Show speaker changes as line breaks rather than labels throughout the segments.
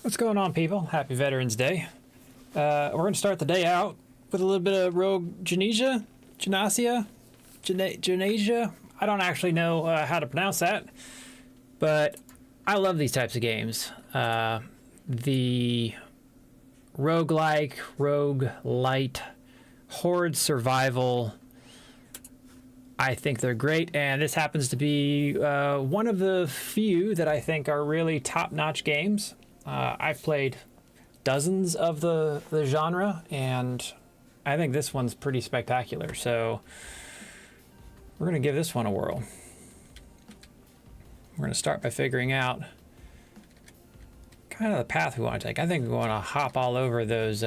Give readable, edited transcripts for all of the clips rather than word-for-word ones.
What's going on, people? Happy Veterans Day. We're going to start the day out with a little bit of Rogue Genesia. I don't actually know how to pronounce that, but I love these types of games. The roguelike, roguelite, horde survival, I think they're great, and this happens to be one of the few that I think are really top-notch games. I've played dozens of the genre, and I think this one's pretty spectacular. So we're going to give this one a whirl. We're going to start by figuring out kind of the path we want to take. I think we want to hop all over those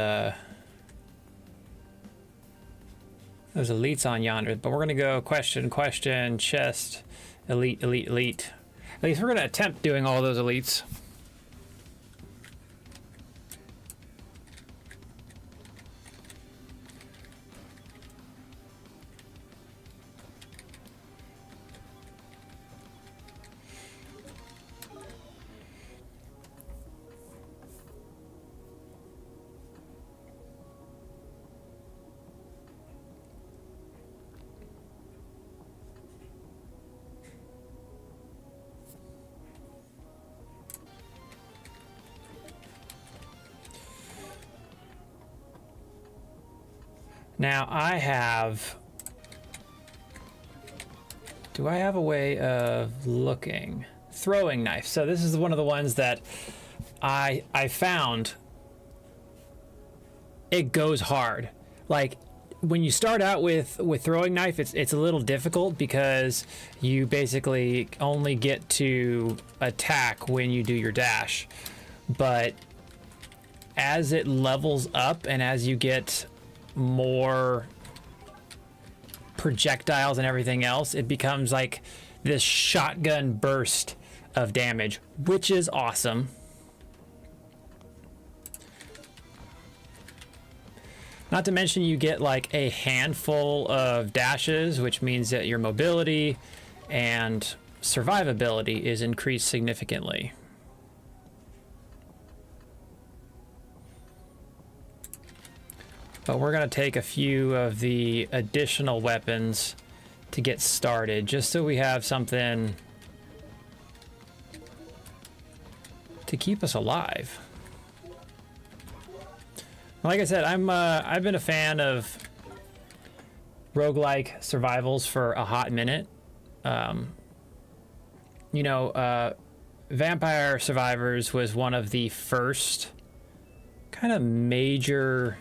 elites on yonder, but we're going to go question, chest, elite. At least we're going to attempt doing all those elites. Now do I have a way of looking? Throwing knife. So this is one of the ones that I found it goes hard. Like when you start out with throwing knife, it's a little difficult because you basically only get to attack when you do your dash. But as it levels up and as you get more projectiles and everything else, it becomes like this shotgun burst of damage, which is awesome. Not to mention you get like a handful of dashes, which means that your mobility and survivability is increased significantly. But we're going to take a few of the additional weapons to get started, just so we have something to keep us alive. Like I said, I've been a fan of roguelike survivals for a hot minute. Vampire Survivors was one of the first kind of major...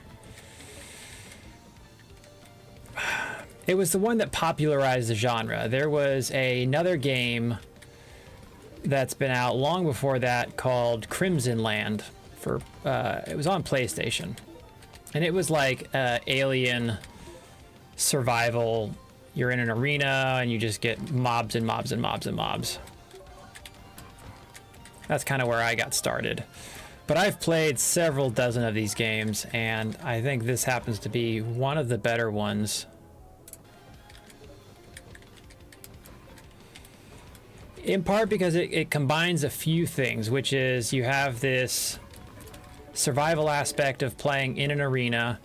It was the one that popularized the genre. There was another game that's been out long before that called Crimson Land. It was on PlayStation. And it was like alien survival. You're in an arena and you just get mobs and mobs and mobs and mobs. That's kind of where I got started. But I've played several dozen of these games, and I think this happens to be one of the better ones. In part because it combines a few things, which is you have this survival aspect of playing in an arena,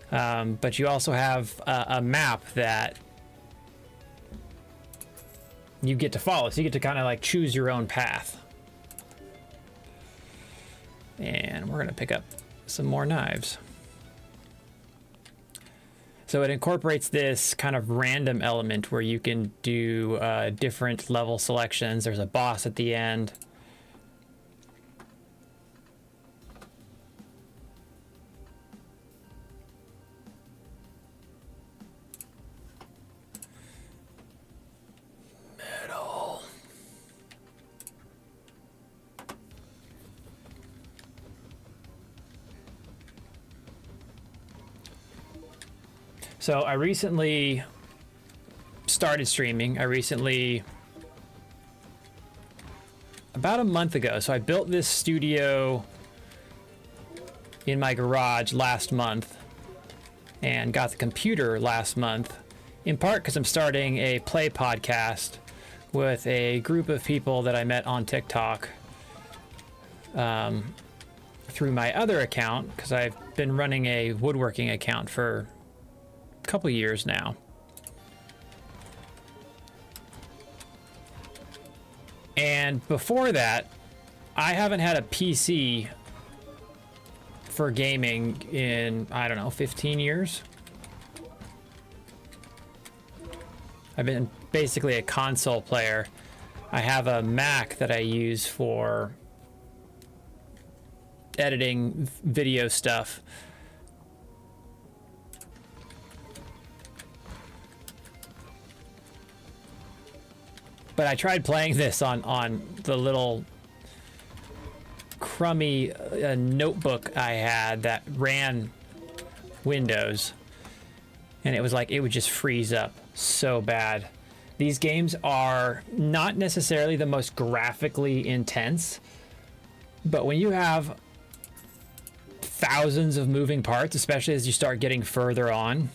but you also have a map that you get to follow. So you get to kind of like choose your own path. And we're going to pick up some more knives. So it incorporates this kind of random element where you can do different level selections. There's a boss at the end. Metal. So I recently started streaming. About a month ago. So I built this studio in my garage last month and got the computer last month, in part because I'm starting a play podcast with a group of people that I met on TikTok. through my other account, because I've been running a woodworking account for a couple years now. And before that, I haven't had a PC for gaming in, I don't know, 15 years. I've been basically a console player. I have a Mac that I use for editing video stuff. But I tried playing this on the little crummy notebook I had that ran Windows, and it was like it would just freeze up so bad. These games are not necessarily the most graphically intense, but when you have thousands of moving parts, especially as you start getting further on,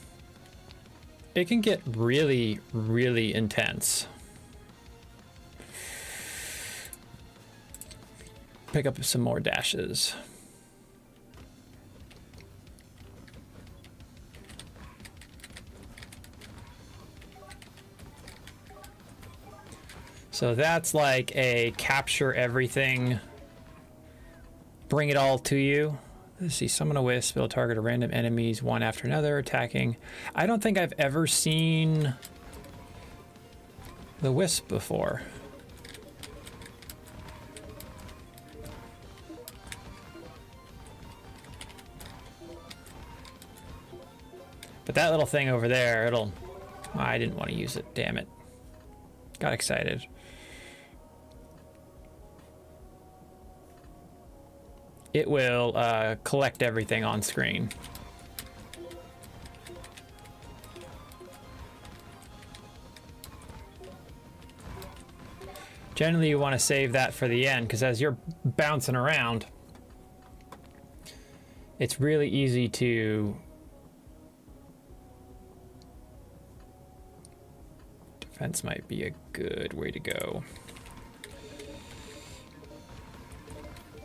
it can get really, really intense. Pick up some more dashes. So that's like a capture everything, bring it all to you. Let's see, summon a wisp, it'll target a random enemies one after another, attacking. I don't think I've ever seen the wisp before. But that little thing over there, it'll... I didn't want to use it, damn it. Got excited. It will collect everything on screen. Generally, you want to save that for the end, because as you're bouncing around, it's really easy to... Defense might be a good way to go.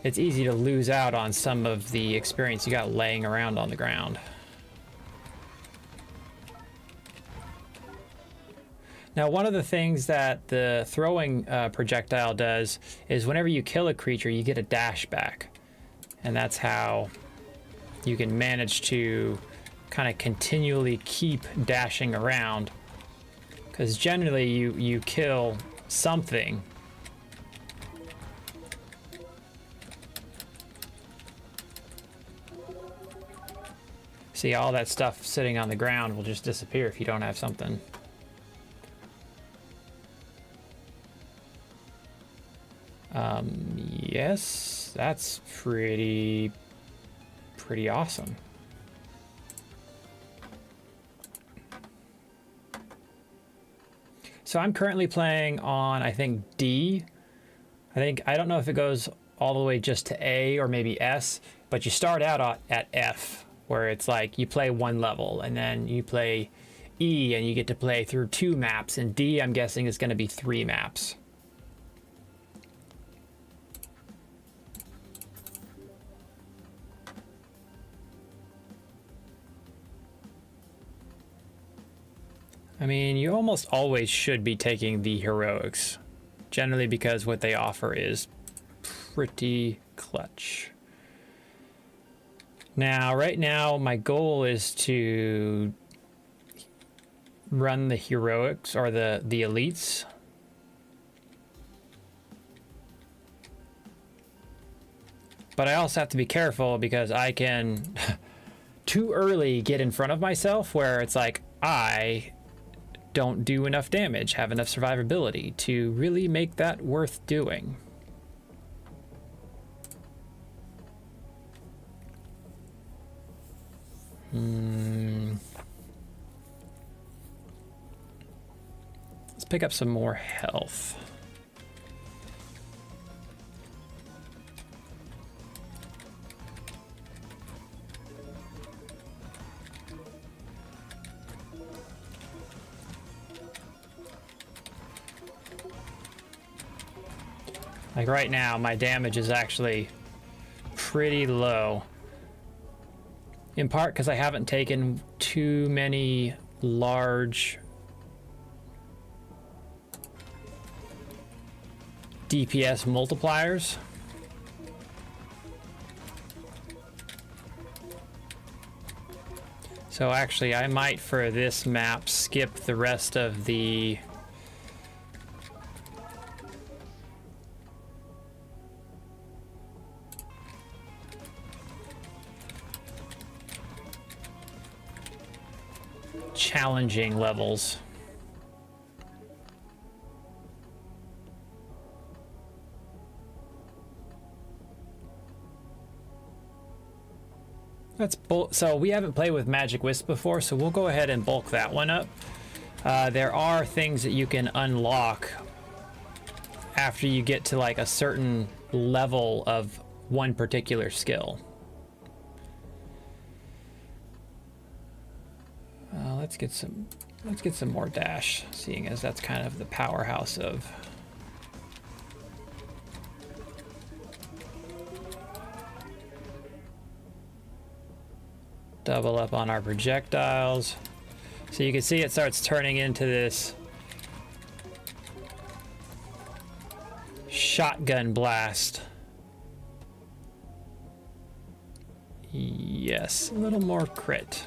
It's easy to lose out on some of the experience you got laying around on the ground. Now, one of the things that the throwing projectile does is whenever you kill a creature, you get a dash back. And that's how you can manage to kind of continually keep dashing around. Because generally you kill something. See, all that stuff sitting on the ground will just disappear if you don't have something. Yes, that's pretty awesome. So I'm currently playing on, I think, D. I don't know if it goes all the way just to A or maybe S, but you start out at F, where it's like you play one level, and then you play E, and you get to play through 2 maps, and D, I'm guessing, is going to be 3 maps. I mean, you almost always should be taking the heroics, generally because what they offer is pretty clutch. Now, right now, my goal is to run the heroics, or the elites. But I also have to be careful because I can too early get in front of myself where it's like, I don't do enough damage, have enough survivability to really make that worth doing. Let's pick up some more health. Like right now, my damage is actually pretty low. In part because I haven't taken too many large DPS multipliers. So actually I might for this map skip the rest of the challenging levels. So we haven't played with Magic Wisp before, so we'll go ahead and bulk that one up. There are things that you can unlock after you get to like a certain level of one particular skill. Let's get some more dash, seeing as that's kind of the powerhouse of double up on our projectiles. So you can see it starts turning into this shotgun blast. Yes, a little more crit.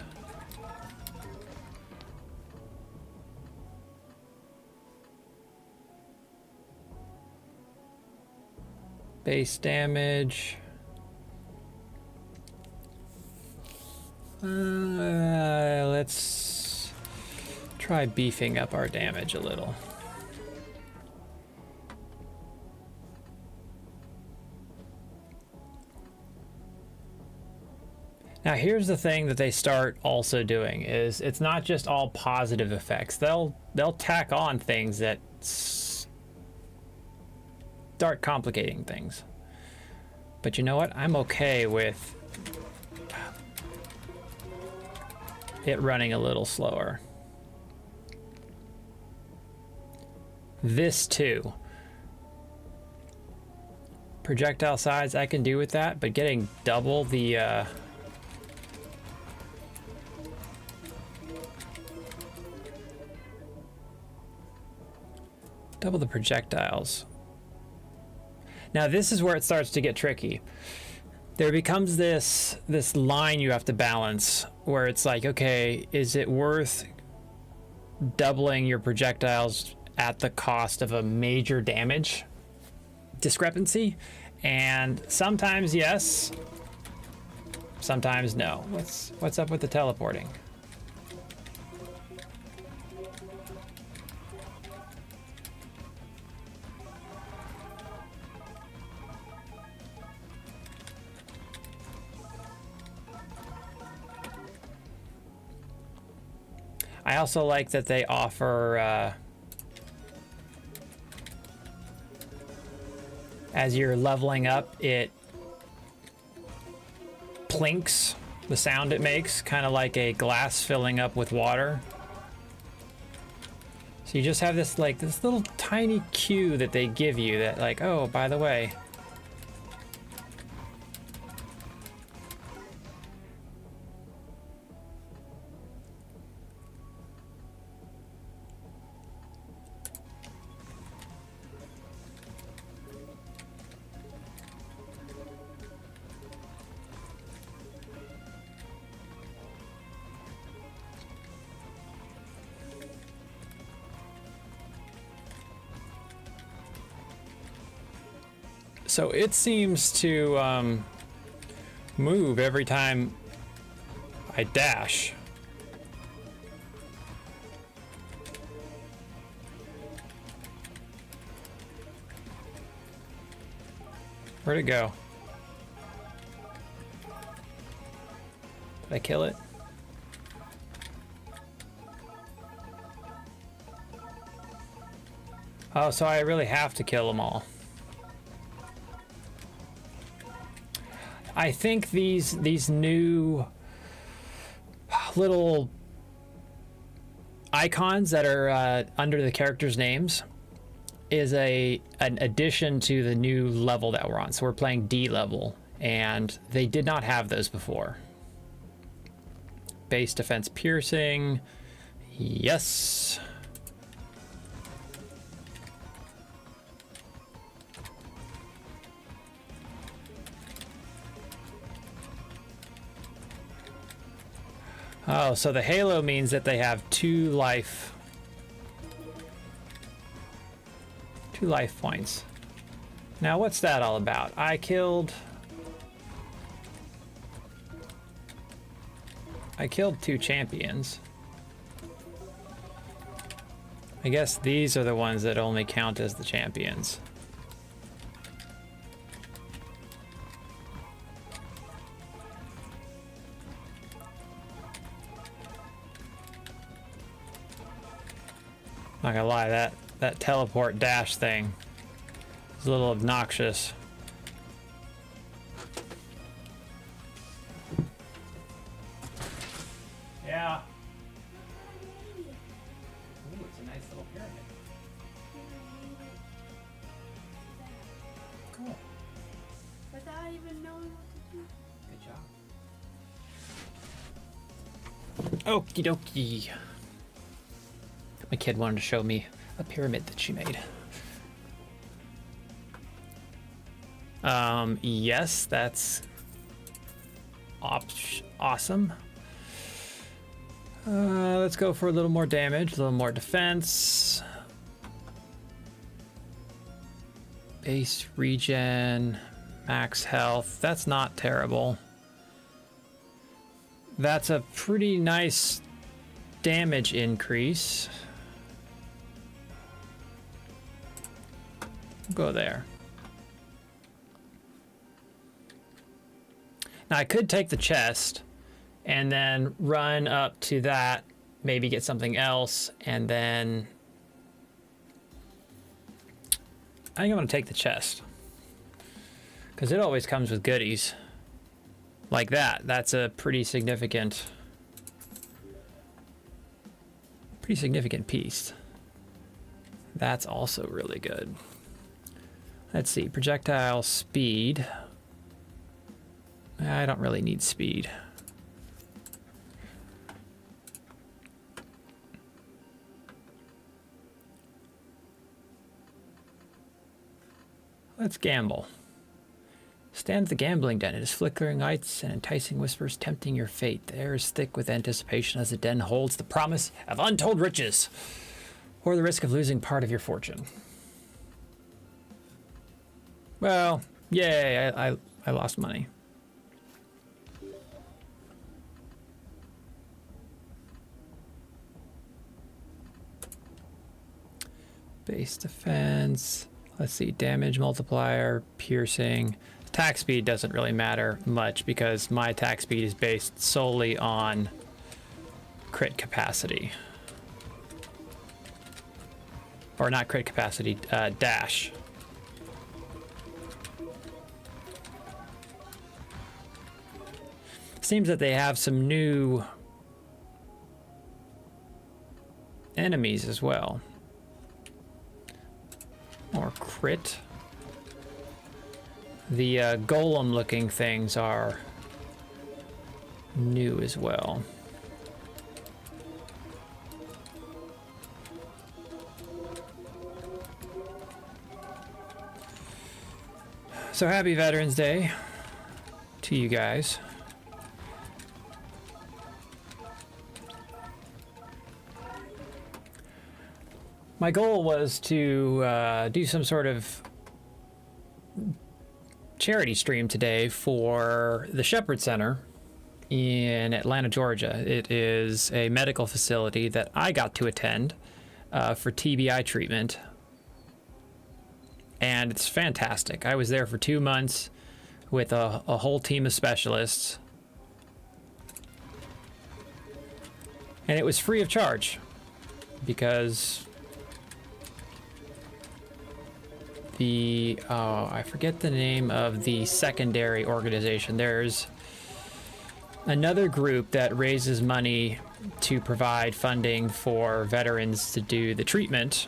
Base damage. Let's try beefing up our damage a little. Now here's the thing that they start also doing is it's not just all positive effects. They'll tack on things that start complicating things. But you know what? I'm okay with it running a little slower. This too. Projectile size I can do with that, but getting double the projectiles. Now this is where it starts to get tricky. There becomes this line you have to balance where it's like, okay, is it worth doubling your projectiles at the cost of a major damage discrepancy? And sometimes yes, sometimes no. What's up with the teleporting? I also like that they offer, as you're leveling up, it plinks, the sound it makes, kind of like a glass filling up with water. So you just have this little tiny cue that they give you that like, oh, by the way. So it seems to move every time I dash. Where'd it go? Did I kill it? Oh, so I really have to kill them all. I think these new little icons that are under the characters' names is an addition to the new level that we're on. So we're playing D level, and they did not have those before. Base defense piercing, yes. Oh, so the halo means that they have 2 life points. Now, what's that all about? I killed 2 champions. I guess these are the ones that only count as the champions. Not gonna lie, that teleport dash thing is a little obnoxious. Yeah. Ooh, it's a nice little pyramid. Cool.
Without even knowing what to do.
Good job. Okie dokie. My kid wanted to show me a pyramid that she made. Yes, that's awesome. Let's go for a little more damage, a little more defense. Base regen, max health. That's not terrible. That's a pretty nice damage increase. Go there. Now I could take the chest and then run up to that, maybe get something else, and then I think I'm gonna take the chest because it always comes with goodies like that. That's a pretty significant piece. That's also really good. Let's see, projectile speed. I don't really need speed. Let's gamble. Stand at the gambling den. It is flickering lights and enticing whispers tempting your fate. The air is thick with anticipation as the den holds the promise of untold riches or the risk of losing part of your fortune. Well, yay, I lost money. Base defense. Let's see, damage multiplier, piercing. Attack speed doesn't really matter much because my attack speed is based solely on crit capacity. Or not crit capacity, dash. Seems that they have some new enemies as well. More crit. The golem looking things are new as well. So happy Veterans Day to you guys. My goal was to do some sort of charity stream today for the Shepherd Center in Atlanta, Georgia. It is a medical facility that I got to attend for TBI treatment. And it's fantastic. I was there for 2 months with a whole team of specialists. And it was free of charge because I forget the name of the secondary organization. There's another group that raises money to provide funding for veterans to do the treatment.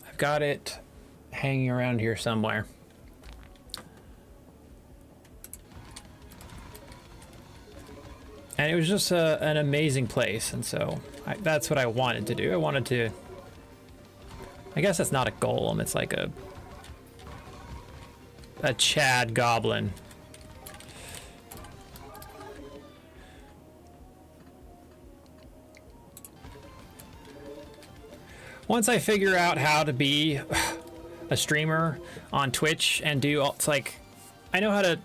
I've got it hanging around here somewhere. And it was just an amazing place, and so that's what I wanted to do. I wanted to, I guess that's not a golem, it's like a Chad goblin. Once I figure out how to be a streamer on Twitch and do, it's like, I know how to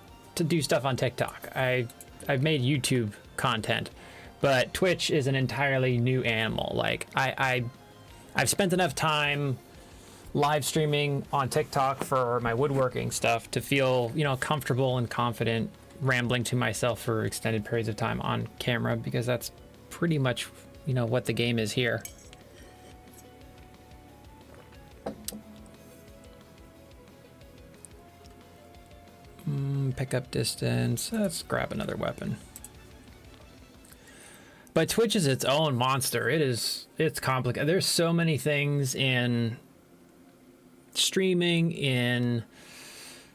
do stuff on TikTok. I've made YouTube content, but Twitch is an entirely new animal. Like I've spent enough time live streaming on TikTok for my woodworking stuff to feel, you know, comfortable and confident rambling to myself for extended periods of time on camera, because that's pretty much, you know, what the game is here. Pick up distance. Let's grab another weapon. But Twitch is its own monster. It's complicated. There's so many things in streaming, in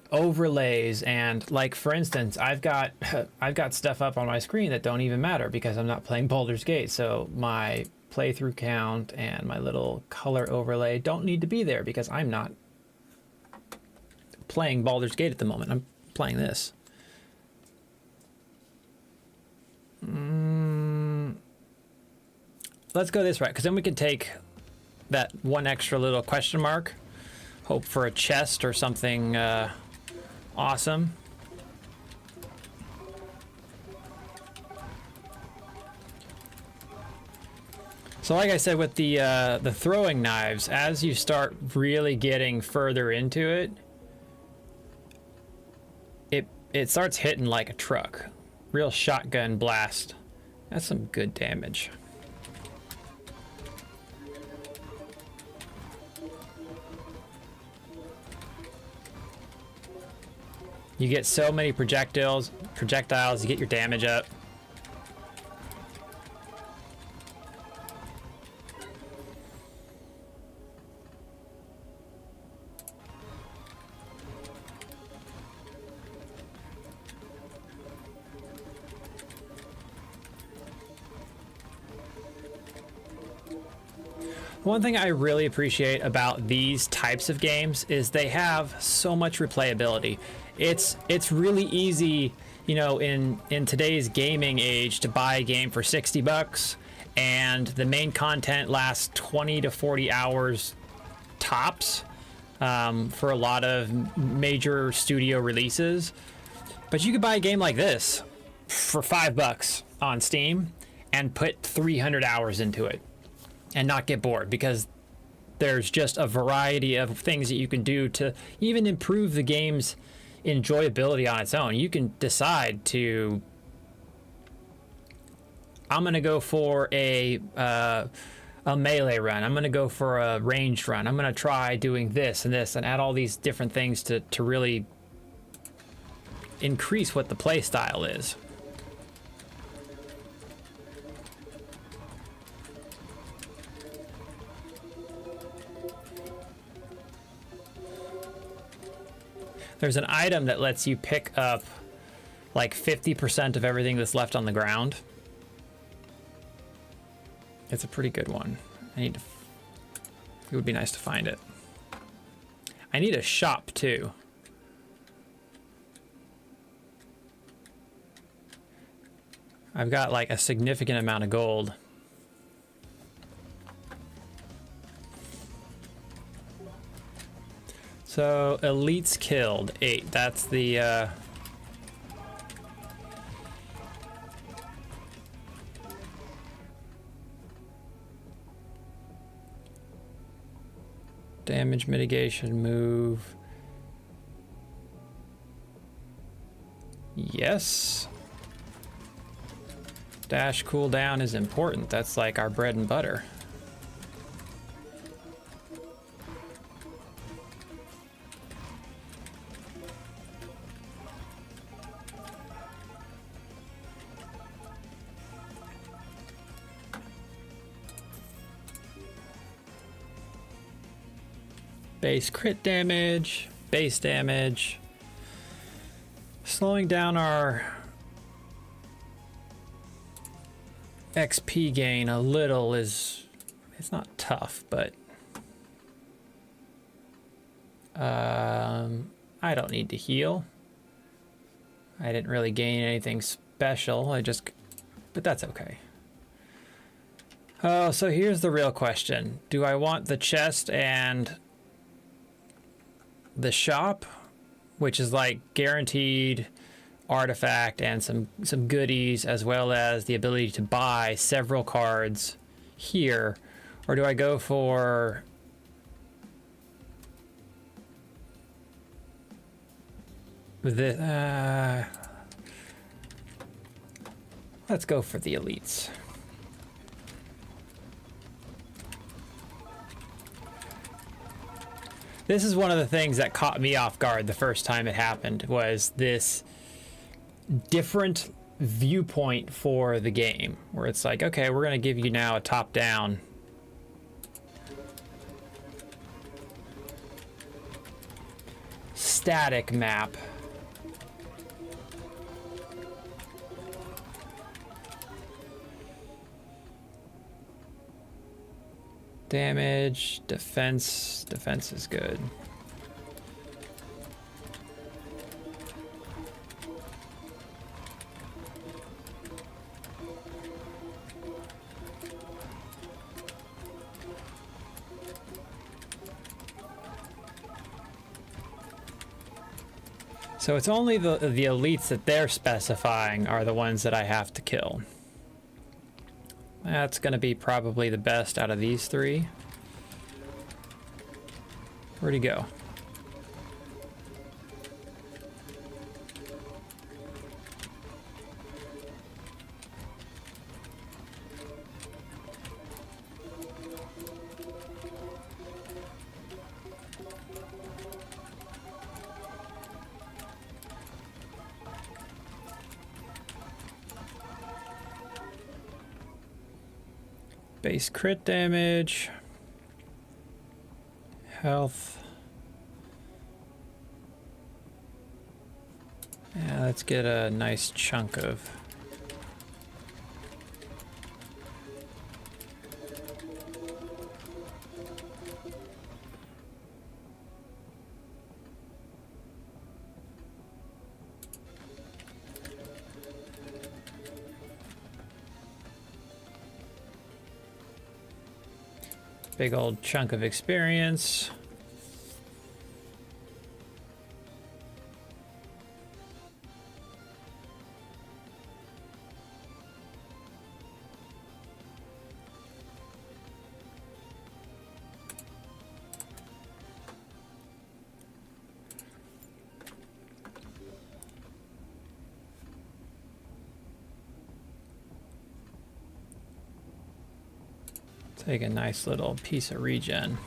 overlays, and like, for instance, I've got stuff up on my screen that don't even matter because I'm not playing Baldur's Gate. So my playthrough count and my little color overlay don't need to be there because I'm not playing Baldur's Gate at the moment. I'm playing this. Let's go this route, because then we can take that one extra little question mark, hope for a chest or something awesome. So like I said, with the throwing knives, as you start really getting further into it, it starts hitting like a truck. Real shotgun blast. That's some good damage. You get so many projectiles, you get your damage up. One thing I really appreciate about these types of games is they have so much replayability. It's really easy, you know, in today's gaming age to buy a game for $60 and the main content lasts 20 to 40 hours tops for a lot of major studio releases. But you could buy a game like this for $5 on Steam and put 300 hours into it and not get bored, because there's just a variety of things that you can do to even improve the game's enjoyability on its own. You can decide to, I'm gonna go for a melee run, I'm gonna go for a ranged run, I'm gonna try doing this and this, and add all these different things to really increase what the play style is. There's an item that lets you pick up like 50% of everything that's left on the ground. It's a pretty good one. It would be nice to find it. I need a shop too. I've got like a significant amount of gold. So elites killed 8. That's the damage mitigation move. Yes. Dash cooldown is important. That's like our bread and butter. Base crit damage, base damage, slowing down our XP gain a little is, it's not tough, but I don't need to heal. I didn't really gain anything special. But that's okay. Oh, so here's the real question. Do I want the chest and the shop, which is like guaranteed artifact and some goodies, as well as the ability to buy several cards here, or do I go for the let's go for the elites. This is one of the things that caught me off guard the first time it happened, was this different viewpoint for the game, where it's like, okay, we're going to give you now a top-down static map. Damage, defense is good. So it's only the elites that they're specifying are the ones that I have to kill. That's going to be probably the best out of these three. Where'd he go? Base crit damage, health. Yeah, let's get a nice chunk of big old chunk of experience. Take a nice little piece of regen.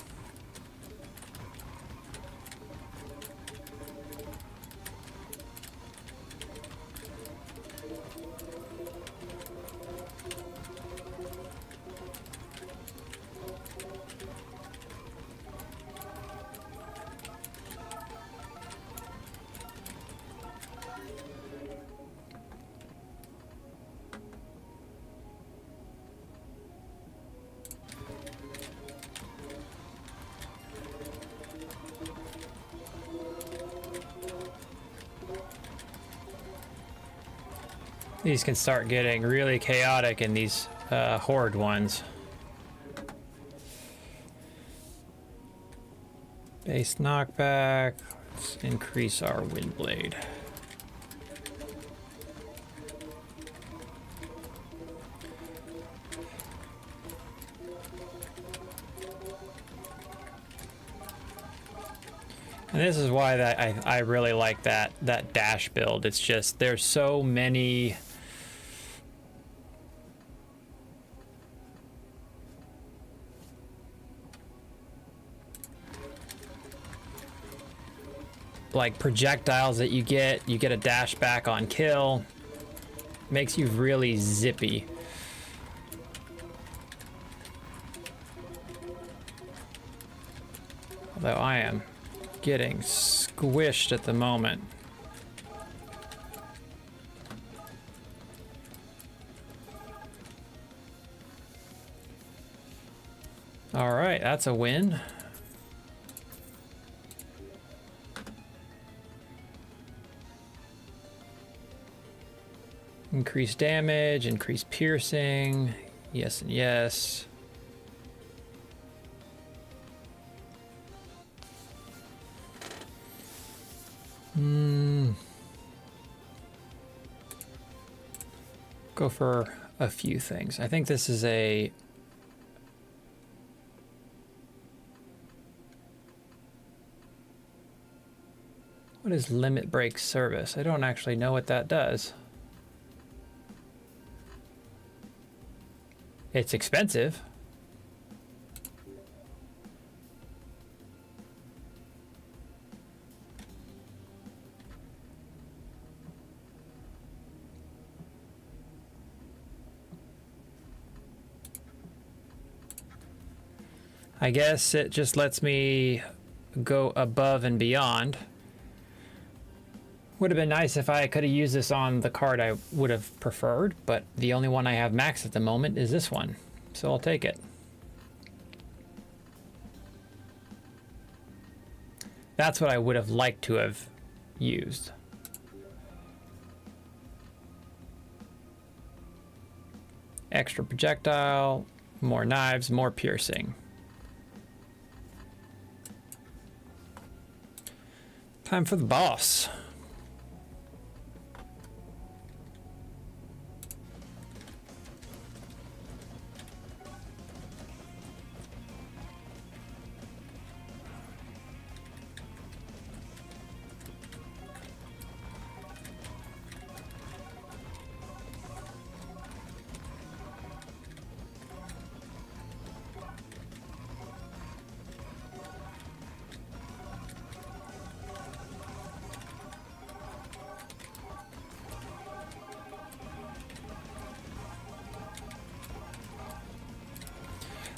These can start getting really chaotic in these horde ones. Base knockback. Let's increase our wind blade. And this is why I really like that dash build. It's just there's so many like projectiles that you get a dash back on kill. Makes you really zippy. Although I am getting squished at the moment. All right, that's a win. Increase damage, increase piercing. Yes and yes. Go for a few things. I think this is a... What is limit break service? I don't actually know what that does. It's expensive. I guess it just lets me go above and beyond. Would have been nice if I could have used this on the card I would have preferred, but the only one I have max at the moment is this one, so I'll take it. That's what I would have liked to have used. Extra projectile, more knives, more piercing. Time for the boss.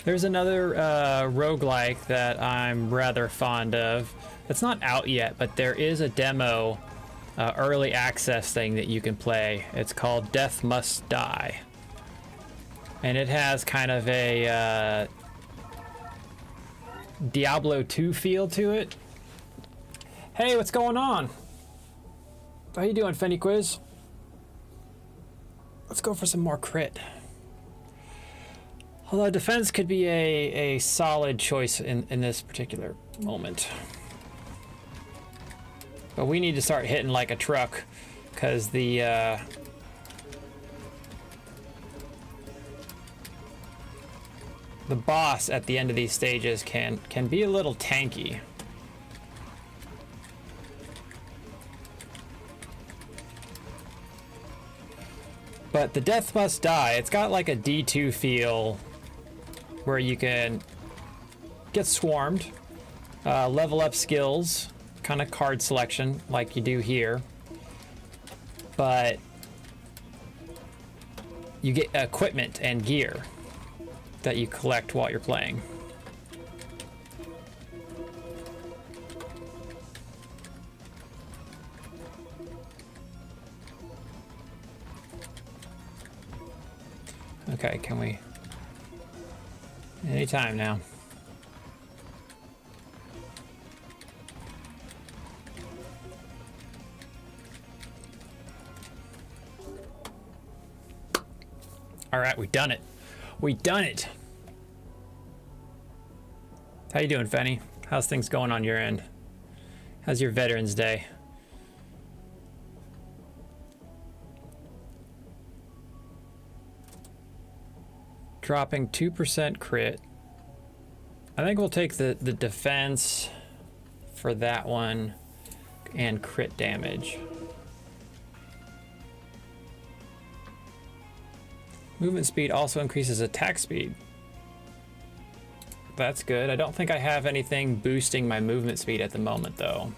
There's another roguelike that I'm rather fond of. It's not out yet, but there is a demo, early access thing that you can play. It's called Death Must Die. And it has kind of a Diablo 2 feel to it. Hey, what's going on? How you doing, Fenny Quiz? Let's go for some more crit. Although defense could be a solid choice in this particular moment. But we need to start hitting like a truck, because the boss at the end of these stages can be a little tanky. But the Death Must Die, it's got like a D2 feel where you can get swarmed, level up skills, kind of card selection like you do here, but you get equipment and gear that you collect while you're playing. Okay, can we... Anytime now. All right, we've done it. We done it. How you doing, Fenny? How's things going on your end? How's your Veterans Day? Dropping 2% crit. I think we'll take the defense for that one and crit damage. Movement speed also increases attack speed. That's good. I don't think I have anything boosting my movement speed at the moment, though.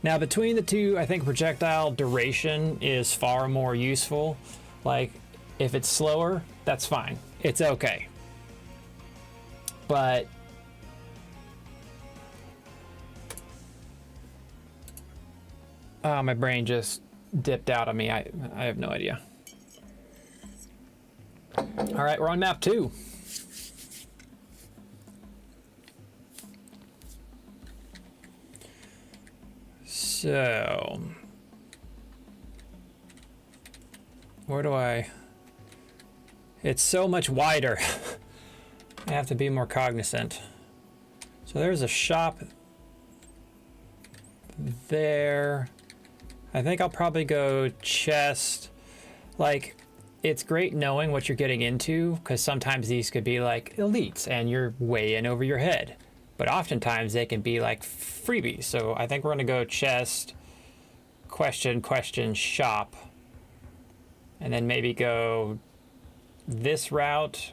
Now, between the two, I think projectile duration is far more useful. Like, if it's slower, that's fine. It's okay. But my brain just dipped out on me. I have no idea. All right, we're on map 2. So, where do I... It's so much wider. I have to be more cognizant. So there's a shop there. I think I'll probably go chest. Like, it's great knowing what you're getting into, because sometimes these could be like elites and you're way in over your head. But oftentimes they can be like freebies. So I think we're gonna go chest, question, shop, and then maybe go this route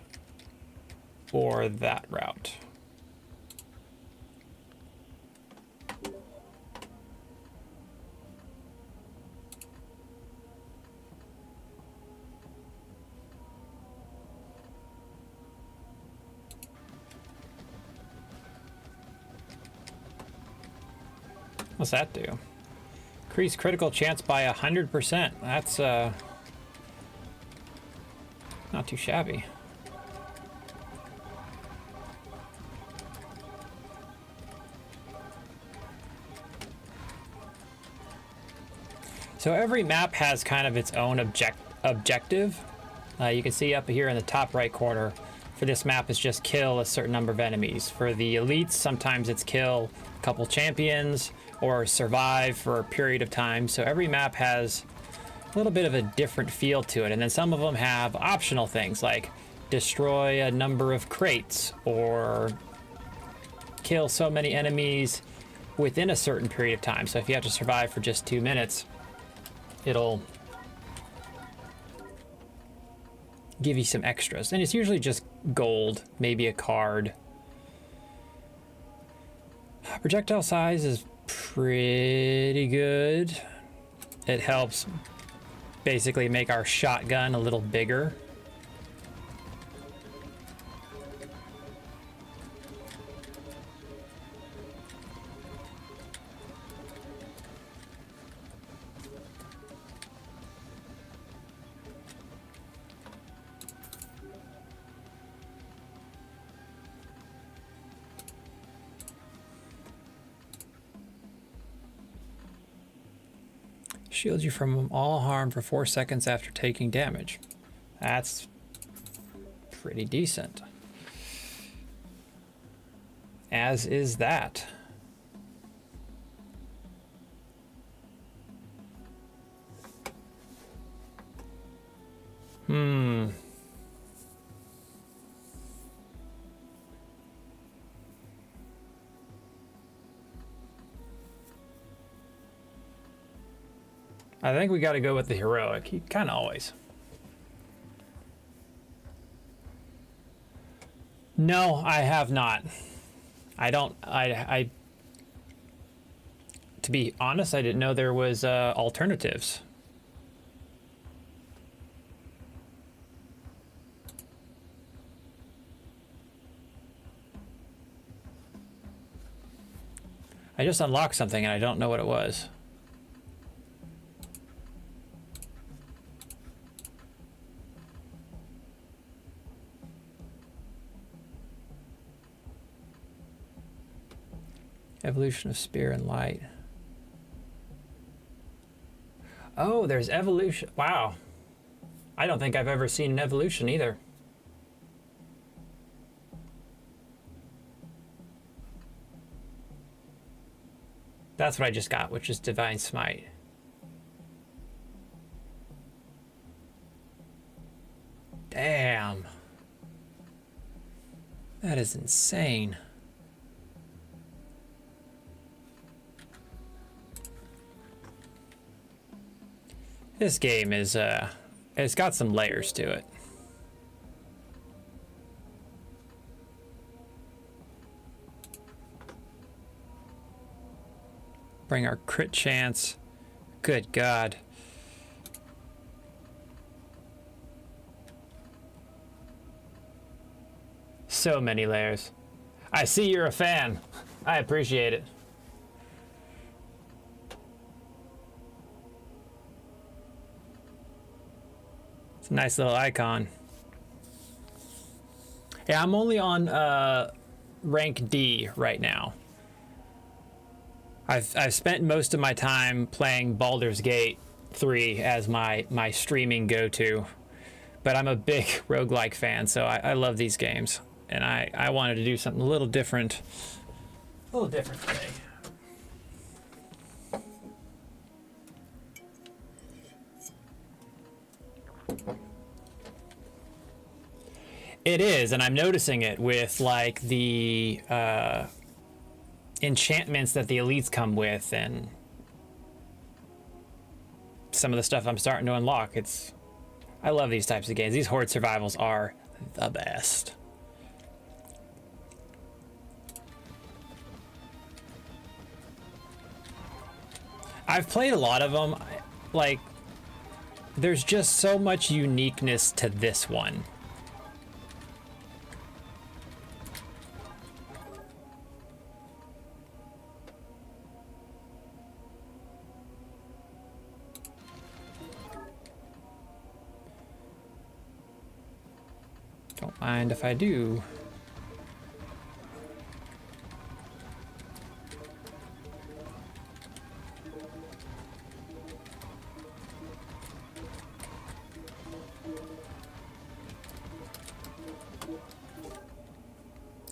or that route. What's that do? Increase critical chance by 100%. That's not too shabby. So every map has kind of its own objective. You can see up here in the top right corner, for this map is just kill a certain number of enemies. For the elites, sometimes it's kill a couple champions or survive for a period of time. So every map has a little bit of a different feel to it. And then some of them have optional things like destroy a number of crates or kill so many enemies within a certain period of time. So if you have to survive for just 2 minutes, it'll give you some extras. And it's usually just gold, maybe a card. Projectile size is pretty good. It helps basically make our shotgun a little bigger. Shields you from all harm for 4 seconds after taking damage. That's pretty decent. As is that. I think we got to go with the heroic. Kind of always. No, I have not. I don't. To be honest, I didn't know there was alternatives. I just unlocked something and I don't know what it was. Evolution of Spear and Light. Oh, there's evolution. Wow. I don't think I've ever seen an evolution either. That's what I just got, which is Divine Smite. Damn. That is insane. This game is, it's got some layers to it. Bring our crit chance. Good God. So many layers. I see you're a fan. I appreciate it. It's a nice little icon. Yeah, I'm only on rank D right now. I've spent most of my time playing Baldur's Gate 3 as my streaming go-to, but I'm a big roguelike fan, so I love these games, and I wanted to do something a little different today. It is, and I'm noticing it with like the enchantments that the elites come with, and some of the stuff I'm starting to unlock. I love these types of games. These horde survivals are the best. I've played a lot of them. Like, there's just so much uniqueness to this one. Don't mind if I do.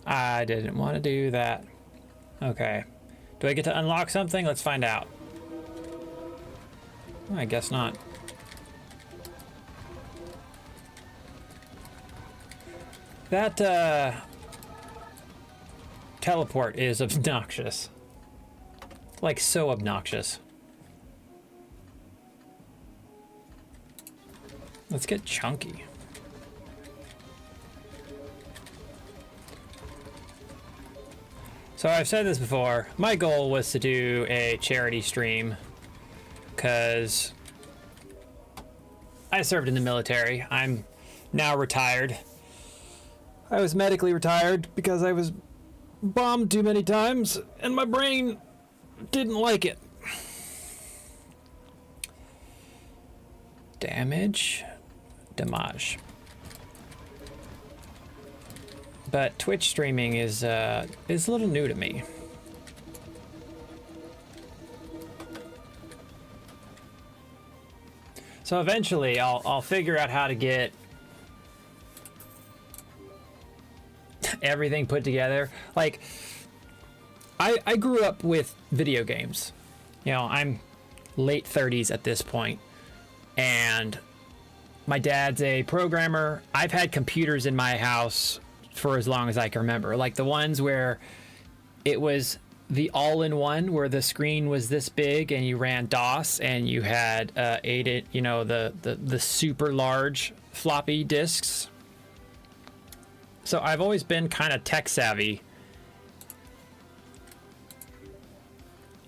I didn't want to do that. Okay. Do I get to unlock something? Let's find out. I guess not. That teleport is obnoxious. Like, so obnoxious. Let's get chunky. So I've said this before, my goal was to do a charity stream because I served in the military. I'm now retired. I was medically retired because I was bombed too many times and my brain didn't like it. Damage. But Twitch streaming is a little new to me. So eventually I'll figure out how to get everything put together. Like, I grew up with video games. You know, I'm late 30s at this point, and my dad's a programmer. I've had computers in my house for as long as I can remember. Like the ones where it was the all-in-one, where the screen was this big and you ran DOS and you had the super large floppy disks. So I've always been kind of tech savvy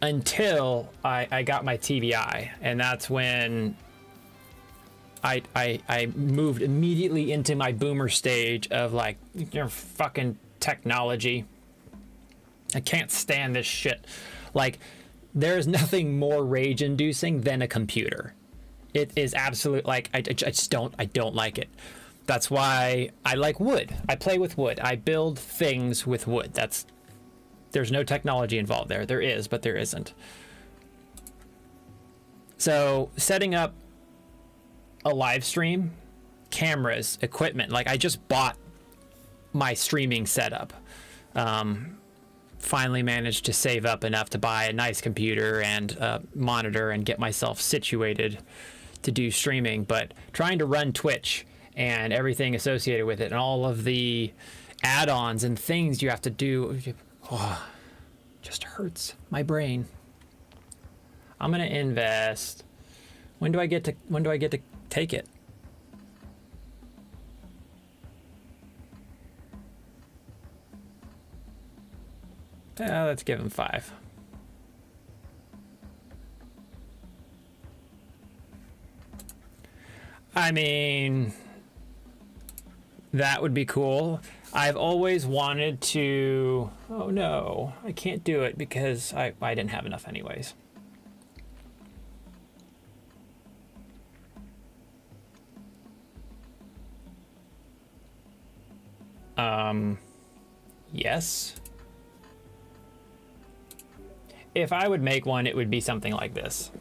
until I got my TVI, and that's when I moved immediately into my boomer stage of like, fucking technology. I can't stand this shit. Like, there is nothing more rage inducing than a computer. It is absolute, like, I don't like it. That's why I like wood. I play with wood. I build things with wood. There's no technology involved there. There is, but there isn't. So setting up a live stream, cameras, equipment, like I just bought my streaming setup. Finally managed to save up enough to buy a nice computer and a monitor and get myself situated to do streaming. But trying to run Twitch and everything associated with it and all of the add-ons and things you have to do, just hurts my brain. I'm gonna invest. When do I get to take it? Let's give him 5. I mean, that would be cool. I've always wanted to... Oh no, I can't do it because I didn't have enough anyways. Yes. If I would make one, it would be something like this.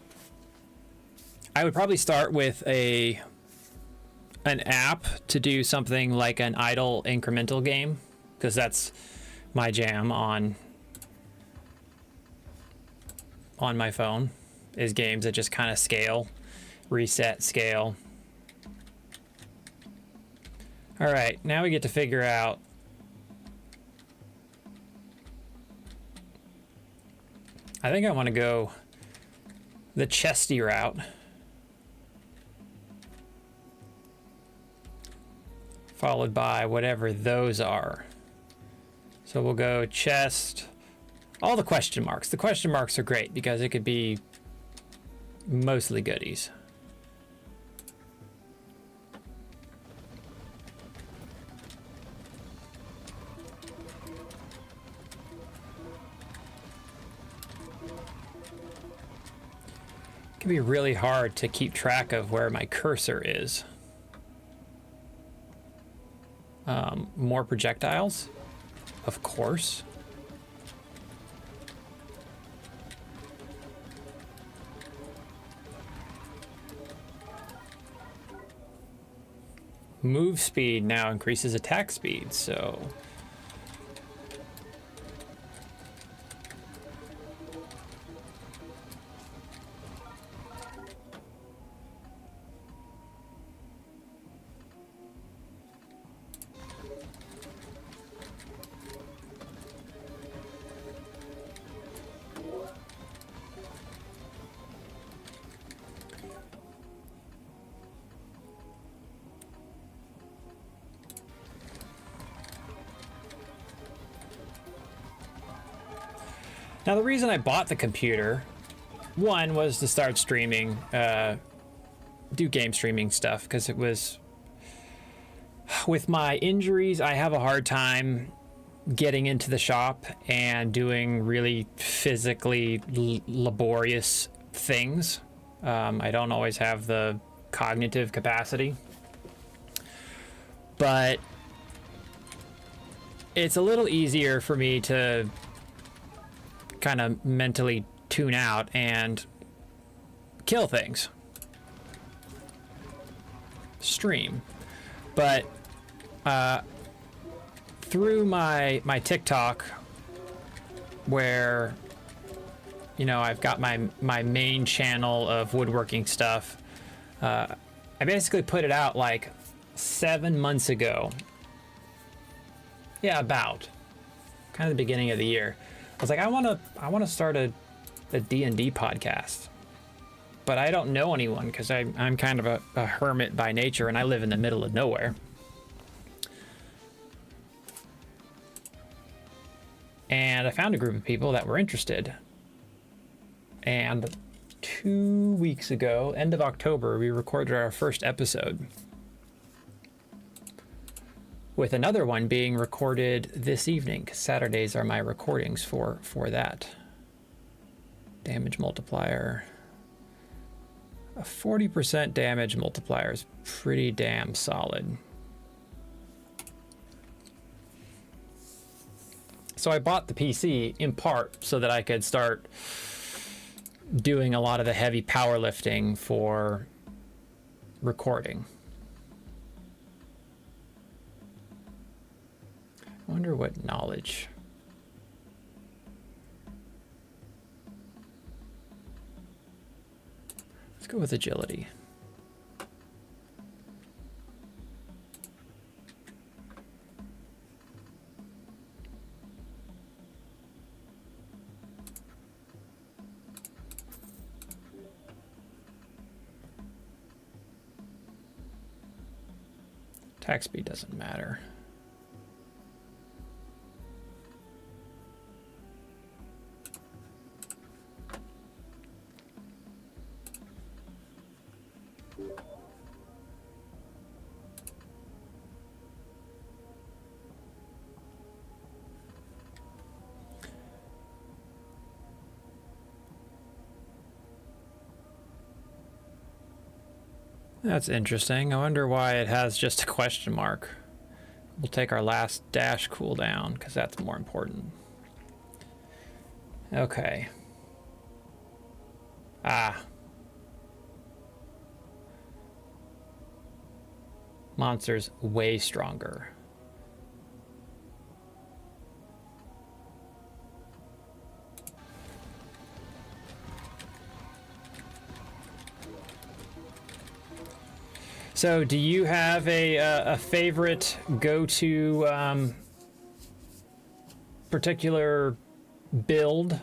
I would probably start with an app to do something like an idle incremental game, because that's my jam on my phone, is games that just kind of scale, reset, scale. All right, now we get to figure out I think I want to go the chesty route. Followed by whatever those are. So we'll go chest, all the question marks. The question marks are great because it could be mostly goodies. It can be really hard to keep track of where my cursor is. More projectiles, of course. Move speed now increases attack speed, so now the reason I bought the computer, one, was to start streaming, do game streaming stuff, because it was, with my injuries, I have a hard time getting into the shop and doing really physically laborious things. I don't always have the cognitive capacity, but it's a little easier for me to kind of mentally tune out and kill things. Stream. But through my TikTok, where, you know, I've got my main channel of woodworking stuff, I basically put it out like 7 months ago. Yeah, about kind of the beginning of the year. I was like, I want to start a D&D podcast, but I don't know anyone because I'm kind of a hermit by nature, and I live in the middle of nowhere. And I found a group of people that were interested. And 2 weeks ago, end of October, we recorded our first episode, with another one being recorded this evening, because Saturdays are my recordings for that. Damage multiplier. A 40% damage multiplier is pretty damn solid. So I bought the PC in part so that I could start doing a lot of the heavy powerlifting for recording. I wonder what knowledge. Let's go with agility. Attack speed doesn't matter. That's interesting. I wonder why it has just a question mark We'll take our last dash cooldown because that's more important. Okay. Ah. Monster's way stronger. So, do you have a favorite go-to particular build?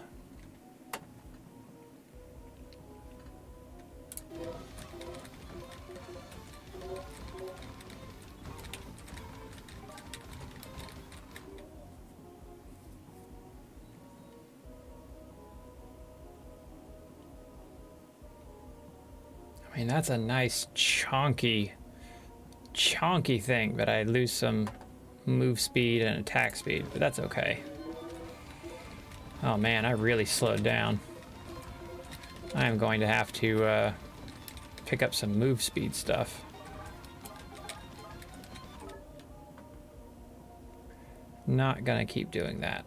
I mean, that's a nice chonky thing, but I lose some move speed and attack speed, but that's okay. Oh man, I really slowed down. I am going to have to pick up some move speed stuff. Not gonna keep doing that.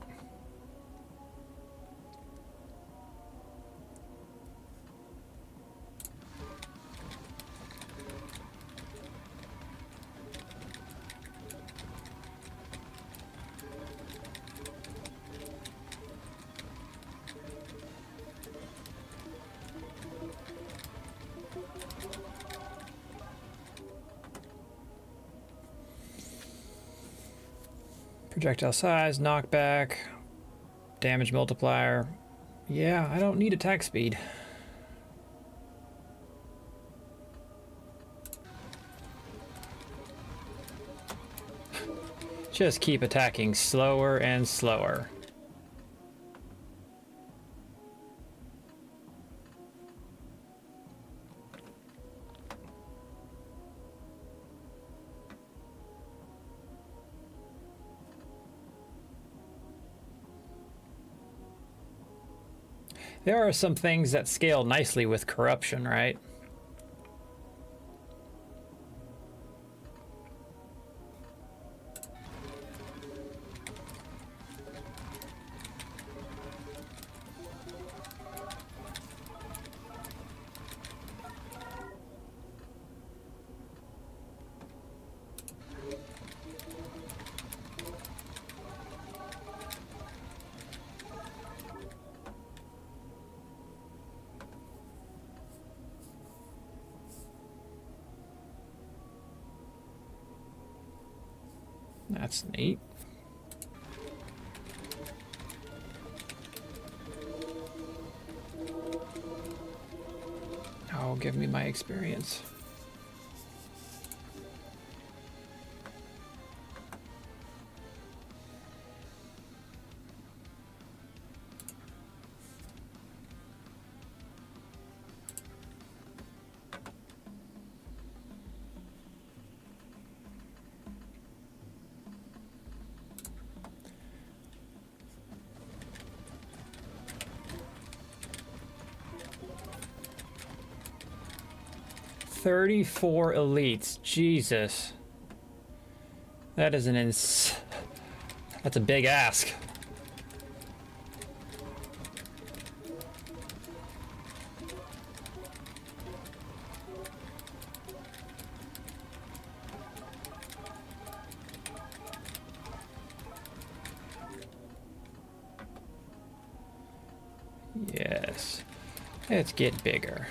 Projectile size, knockback, damage multiplier. Yeah, I don't need attack speed. Just keep attacking slower and slower. There are some things that scale nicely with corruption, right? That's neat. Oh, give me my experience. "34 elites. Jesus. That is that's a big ask. Yes. Let's get bigger.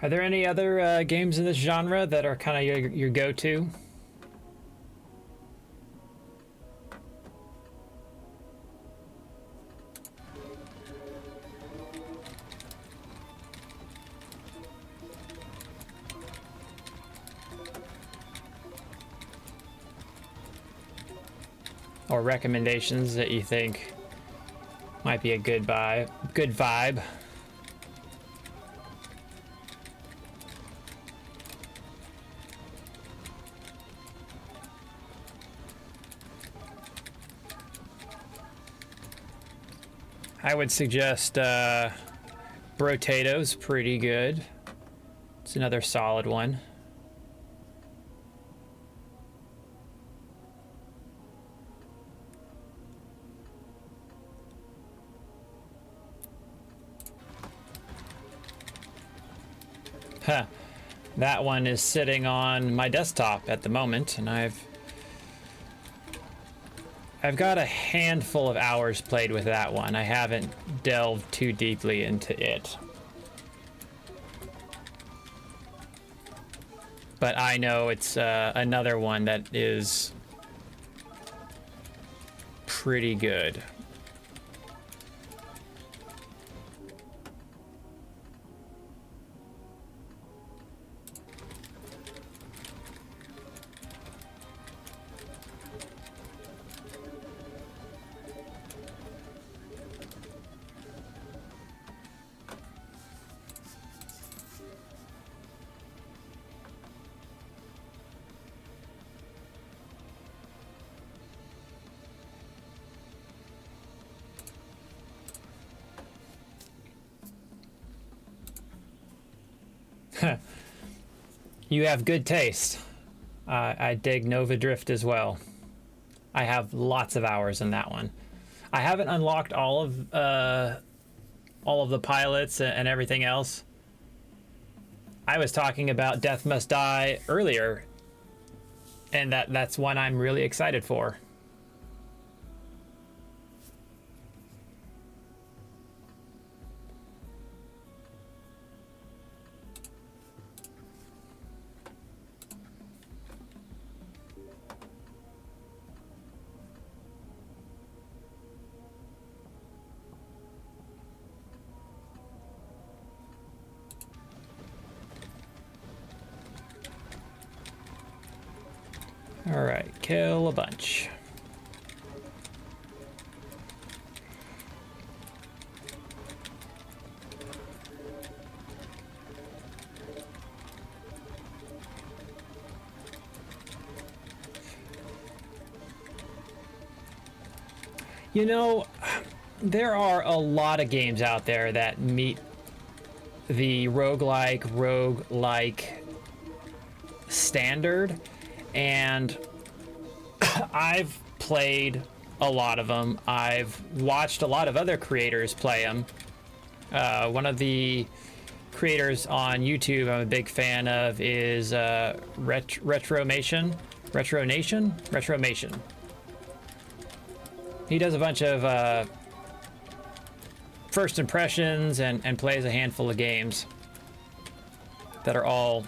Are there any other games in this genre that are kind of your go-to? Or recommendations that you think might be a good vibe? I would suggest Brotato's pretty good. It's another solid one. Huh. That one is sitting on my desktop at the moment, and I've got a handful of hours played with that one. I haven't delved too deeply into it. But I know it's another one that is pretty good. You have good taste. I dig Nova Drift as well. I have lots of hours in that one. I haven't unlocked all of the pilots and everything else. I was talking about Death Must Die earlier, and that's one I'm really excited for. All right, kill a bunch. You know, there are a lot of games out there that meet the roguelike standard, and I've played a lot of them. I've watched a lot of other creators play them. One of the creators on YouTube I'm a big fan of is Retronation. He does a bunch of first impressions and plays a handful of games that are all,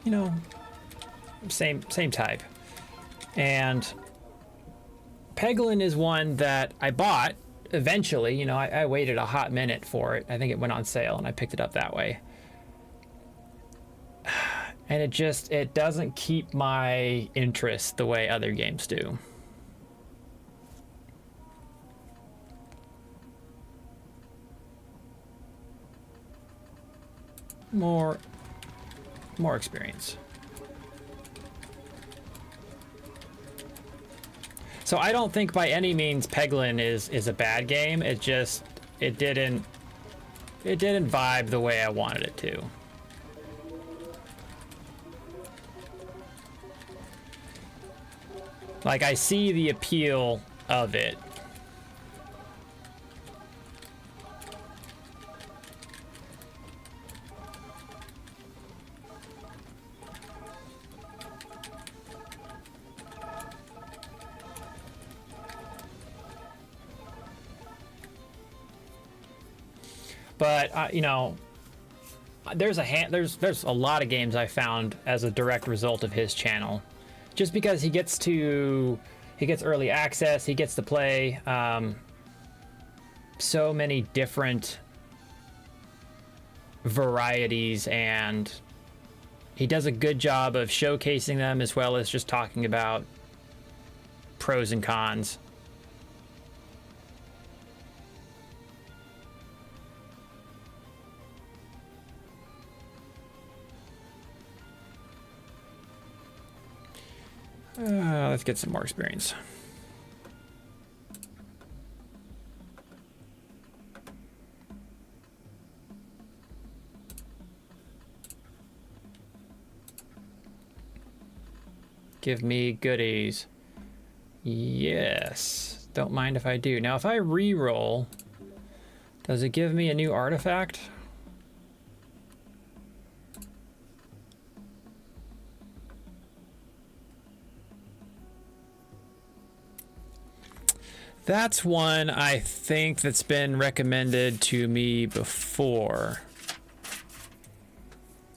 you know, same type. And Peglin is one that I bought eventually. You know, I waited a hot minute for it. I think it went on sale and I picked it up that way. And it doesn't keep my interest the way other games do. More experience. So I don't think by any means Peglin is a bad game. It didn't vibe the way I wanted it to. Like, I see the appeal of it. But you know, there's a lot of games I found as a direct result of his channel, just because he gets early access, he gets to play so many different varieties, and he does a good job of showcasing them as well as just talking about pros and cons. Let's get some more experience. Give me goodies. Yes. Don't mind if I do. Now, if I re-roll, does it give me a new artifact? That's one I think that's been recommended to me before.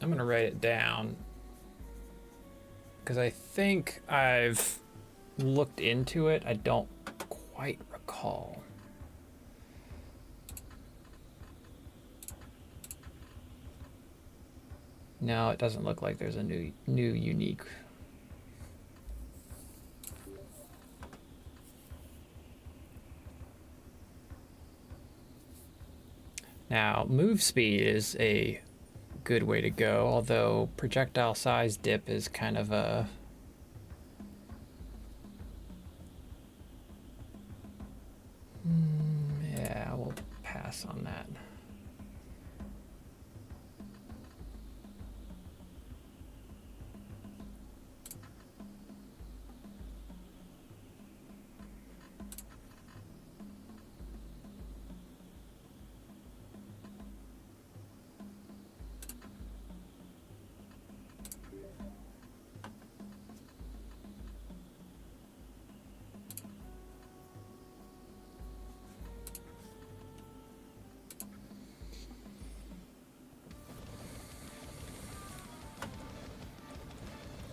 I'm going to write it down because I think I've looked into it. I don't quite recall. No, it doesn't look like there's a new unique. Now, move speed is a good way to go, although projectile size dip is kind of a... yeah, we'll pass on that.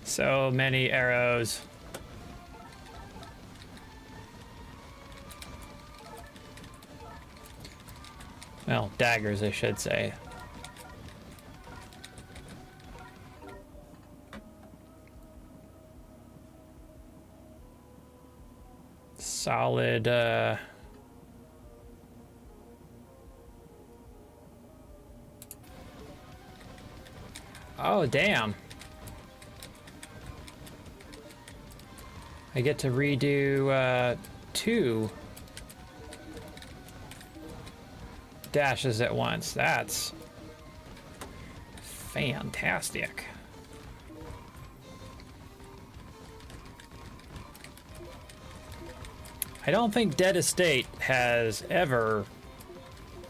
So many arrows. Well, daggers, I should say. Solid, oh, damn. I get to redo 2 dashes at once. That's fantastic. I don't think Dead Estate has ever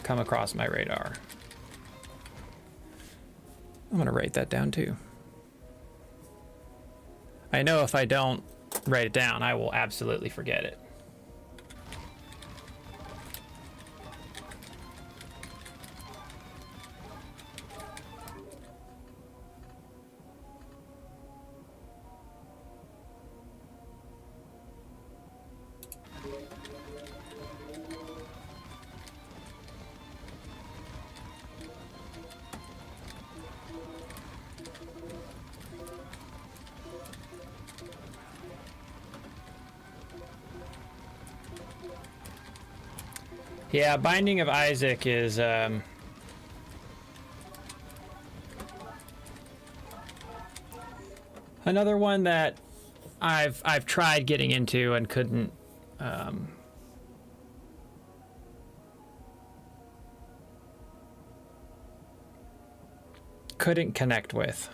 come across my radar. I'm gonna write that down too. I know if I don't write it down, I will absolutely forget it. Yeah, Binding of Isaac is another one that I've tried getting into and couldn't connect with.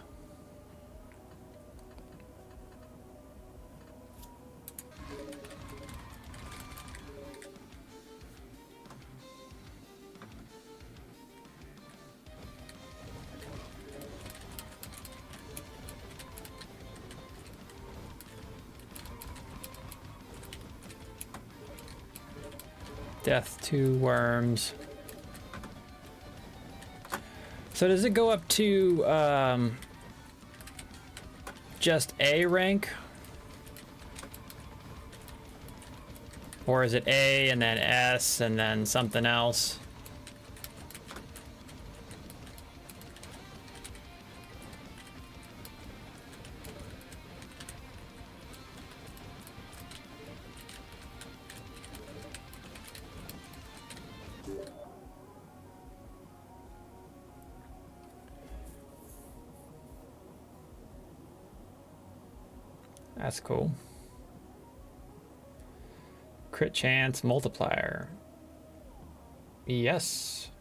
Death to worms. So does it go up to just A rank? Or is it A and then S and then something else? That's cool. Crit chance multiplier. Yes.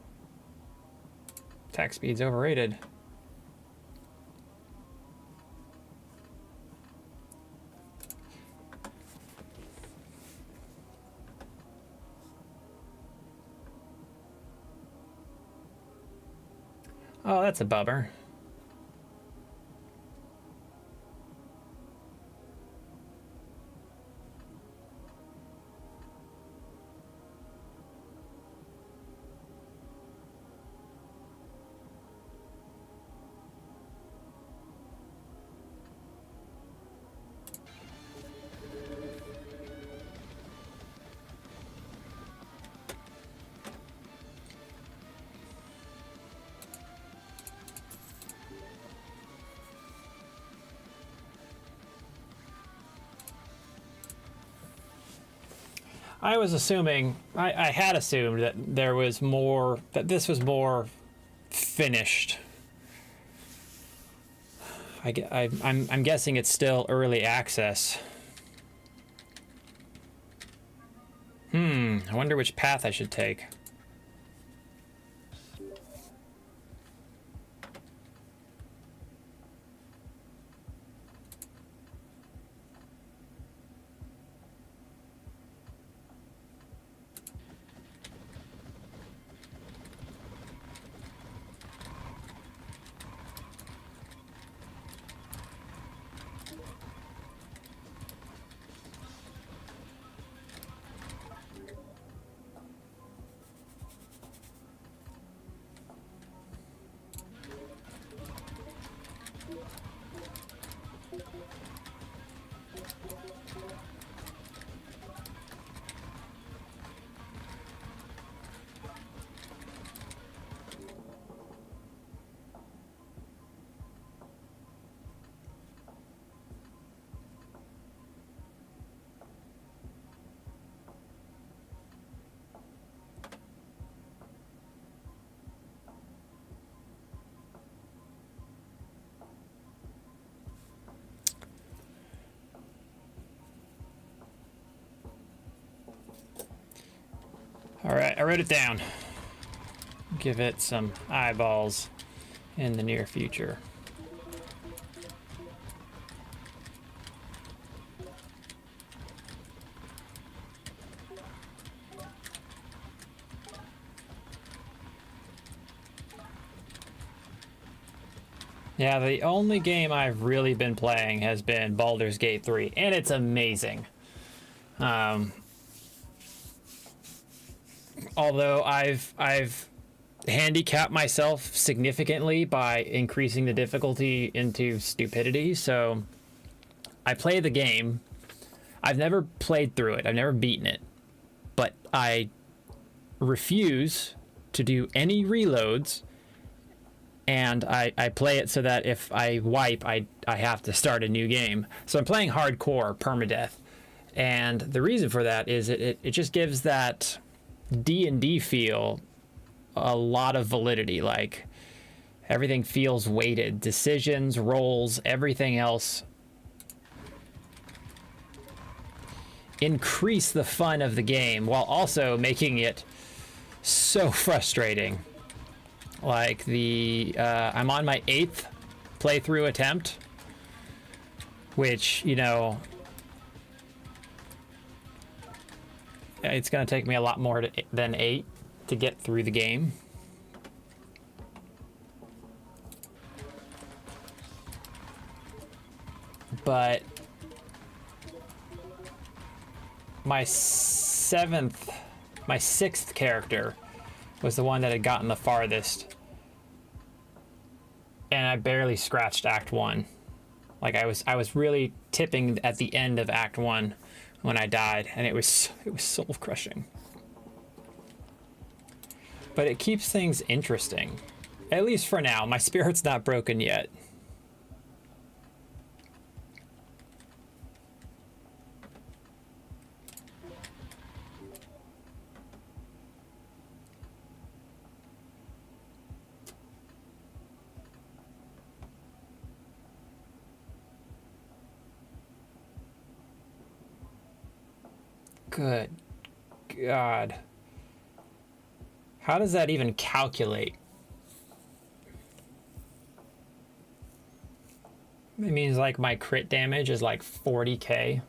Attack speed's overrated. Oh, that's a bummer. I was assuming, I had assumed that there was more, that this was more finished. I'm guessing it's still early access. I wonder which path I should take. All right, I wrote it down. Give it some eyeballs in the near future. Yeah, the only game I've really been playing has been Baldur's Gate 3, and it's amazing. Although I've handicapped myself significantly by increasing the difficulty into stupidity, so I play the game. I've never played through it. I've never beaten it. But I refuse to do any reloads, and I play it so that if I wipe, I have to start a new game. So I'm playing hardcore permadeath. And the reason for that is it just gives that D&D feel a lot of validity. Like, everything feels weighted. Decisions, rolls, everything else increase the fun of the game while also making it so frustrating. Like, I'm on my 8th playthrough attempt, which, you know, it's going to take me a lot more than 8 to get through the game. But my 6th character was the one that had gotten the farthest, and I barely scratched Act 1. Like, I was really tipping at the end of Act 1 when I died, and it was soul crushing. But it keeps things interesting, at least for now. My spirit's not broken yet. Good God. How does that even calculate? It means like my crit damage is like 40k.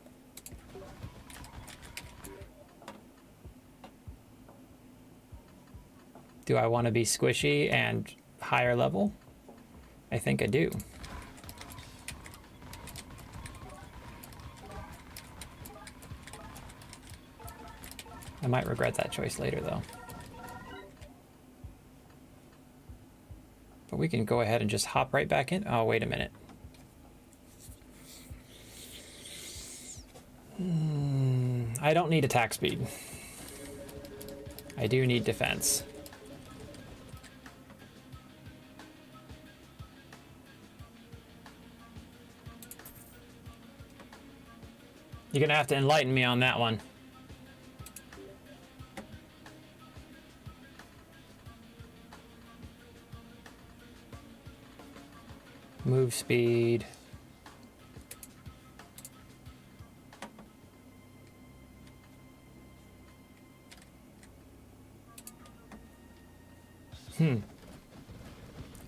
Do I want to be squishy and higher level? I think I do. I might regret that choice later, though. But we can go ahead and just hop right back in. Oh, wait a minute. I don't need attack speed. I do need defense. You're gonna have to enlighten me on that one. Move speed.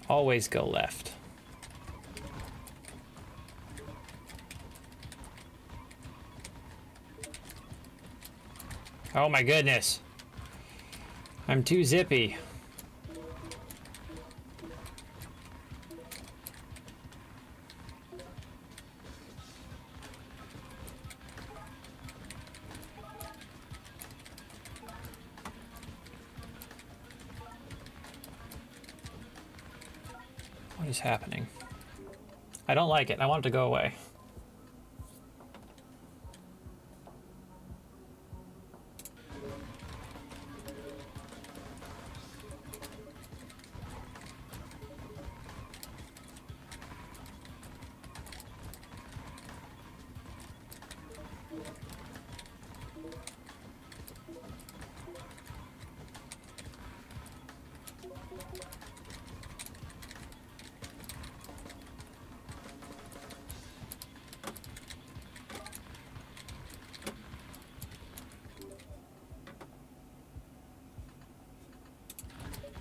Always go left. Oh my goodness. I'm too zippy. What is happening? I don't like it. I want it to go away.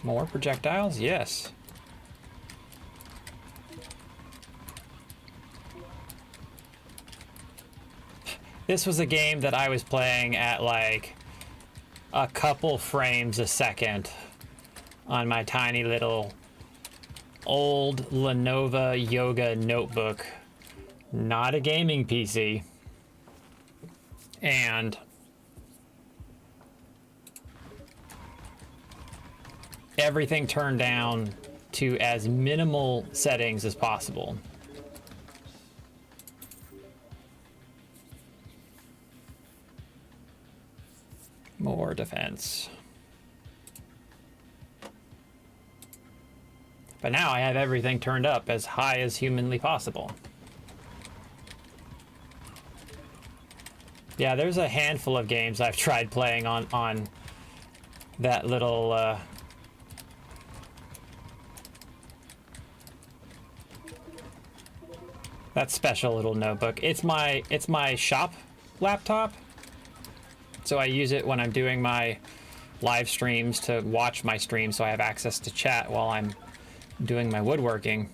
More projectiles? Yes. This was a game that I was playing at like a couple frames a second on my tiny little old Lenovo Yoga notebook. Not a gaming PC. And everything turned down to as minimal settings as possible. More defense. But now I have everything turned up as high as humanly possible. Yeah, there's a handful of games I've tried playing on that little that special little notebook. It's my shop laptop. So I use it when I'm doing my live streams to watch my stream, so I have access to chat while I'm doing my woodworking.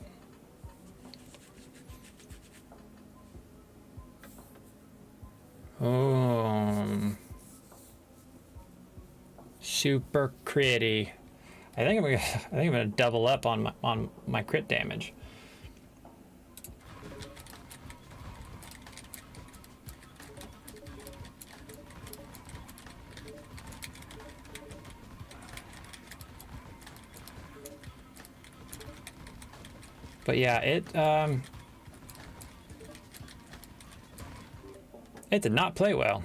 Super critty. I think I'm gonna double up on my crit damage. But yeah, it did not play well.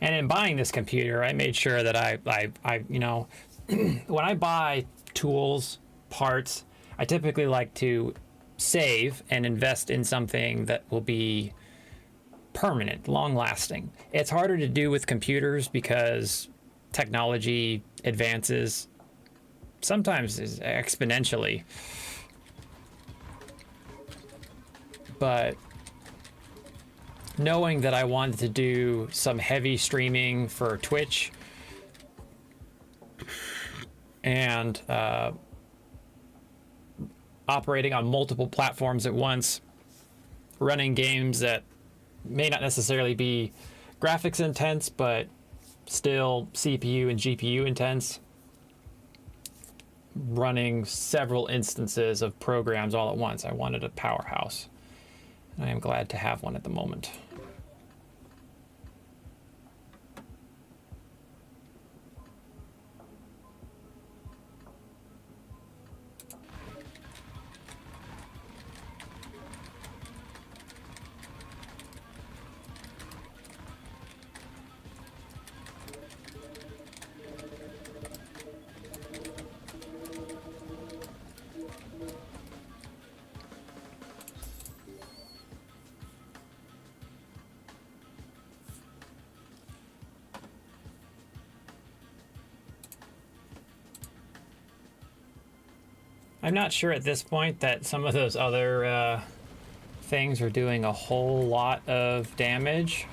And in buying this computer, I made sure that I you know, when I buy tools, parts, I typically like to save and invest in something that will be permanent, long-lasting. It's harder to do with computers because technology advances sometimes exponentially. But knowing that I wanted to do some heavy streaming for Twitch and operating on multiple platforms at once, running games that may not necessarily be graphics intense, but still CPU and GPU intense, running several instances of programs all at once. I wanted a powerhouse. And I am glad to have one at the moment. I'm not sure at this point that some of those other things are doing a whole lot of damage.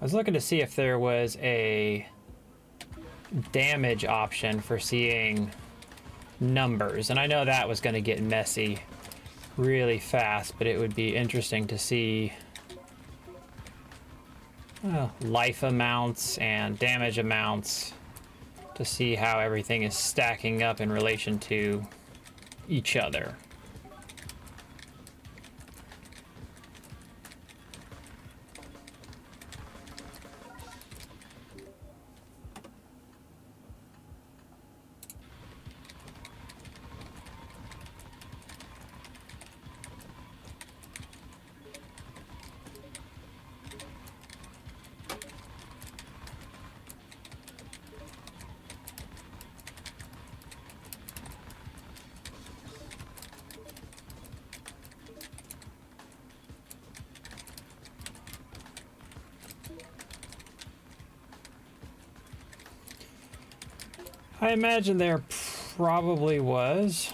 I was looking to see if there was a damage option for seeing numbers, and I know that was going to get messy really fast, but it would be interesting to see life amounts and damage amounts to see how everything is stacking up in relation to each other. I imagine there probably was.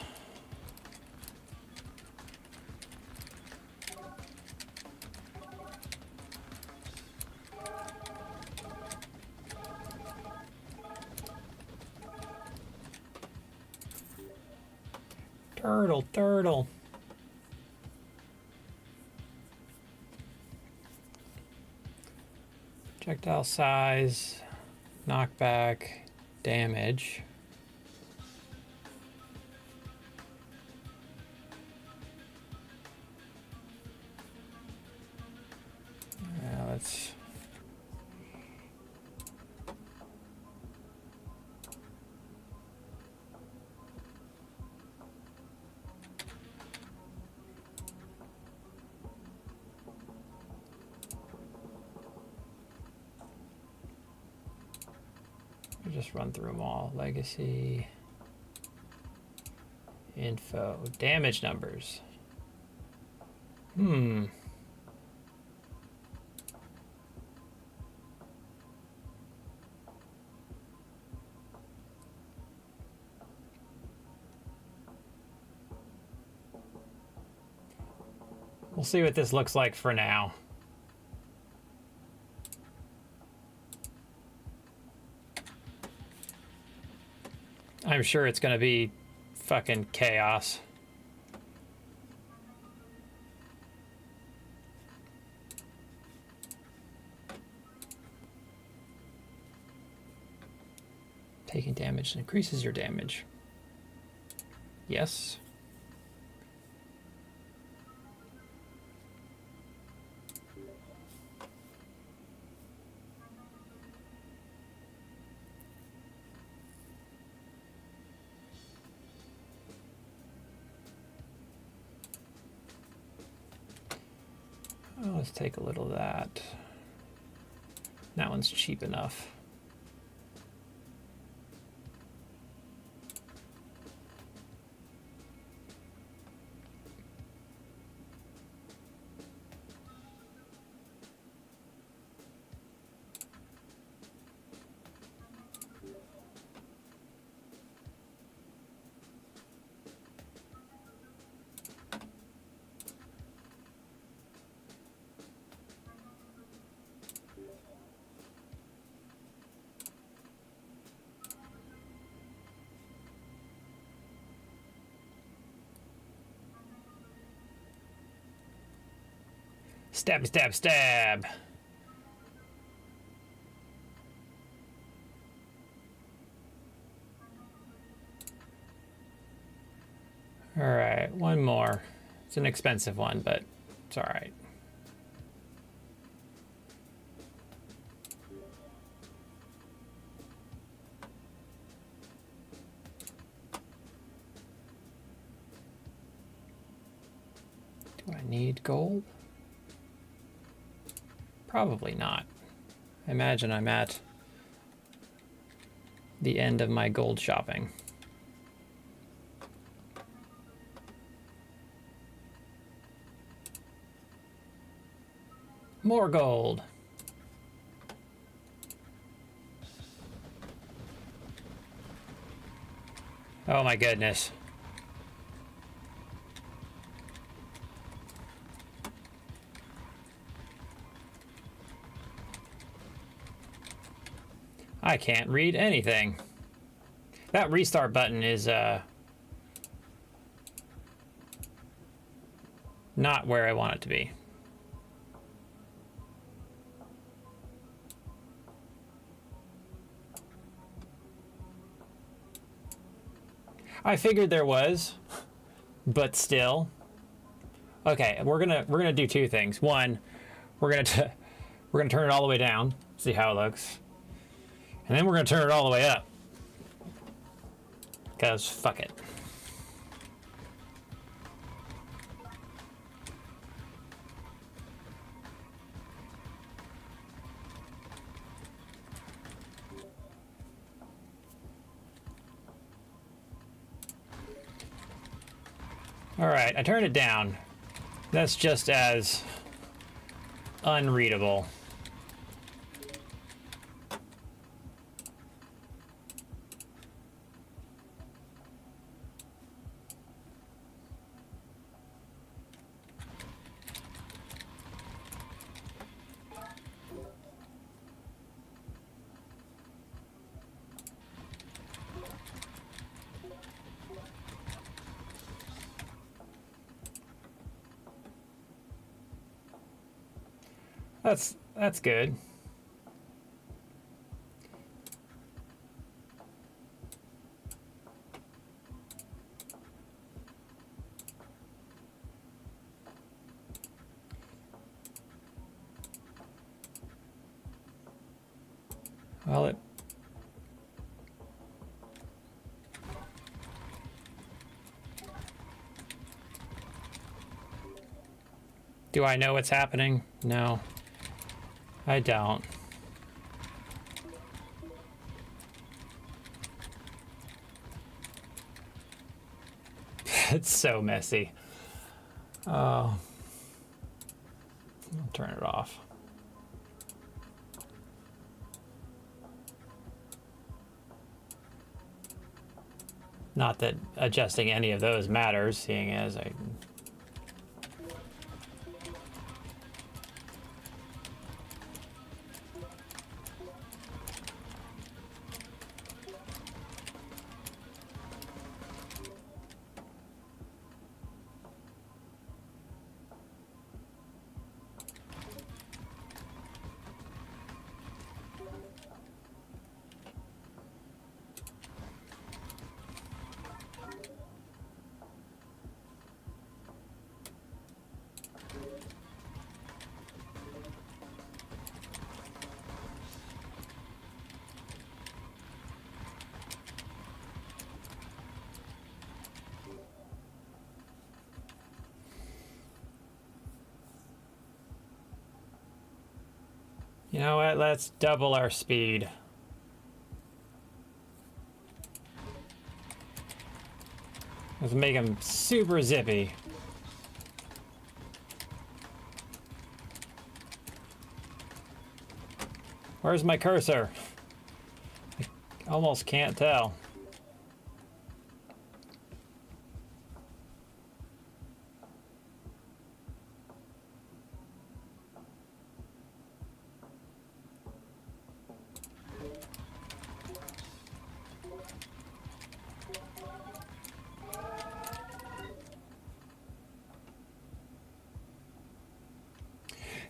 Turtle. Projectile size, knockback, damage. Let's just run through them all. Legacy, info, damage numbers. We'll see what this looks like for now. I'm sure it's gonna be fucking chaos. Taking damage increases your damage. Yes. Oh, let's take a little of that. That one's cheap enough. Stab, stab, stab. All right, one more. It's an expensive one, but it's all right. Do I need gold? Probably not. I imagine I'm at the end of my gold shopping. More gold. Oh my goodness. I can't read anything. That restart button is not where I want it to be. I figured there was, but still. Okay, we're gonna do two things. One, we're gonna turn it all the way down, see how it looks, and then we're gonna turn it all the way up, cause fuck it. All right, I turned it down. That's just as unreadable. That's good. Well, it... Do I know what's happening? No, I don't. It's so messy. Oh. I'll turn it off. Not that adjusting any of those matters, seeing as I... You know what? Let's double our speed. Let's make him super zippy. Where's my cursor? I almost can't tell.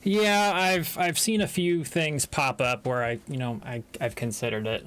Yeah, I've seen a few things pop up where I've considered it.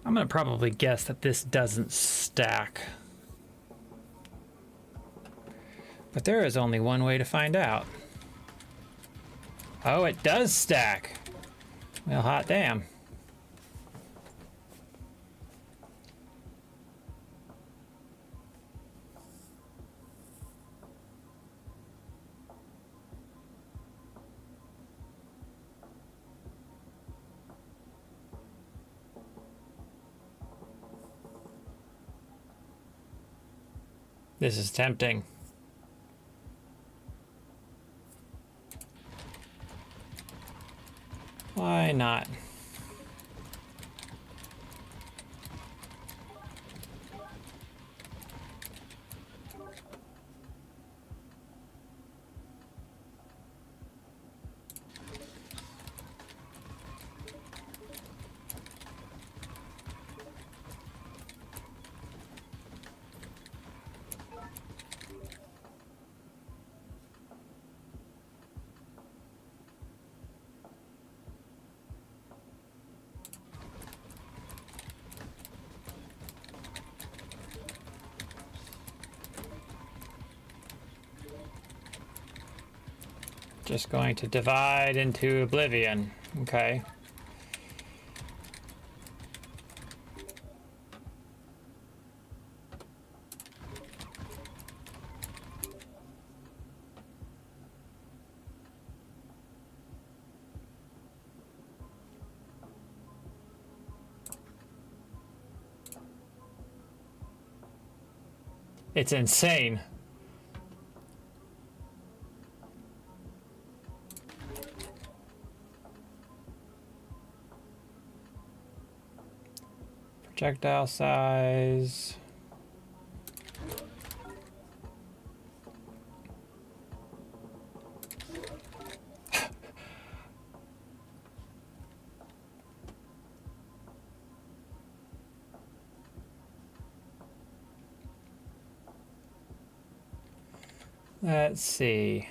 I'm gonna probably guess that this doesn't stack. But there is only one way to find out. Oh, it does stack. Well, hot damn. This is tempting. Why not? Just going to divide into oblivion. Okay. It's insane. Projectile size. Let's see.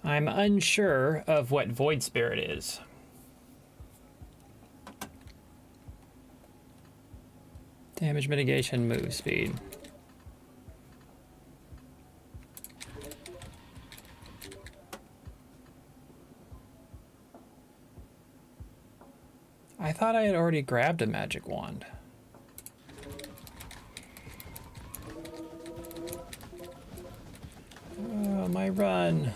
I'm unsure of what Void Spirit is. Damage mitigation, move speed. I thought I had already grabbed a magic wand. Oh, my run.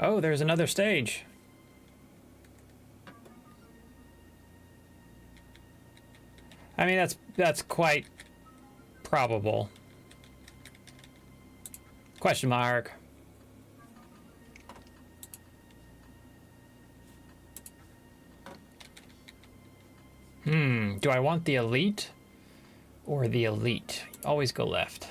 Oh, there's another stage. I mean, that's quite probable. Question mark. Do I want the elite or the elite. Always go left.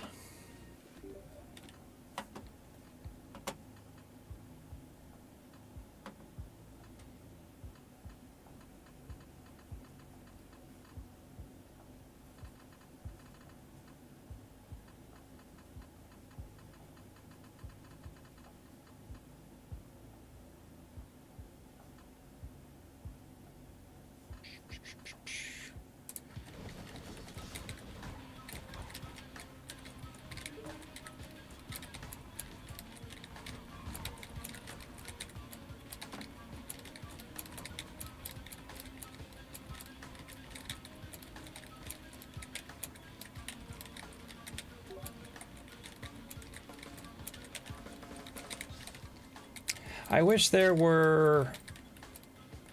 I wish there were,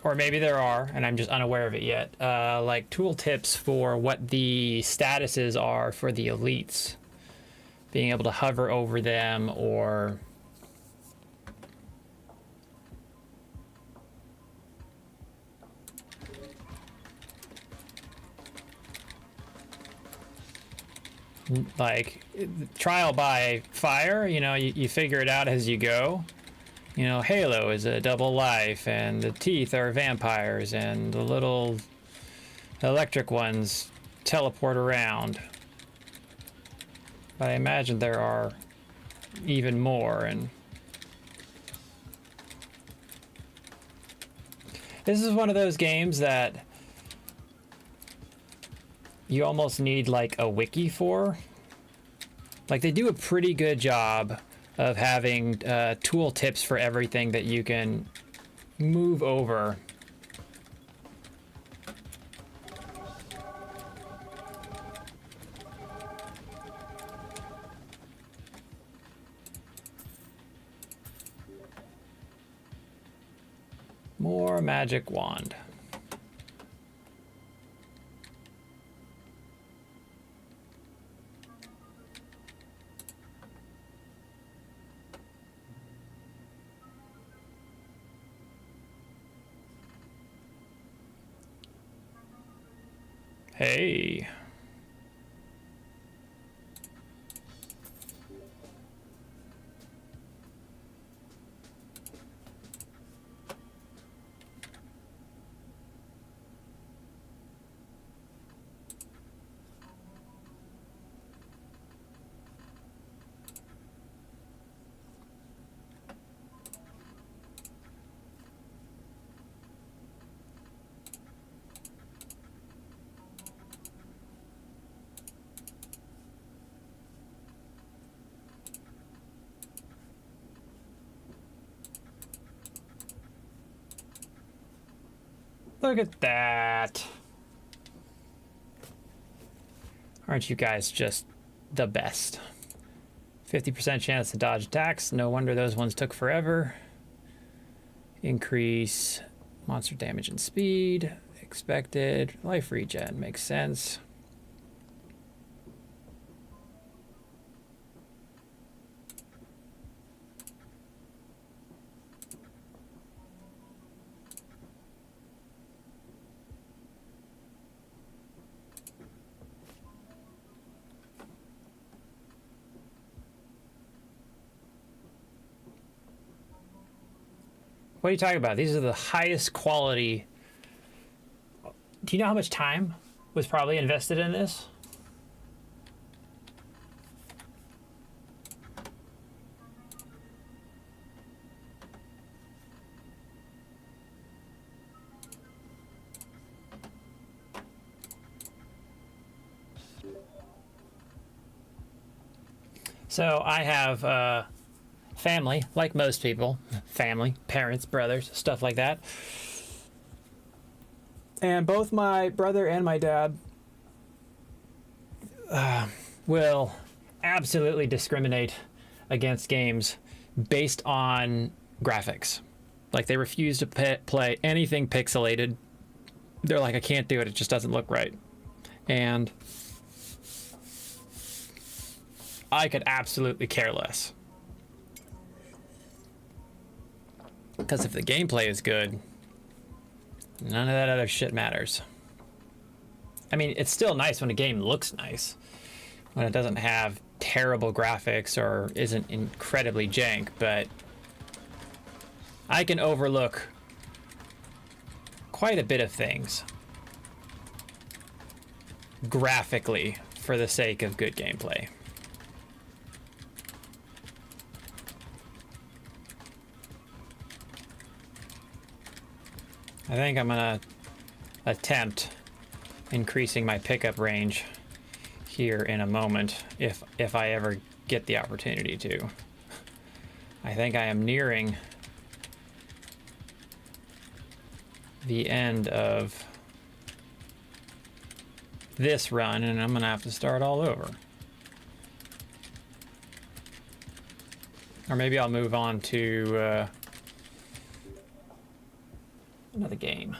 or maybe there are, and I'm just unaware of it yet, like tool tips for what the statuses are for the elites. Being able to hover over them or like trial by fire, you know, you figure it out as you go. You know, Halo is a double life, and the teeth are vampires, and the little electric ones teleport around. But I imagine there are even more, and this is one of those games that you almost need like a wiki for. Like, they do a pretty good job of having tool tips for everything that you can move over. More magic wand. Hey. Look at that. Aren't you guys just the best? 50% chance to dodge attacks. No wonder those ones took forever. Increase monster damage and speed. Expected. Life regen. Makes sense. What are you talking about? These are the highest quality. Do you know how much time was probably invested in this? So I have family, like most people. Family, parents, brothers, stuff like that. And both my brother and my dad will absolutely discriminate against games based on graphics. Like, they refuse to play anything pixelated. They're like, I can't do it. It just doesn't look right. And I could absolutely care less. Because if the gameplay is good, none of that other shit matters. I mean, it's still nice when a game looks nice, when it doesn't have terrible graphics or isn't incredibly jank, but I can overlook quite a bit of things graphically for the sake of good gameplay. I think I'm gonna attempt increasing my pickup range here in a moment if I ever get the opportunity to. I think I am nearing the end of this run and I'm gonna have to start all over. Or maybe I'll move on to another game.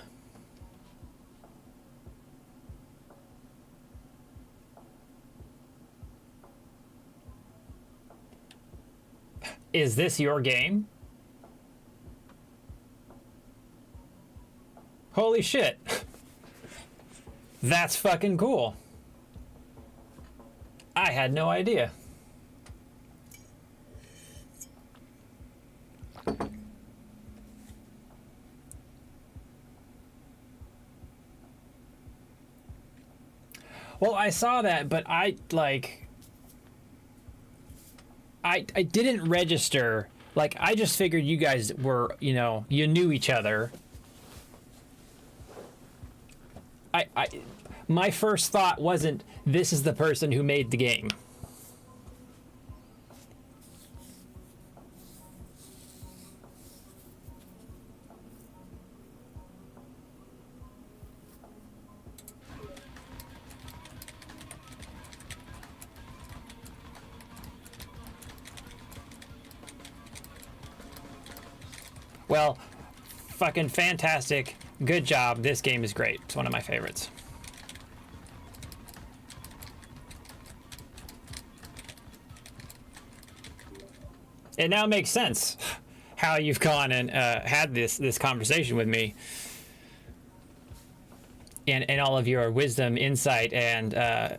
Is this your game? Holy shit. That's fucking cool. I had no idea. Well, I saw that, but I didn't register. Like, I just figured you guys were, you know, you knew each other. My first thought wasn't, this is the person who made the game. Well, fucking fantastic. Good job. This game is great. It's one of my favorites. It now makes sense how you've gone and had this conversation with me, and all of your wisdom, insight, and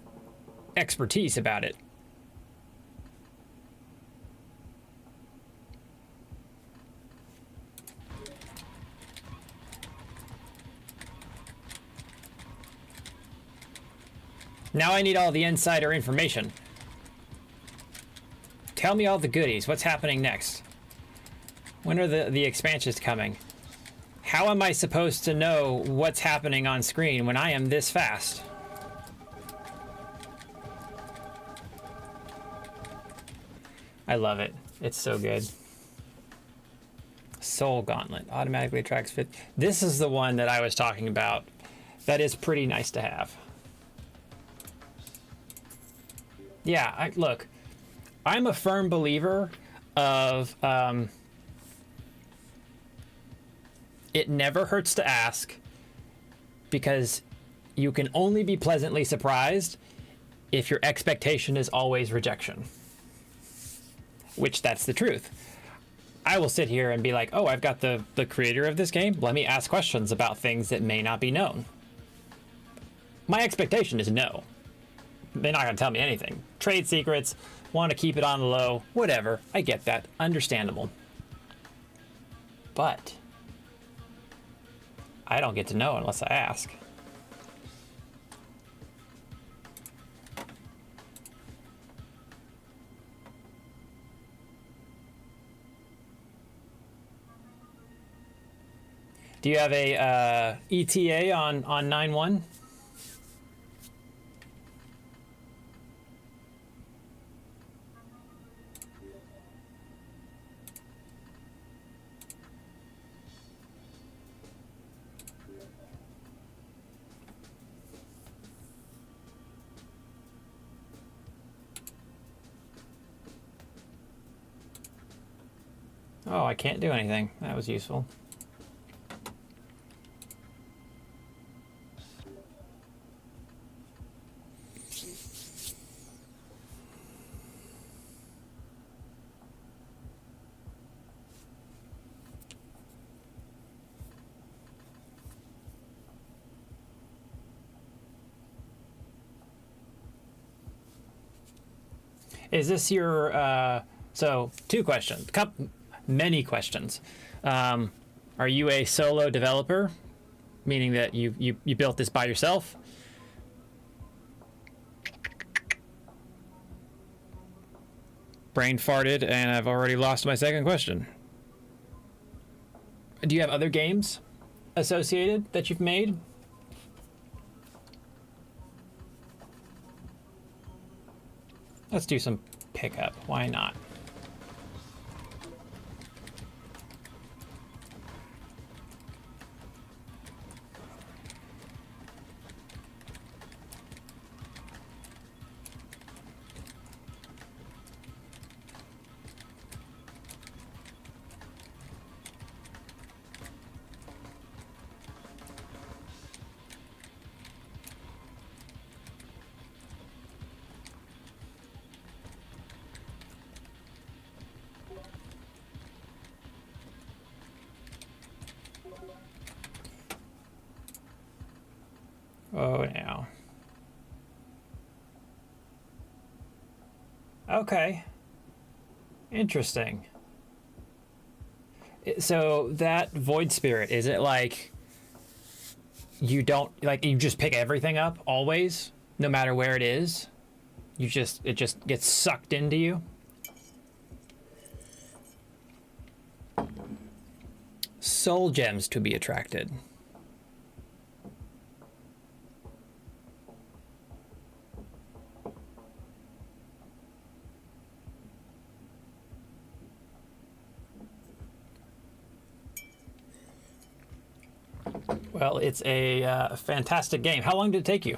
expertise about it. Now I need all the insider information. Tell me all the goodies. What's happening next? When are the expansions coming? How am I supposed to know what's happening on screen when I am this fast? I love it. It's so good. Soul Gauntlet automatically attracts fit. This is the one that I was talking about. That is pretty nice to have. Yeah, look, I'm a firm believer of it never hurts to ask, because you can only be pleasantly surprised if your expectation is always rejection. Which, that's the truth. I will sit here and be like, oh, I've got the creator of this game. Let me ask questions about things that may not be known. My expectation is no. They're not going to tell me anything. Trade secrets, want to keep it on the low, whatever. I get that. Understandable. But I don't get to know unless I ask. Do you have a ETA on 9/1? Oh, I can't do anything. That was useful. Is this your, so two questions, many questions. Are you a solo developer, meaning that you built this by yourself? Brain farted, and I've already lost my second question. Do you have other games associated that you've made? Let's do some pickup. Why not? Oh, now. Okay. Interesting. So that void spirit, is it like you don't, like, you just pick everything up always, no matter where it is? It just gets sucked into you? Soul gems to be attracted. Well, it's a fantastic game. How long did it take you?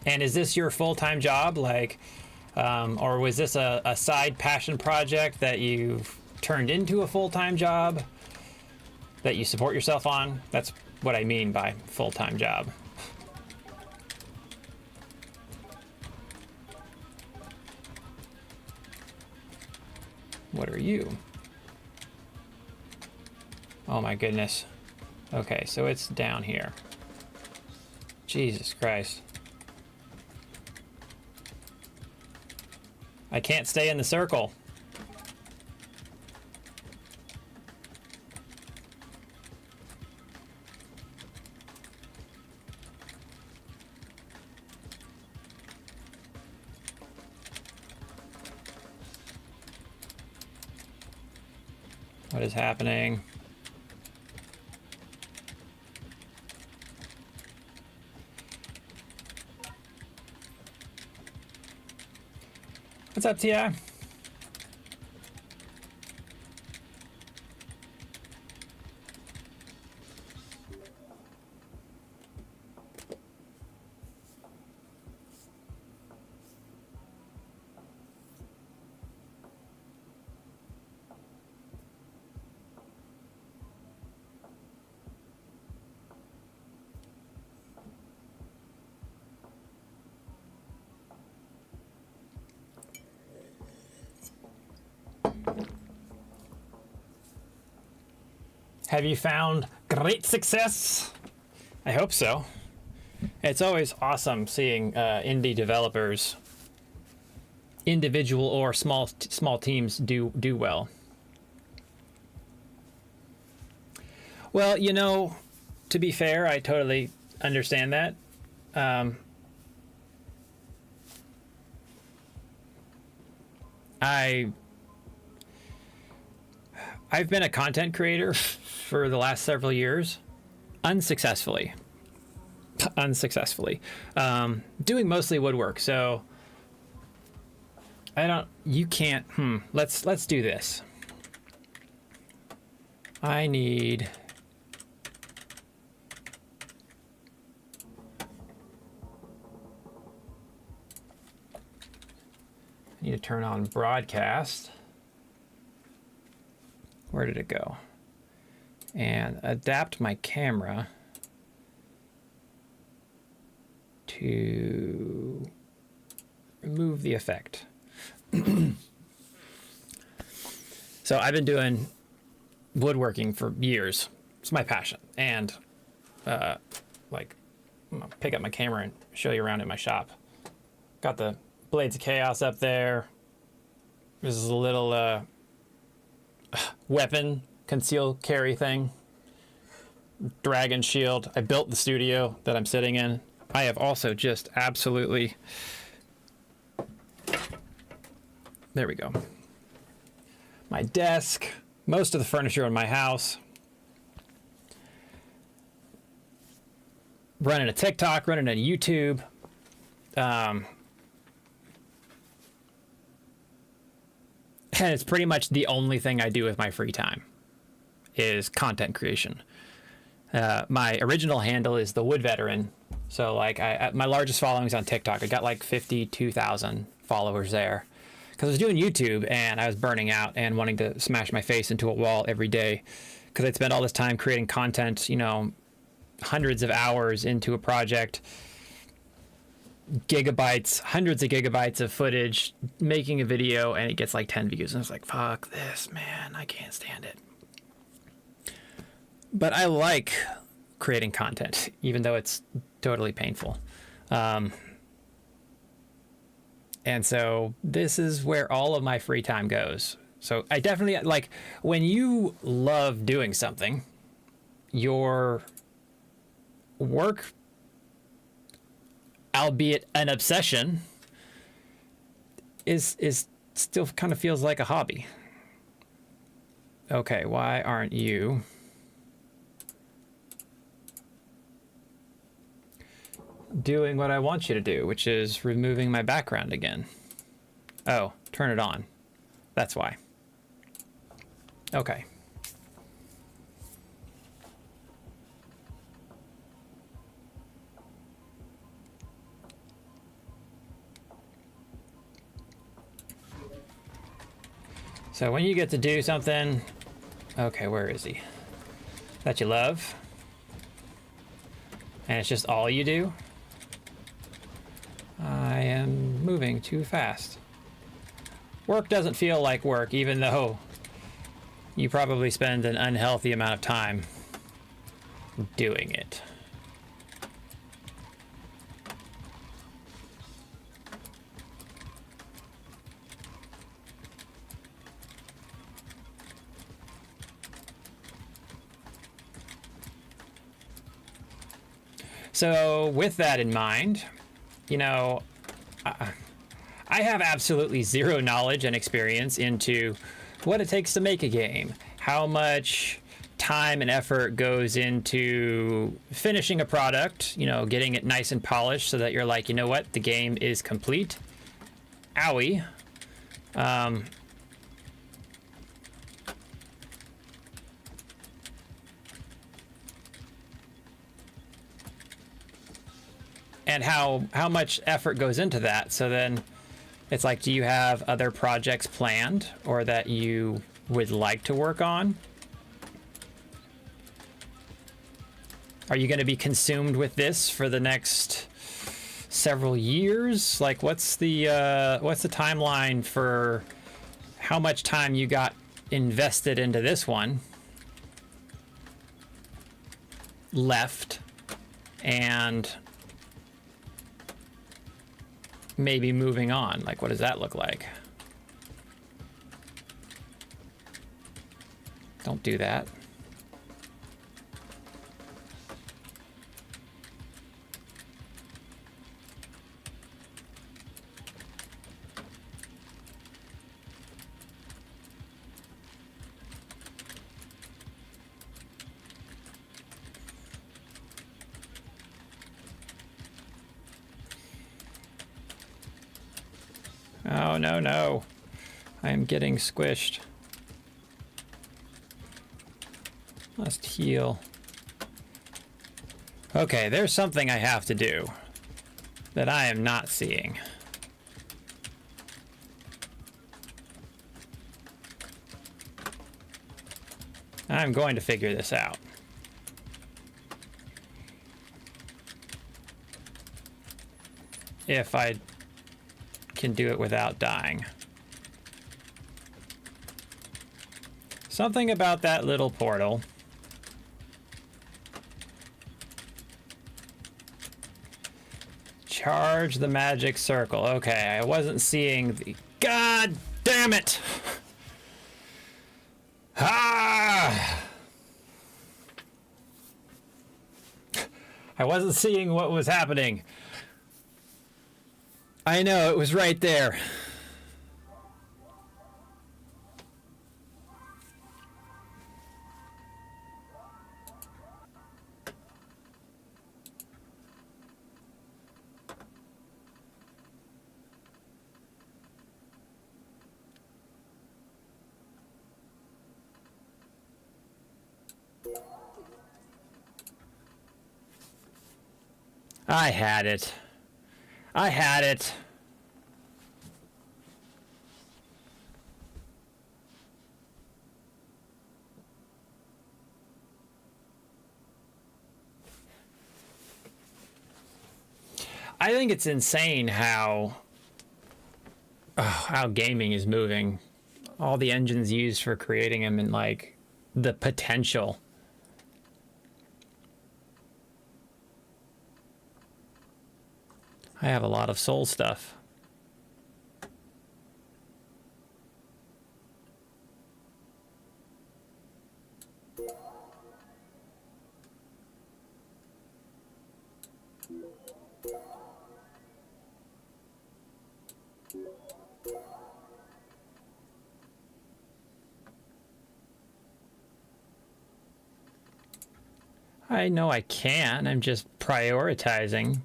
And is this your full-time job, like, or was this a side passion project that you've turned into a full-time job that you support yourself on? That's what I mean by full-time job. What are you? Oh my goodness. Okay, so it's down here. Jesus Christ. I can't stay in the circle. What is happening? What's up, T.I.? Have you found great success? I hope so. It's always awesome seeing indie developers, individual or small teams do well. Well, you know, to be fair, I totally understand that. I've been a content creator for the last several years, unsuccessfully, doing mostly woodwork. So you can't, let's do this. I need to turn on broadcast. Where did it go? And adapt my camera to remove the effect. So I've been doing woodworking for years. It's my passion. And like I'm gonna pick up my camera and show you around in my shop. Got the Blades of Chaos up there. This is a little weapon conceal carry thing. Dragon shield. I built the studio that I'm sitting in. I have also just absolutely... There we go. My desk. Most of the furniture in my house. Running a TikTok, running a YouTube. And it's pretty much the only thing I do with my free time is content creation. My original handle is the Wood Veteran. So like my largest following is on TikTok. I got like 52,000 followers there. Because I was doing YouTube and I was burning out and wanting to smash my face into a wall every day. Because I'd spend all this time creating content, you know, hundreds of hours into a project, gigabytes, hundreds of gigabytes of footage, making a video, and it gets like 10 views. And I was like, fuck this, man, I can't stand it. But I like creating content, even though it's totally painful. And so this is where all of my free time goes. So I definitely, like, when you love doing something, your work, albeit an obsession, is still kind of feels like a hobby. Okay, why aren't you doing what I want you to do, which is removing my background again? Oh, turn it on. That's why. Okay. So when you get to do something, okay, where is he? That you love, and it's just all you do. I am moving too fast. Work doesn't feel like work, even though you probably spend an unhealthy amount of time doing it. So with that in mind, you know, I have absolutely zero knowledge and experience into what it takes to make a game, how much time and effort goes into finishing a product, you know, getting it nice and polished so that you're like, you know what, the game is complete. Owie. And how much effort goes into that. So then it's like, do you have other projects planned or that you would like to work on? Are you going to be consumed with this for the next several years? Like, what's the timeline for how much time you got invested into this one left, and maybe moving on? Like, what does that look like? Don't do that. Oh, no, no. I am getting squished. Must heal. Okay, there's something I have to do that I am not seeing. I'm going to figure this out. If I can do it without dying. Something about that little portal Charge the magic circle. Okay, I wasn't seeing the... God damn it! Ah! I wasn't seeing what was happening. I know, it was right there. I had it. I had it. I think it's insane how gaming is moving. All the engines used for creating them and like the potential. I have a lot of soul stuff. I know I can. I'm just prioritizing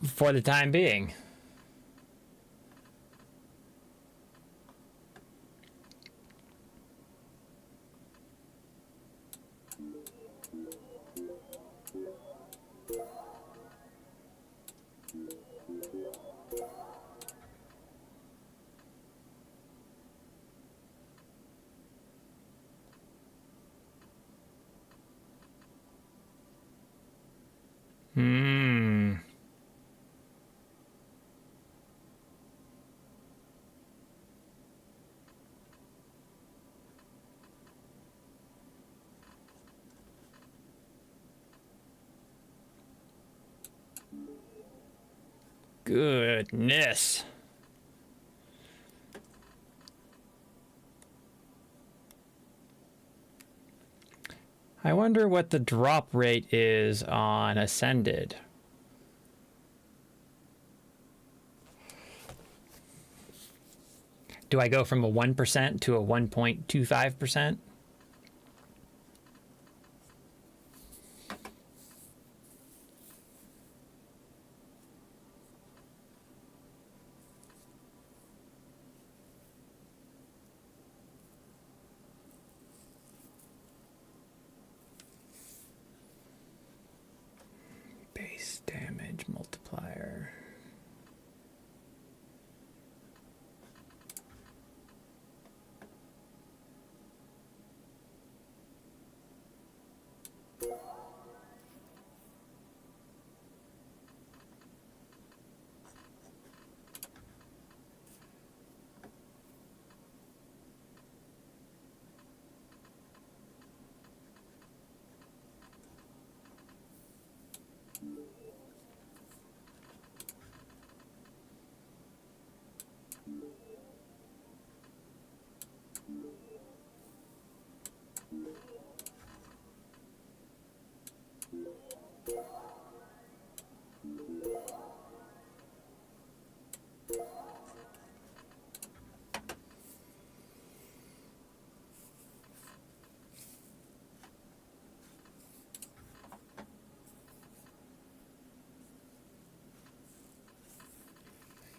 for the time being. Goodness. I wonder what the drop rate is on Ascended. Do I go from a 1% to a 1.25%? Base damage multiplier.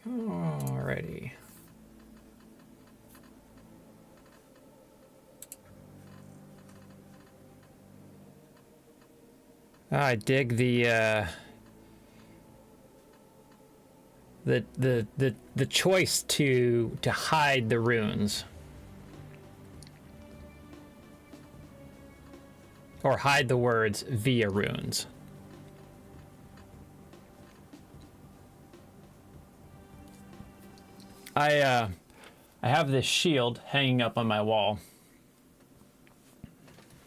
Alrighty. I dig the choice to hide the runes or hide the words via runes. I have this shield hanging up on my wall.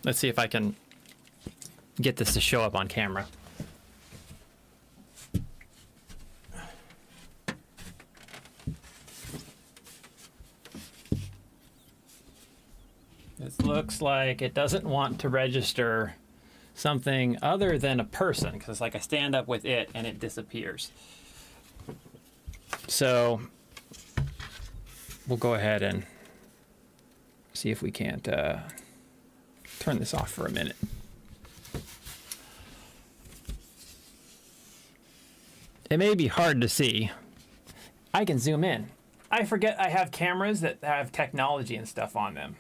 Let's see if I can get this to show up on camera. looks like it doesn't want to register something other than a person, because it's like I stand up with it and it disappears. So we'll go ahead and see if we can't turn this off for a minute. It may be hard to see. I can zoom in. I forget I have cameras that have technology and stuff on them.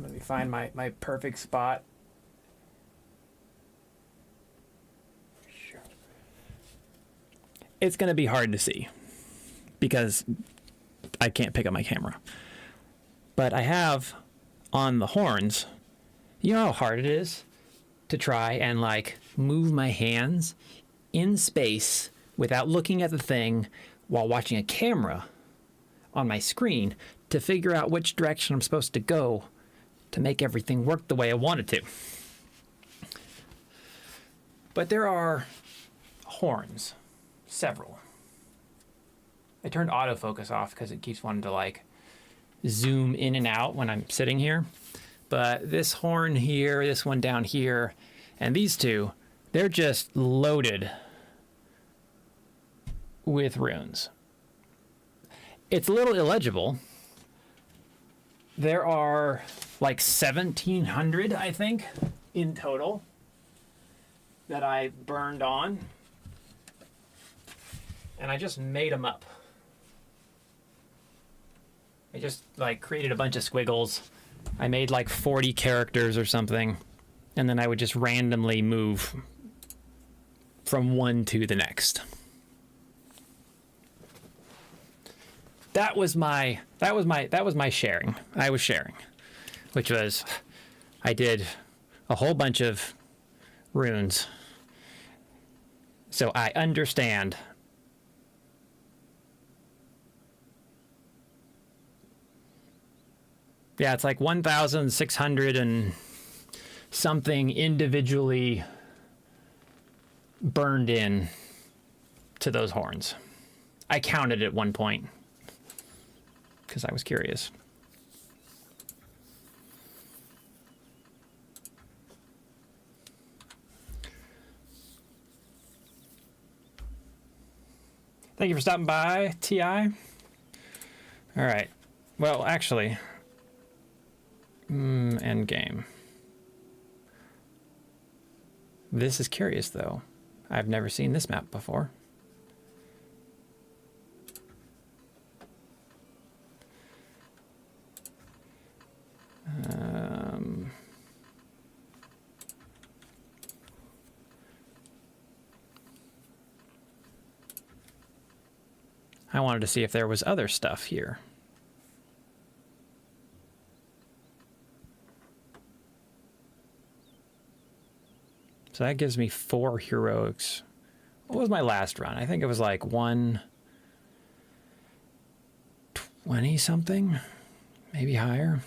Let me find my perfect spot. It's going to be hard to see because I can't pick up my camera. But I have on the horns, you know how hard it is to try and like move my hands in space without looking at the thing while watching a camera on my screen to figure out which direction I'm supposed to go to make everything work the way I want it to. But there are horns, several. I turned autofocus off because it keeps wanting to like zoom in and out when I'm sitting here. But this horn here, this one down here, and these two, they're just loaded with runes. It's a little illegible. There are like 1,700, I think, in total that I burned on. And I just made them up. I just like created a bunch of squiggles. I made like 40 characters or something. And then I would just randomly move from one to the next. That was my sharing. I was sharing, which was I did a whole bunch of runes. So I understand. Yeah, it's like 1,600 and something individually burned in to those horns. I counted at one point because I was curious. Thank you for stopping by, TI. All right. Well, actually, end game. This is curious, though. I've never seen this map before. I wanted to see if there was other stuff here. So that gives me 4 heroics. What was my last run? I think it was like 120 something, maybe higher.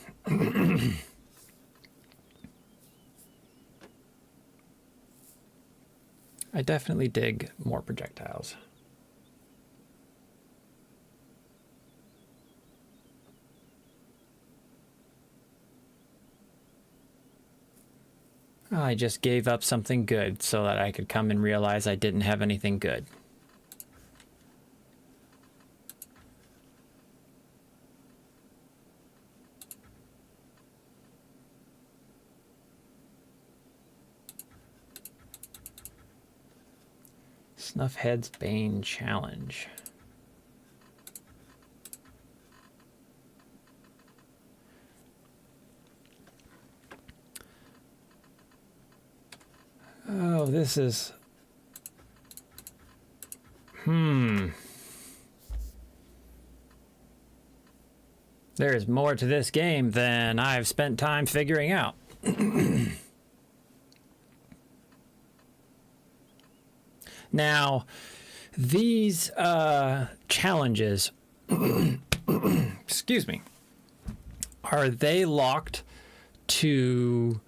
I definitely dig more projectiles. I just gave up something good so that I could come and realize I didn't have anything good. Snuffhead's Bane Challenge. Oh, this is... There's more to this game than I've spent time figuring out. Now, these challenges, excuse me, are they locked to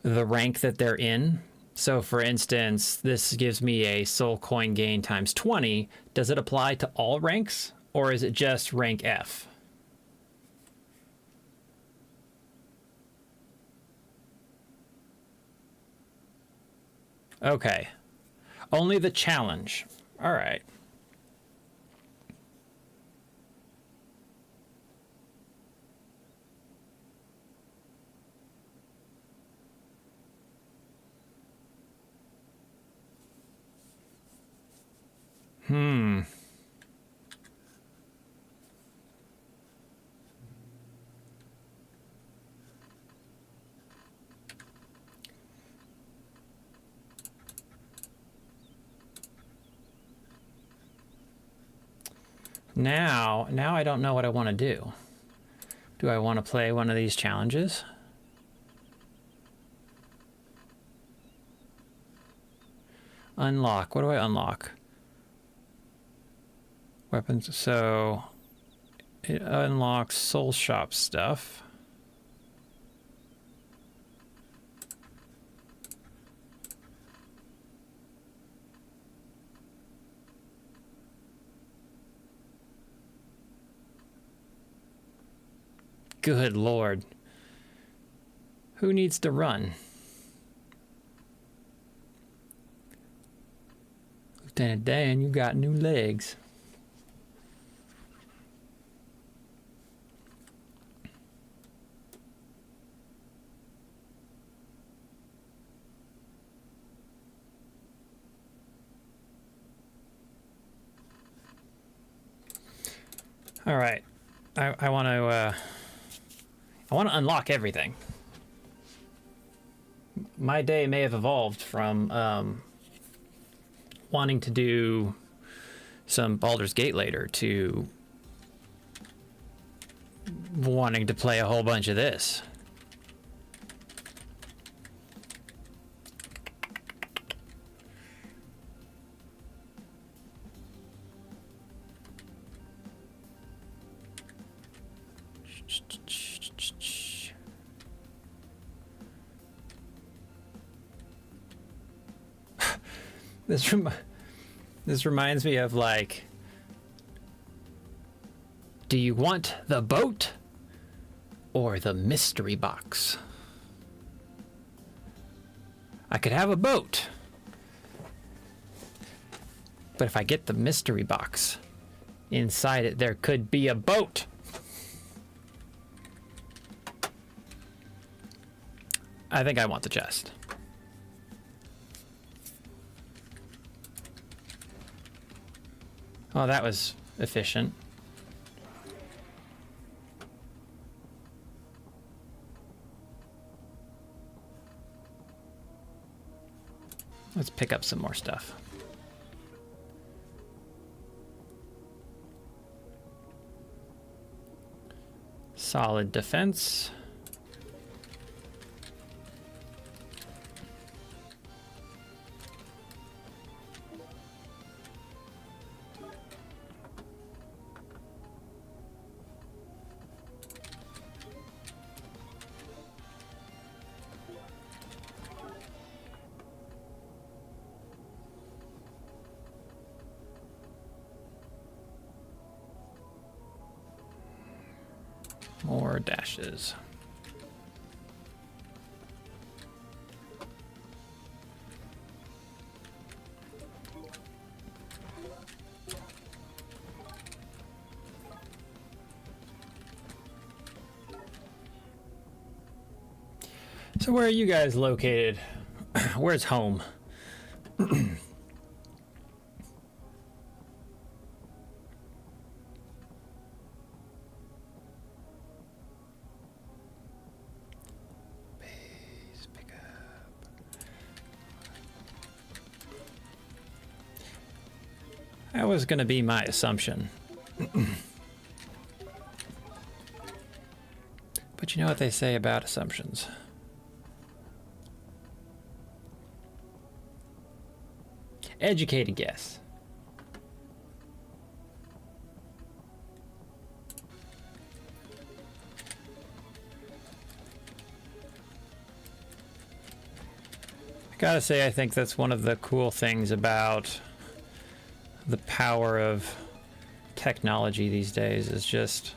the rank that they're in? So for instance, this gives me a soul coin gain times 20. Does it apply to all ranks, or is it just rank F? Okay. Only the challenge. All right. Now I don't know what I want to do. Do I want to play one of these challenges? Unlock. What do I unlock? Weapons. So it unlocks soul shop stuff. Good Lord. Who needs to run? Lieutenant Dan, you got new legs. All right. I want to unlock everything. My day may have evolved from wanting to do some Baldur's Gate later to wanting to play a whole bunch of this. This reminds me of, like, do you want the boat or the mystery box? I could have a boat, but if I get the mystery box, inside it there could be a boat. I think I want the chest. Oh, that was efficient. Let's pick up some more stuff. Solid defense. More dashes. So where are you guys located? Where's home? That was going to be my assumption. But you know what they say about assumptions. Educated guess. I gotta say, I think that's one of the cool things about the power of technology these days is just,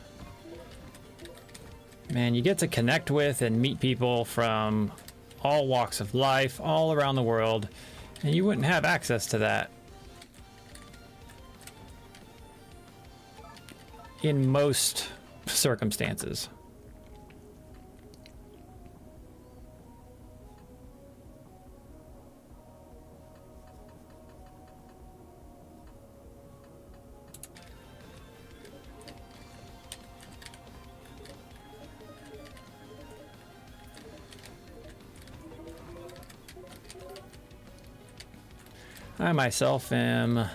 man, you get to connect with and meet people from all walks of life, all around the world, And you wouldn't have access to that in most circumstances. I myself am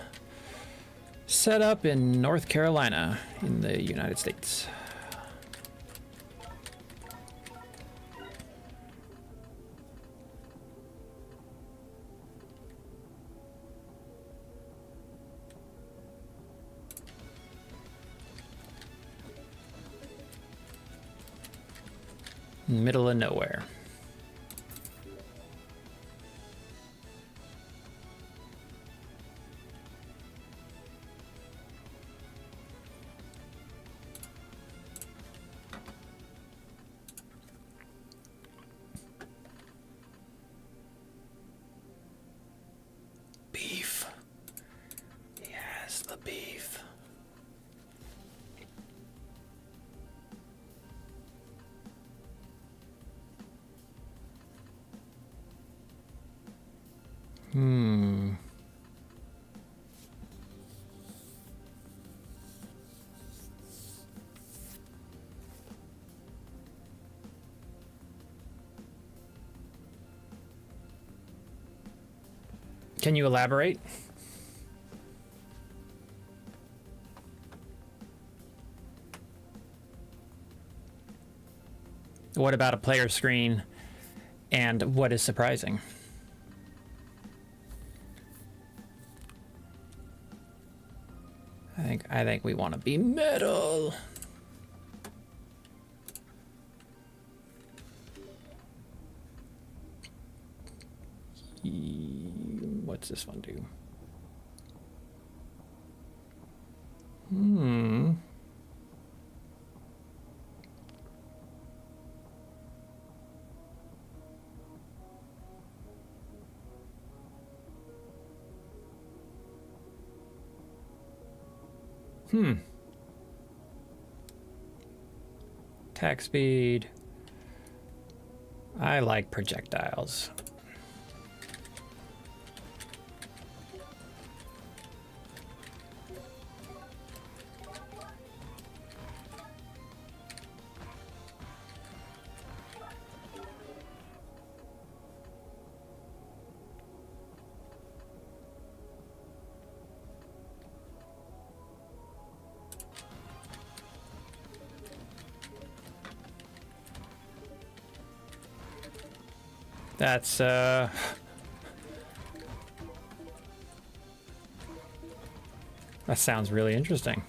set up in North Carolina in the United States. Middle of nowhere. Beef. Yes, the beef. Can you elaborate? What about a player screen and what is surprising? I think we want to be metal. What's this one do? Attack speed. I like projectiles. That's that sounds really interesting.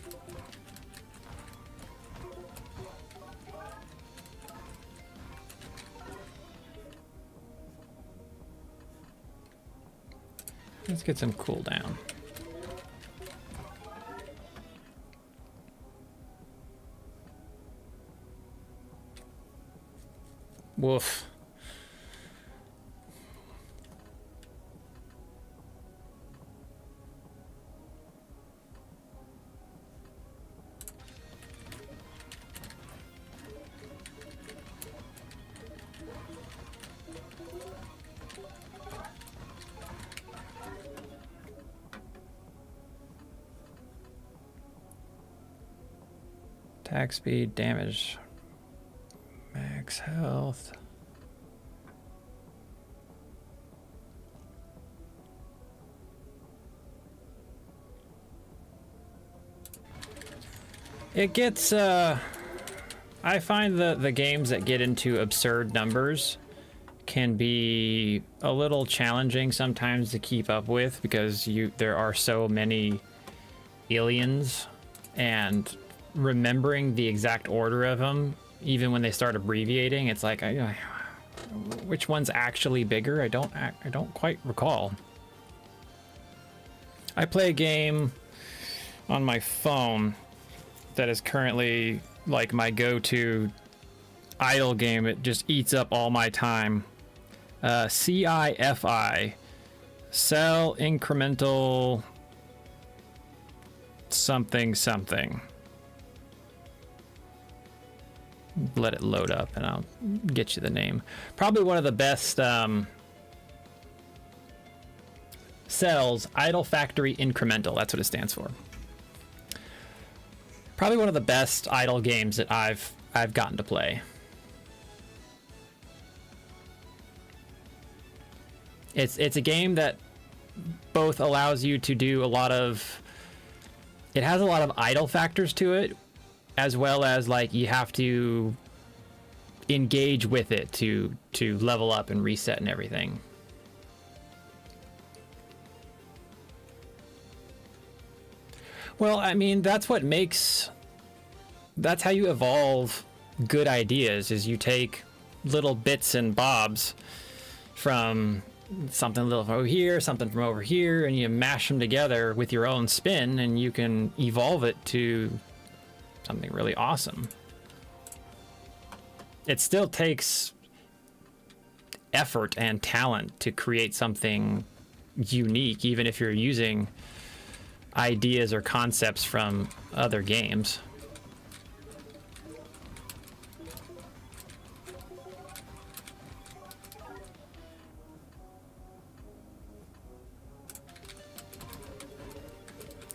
Let's get some cooldown. Woof. Attack speed, damage, max health. It gets, I find the games that get into absurd numbers can be a little challenging sometimes to keep up with because there are so many aliens, and remembering the exact order of them, even when they start abbreviating, it's like, which one's actually bigger? I don't quite recall. I play a game on my phone that is currently like my go-to idle game. It just eats up all my time. CIFI, Sell incremental something something. Let it load up and I'll get you the name. Probably one of the best cells, Idle Factory Incremental. That's what it stands for. Probably one of the best idle games that I've gotten to play. It's a game that both allows you to do a lot of, it has a lot of idle factors to it, as well as like you have to engage with it to level up and reset and everything. Well, I mean, that's how you evolve good ideas, is you take little bits and bobs from something a little from over here, something from over here, and you mash them together with your own spin, and you can evolve it to something really awesome. It still takes effort and talent to create something unique, even if you're using ideas or concepts from other games.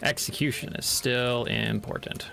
Execution is still important.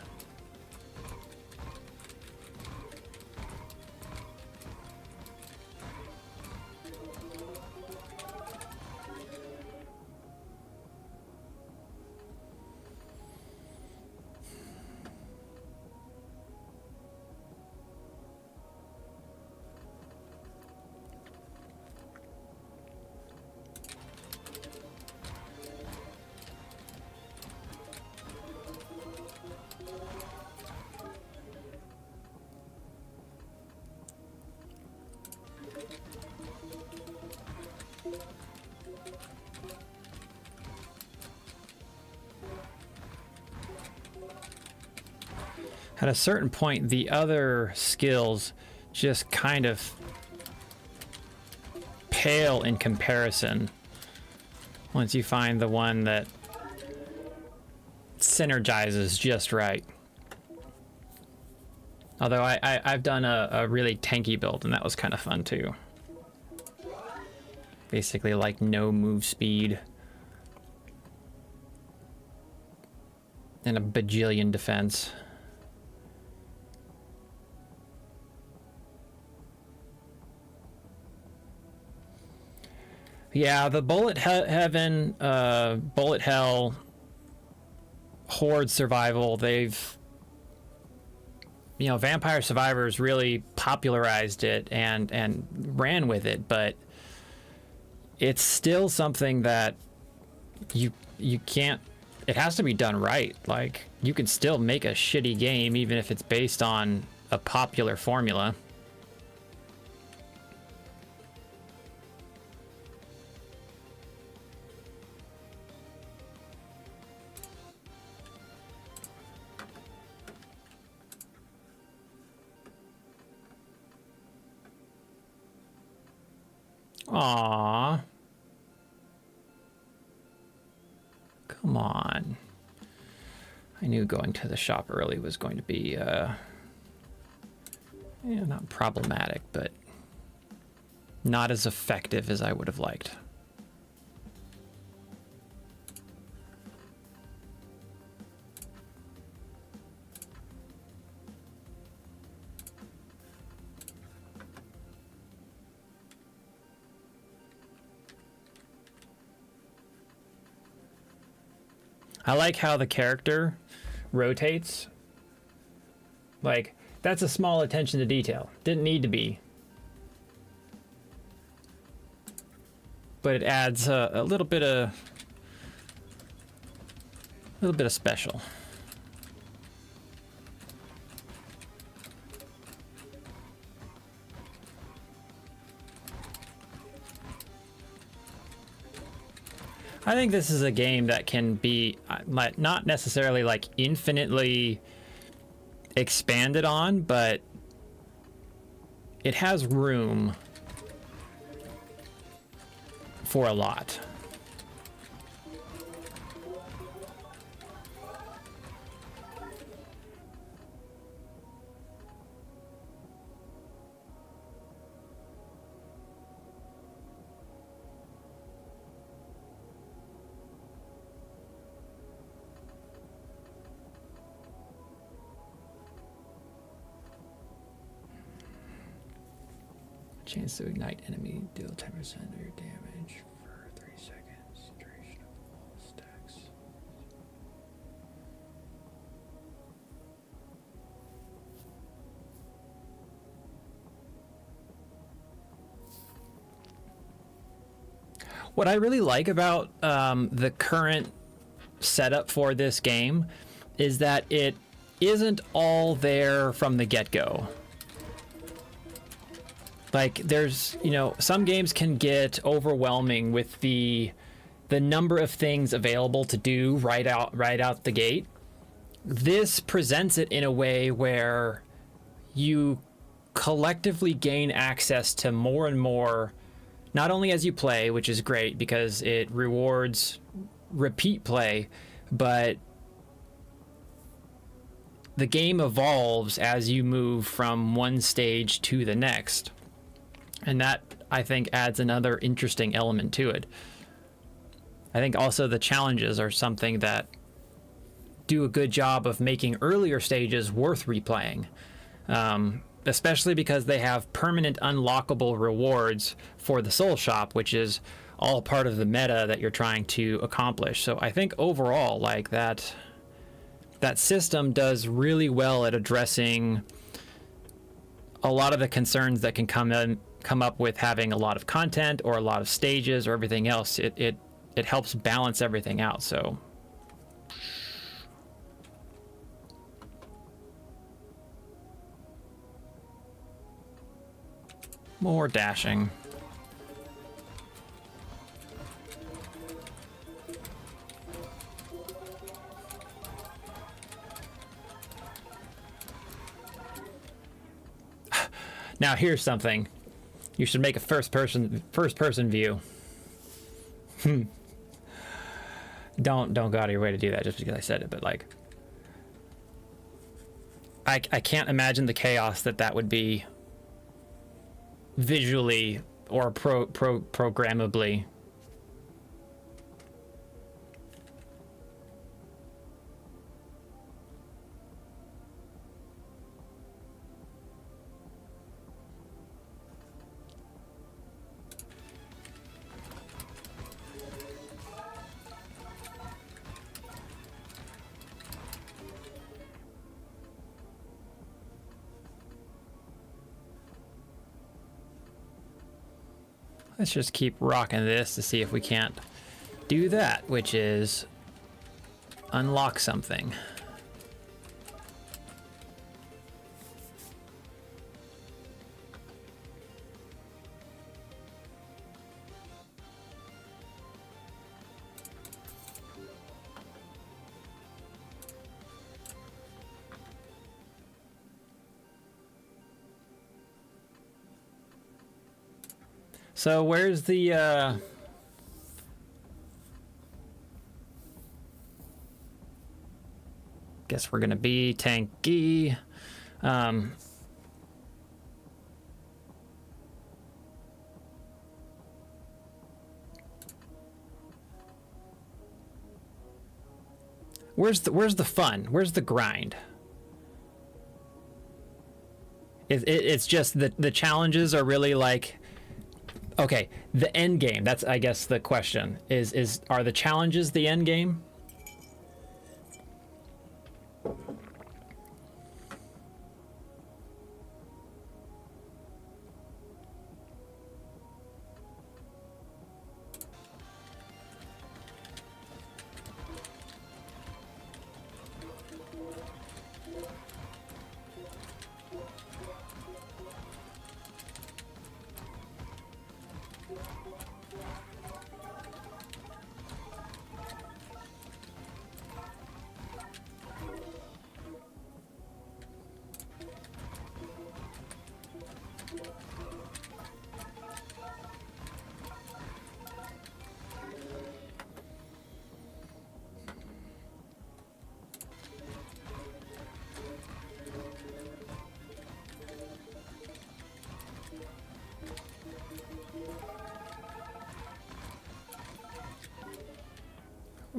At a certain point, the other skills just kind of pale in comparison once you find the one that synergizes just right. Although I've done a really tanky build, and that was kind of fun too. Basically like no move speed and a bajillion defense. Yeah, the Bullet Heaven, Bullet Hell, Horde Survival, Vampire Survivors really popularized it and ran with it, but it's still something that you can't, it has to be done right. Like, you can still make a shitty game even if it's based on a popular formula. Aww. Come on. I knew going to the shop early was going to be, not problematic, but not as effective as I would have liked. I like how the character rotates. Like, that's a small attention to detail. Didn't need to be. But it adds a little bit of special. I think this is a game that can be not necessarily like infinitely expanded on, but it has room for a lot. Chance to ignite enemy, deal 10% of your damage for 3 seconds. Duration of all stacks. What I really like about the current setup for this game is that it isn't all there from the get-go. Like, there's, you know, some games can get overwhelming with the number of things available to do right out the gate. This presents it in a way where you collectively gain access to more and more, not only as you play, which is great because it rewards repeat play, but the game evolves as you move from one stage to the next. And that, I think, adds another interesting element to it. I think also the challenges are something that do a good job of making earlier stages worth replaying. Especially because they have permanent unlockable rewards for the soul shop, which is all part of the meta that you're trying to accomplish. So I think overall, like, that system does really well at addressing a lot of the concerns that can come up with having a lot of content or a lot of stages or everything else. It helps balance everything out. So more dashing. Now here's something. You should make a first person view. Don't go out of your way to do that just because I said it, but like, I can't imagine the chaos that would be visually or programmably. Let's just keep rocking this to see if we can't do that, which is unlock something. So where's the guess we're gonna be tanky. Where's the fun? Where's the grind? It's just the challenges are really like, okay, the end game. That's, I guess, the question is are the challenges the end game?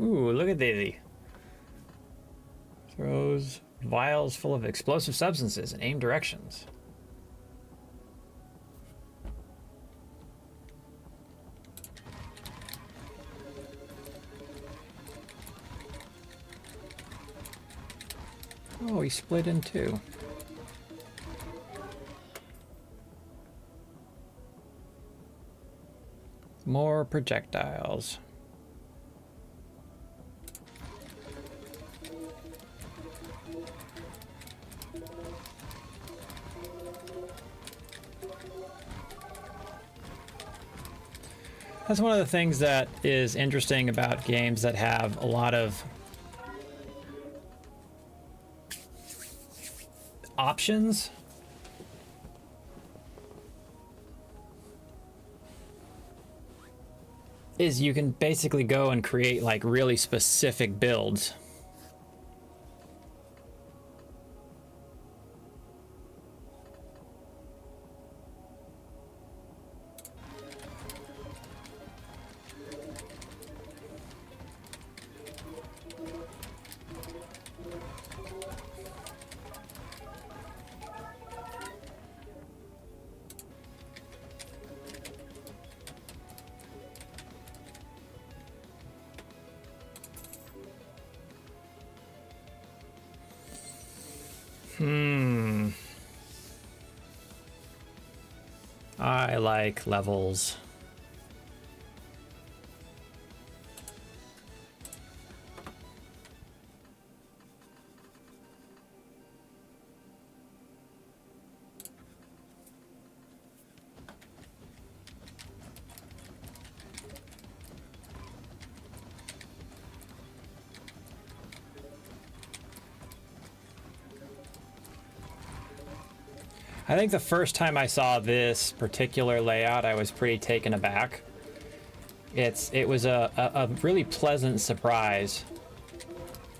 Ooh, look at Daisy. Throws vials full of explosive substances in aimed directions. Oh, he split in two. More projectiles. That's one of the things that is interesting about games that have a lot of options. Is you can basically go and create like really specific builds. I like levels. I think the first time I saw this particular layout, I was pretty taken aback. It was a really pleasant surprise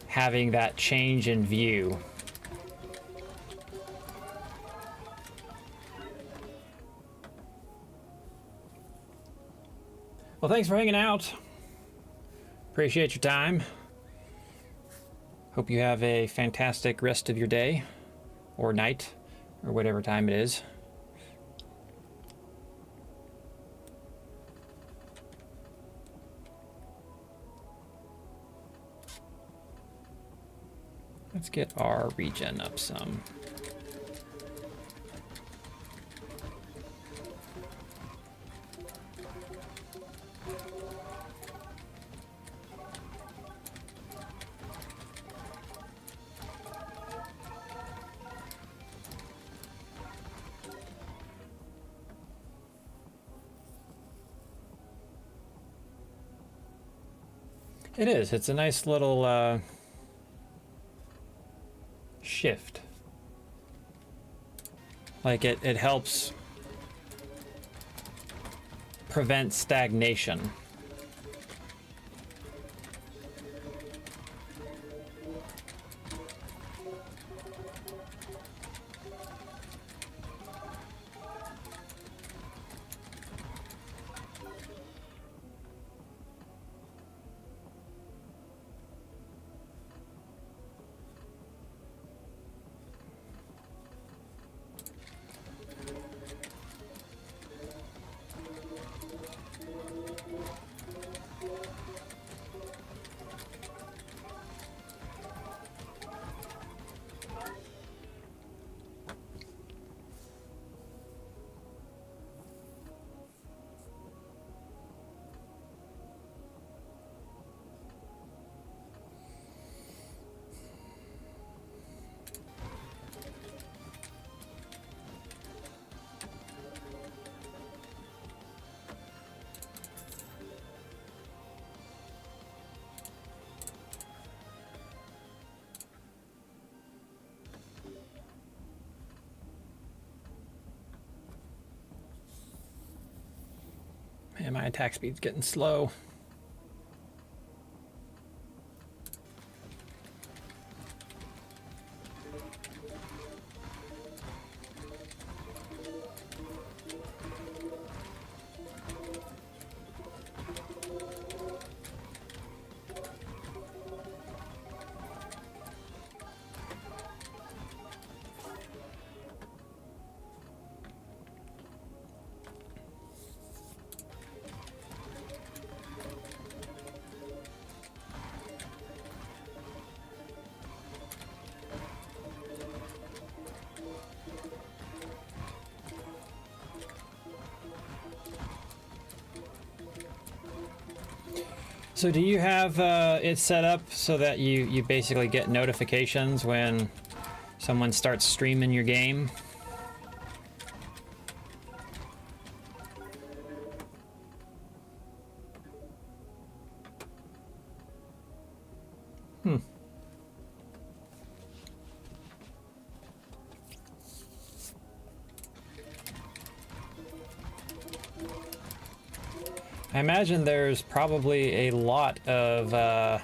having that change in view. Well, thanks for hanging out. Appreciate your time. Hope you have a fantastic rest of your day or night or whatever time it is. Let's get our regen up some. It is. It's a nice little shift. Like it helps prevent stagnation. Man, my attack speed's getting slow. So do you have it set up so that you basically get notifications when someone starts streaming your game? I imagine there's probably a lot of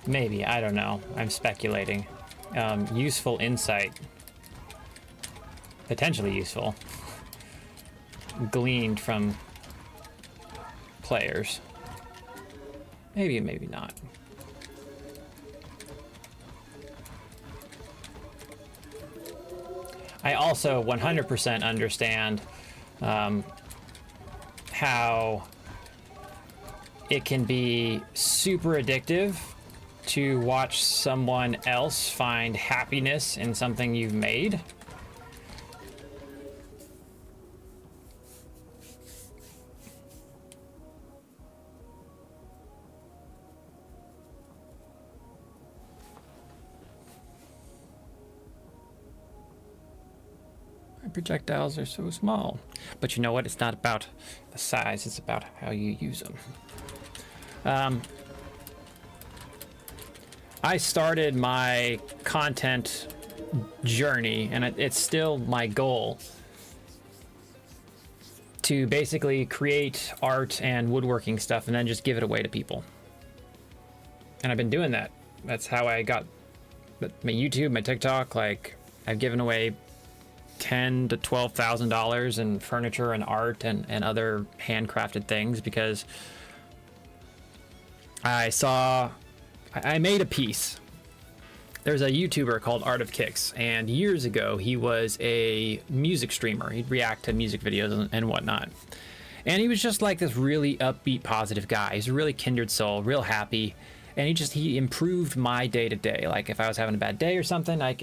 maybe, I don't know, I'm speculating, useful insight, potentially useful, gleaned from players. Maybe, maybe not. I also 100% understand how it can be super addictive to watch someone else find happiness in something you've made. Projectiles are so small, but you know what? It's not about the size, it's about how you use them. I started my content journey, and it's still my goal to basically create art and woodworking stuff and then just give it away to people. And I've been doing that. That's how I got my YouTube, my TikTok. Like, I've given away $10,000 to $12,000 in furniture and art and other handcrafted things because I made a piece. There's a YouTuber called Art of Kicks, and years ago he was a music streamer. He'd react to music videos and whatnot. And he was just like this really upbeat, positive guy. He's a really kindred soul, real happy. And he improved my day to day. Like if I was having a bad day or something, I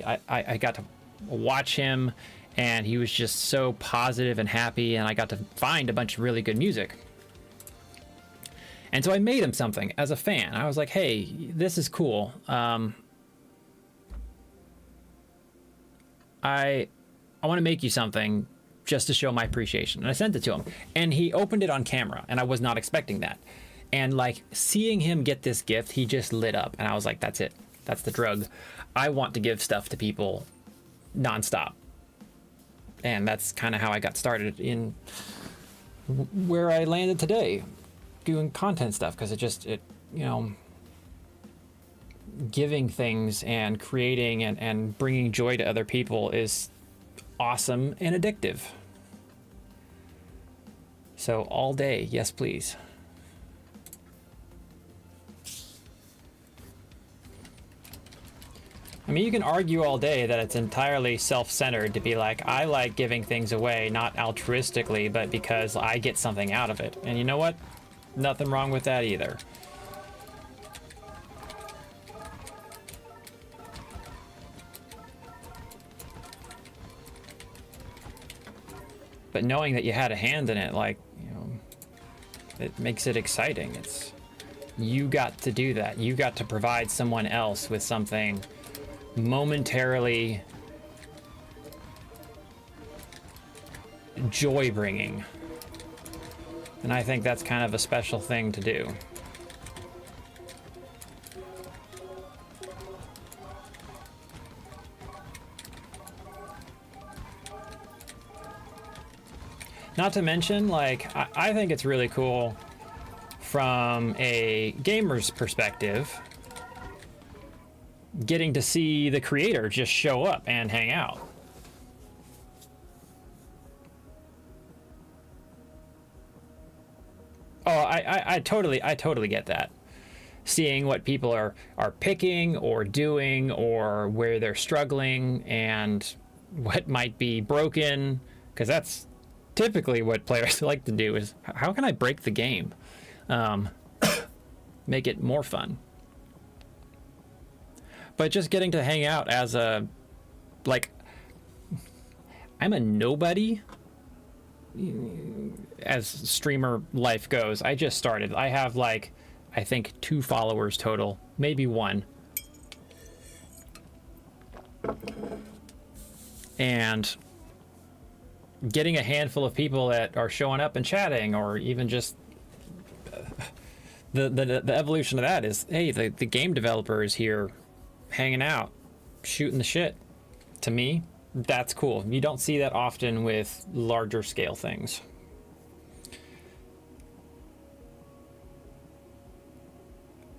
got to watch him, and he was just so positive and happy, and I got to find a bunch of really good music. And so I made him something as a fan. I was like, hey, this is cool. I want to make you something just to show my appreciation. And I sent it to him, and he opened it on camera, and I was not expecting that. And like seeing him get this gift, he just lit up, and I was like, that's it. That's the drug. I want to give stuff to people nonstop. And that's kind of how I got started in where I landed today, doing content stuff, because it giving things and creating and bringing joy to other people is awesome and addictive. So all day, yes please. I mean, you can argue all day that it's entirely self-centered to be like, I like giving things away, not altruistically, but because I get something out of it. And you know what? Nothing wrong with that either. But knowing that you had a hand in it, like, it makes it exciting. It's, you got to do that. You got to provide someone else with something momentarily joy-bringing. And I think that's kind of a special thing to do. Not to mention, like, I think it's really cool from a gamer's perspective, getting to see the creator just show up and hang out. Oh, I totally get that. Seeing what people are picking or doing, or where they're struggling and what might be broken, because that's typically what players like to do, is how can I break the game? Make it more fun. But just getting to hang out as a, like, I'm a nobody as streamer life goes. I just started. I have like, I think 2 followers total, maybe 1. And getting a handful of people that are showing up and chatting, or even just the evolution of that is, hey, the game developer is here hanging out, shooting the shit. To me, that's cool. You don't see that often with larger scale things.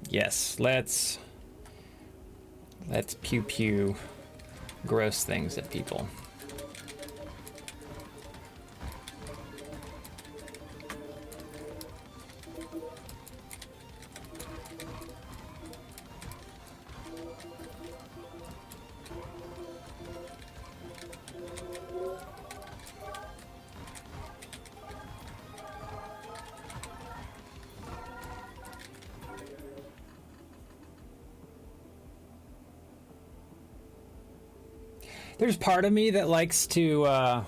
Yes, let's pew pew gross things at people. There's part of me that likes to, I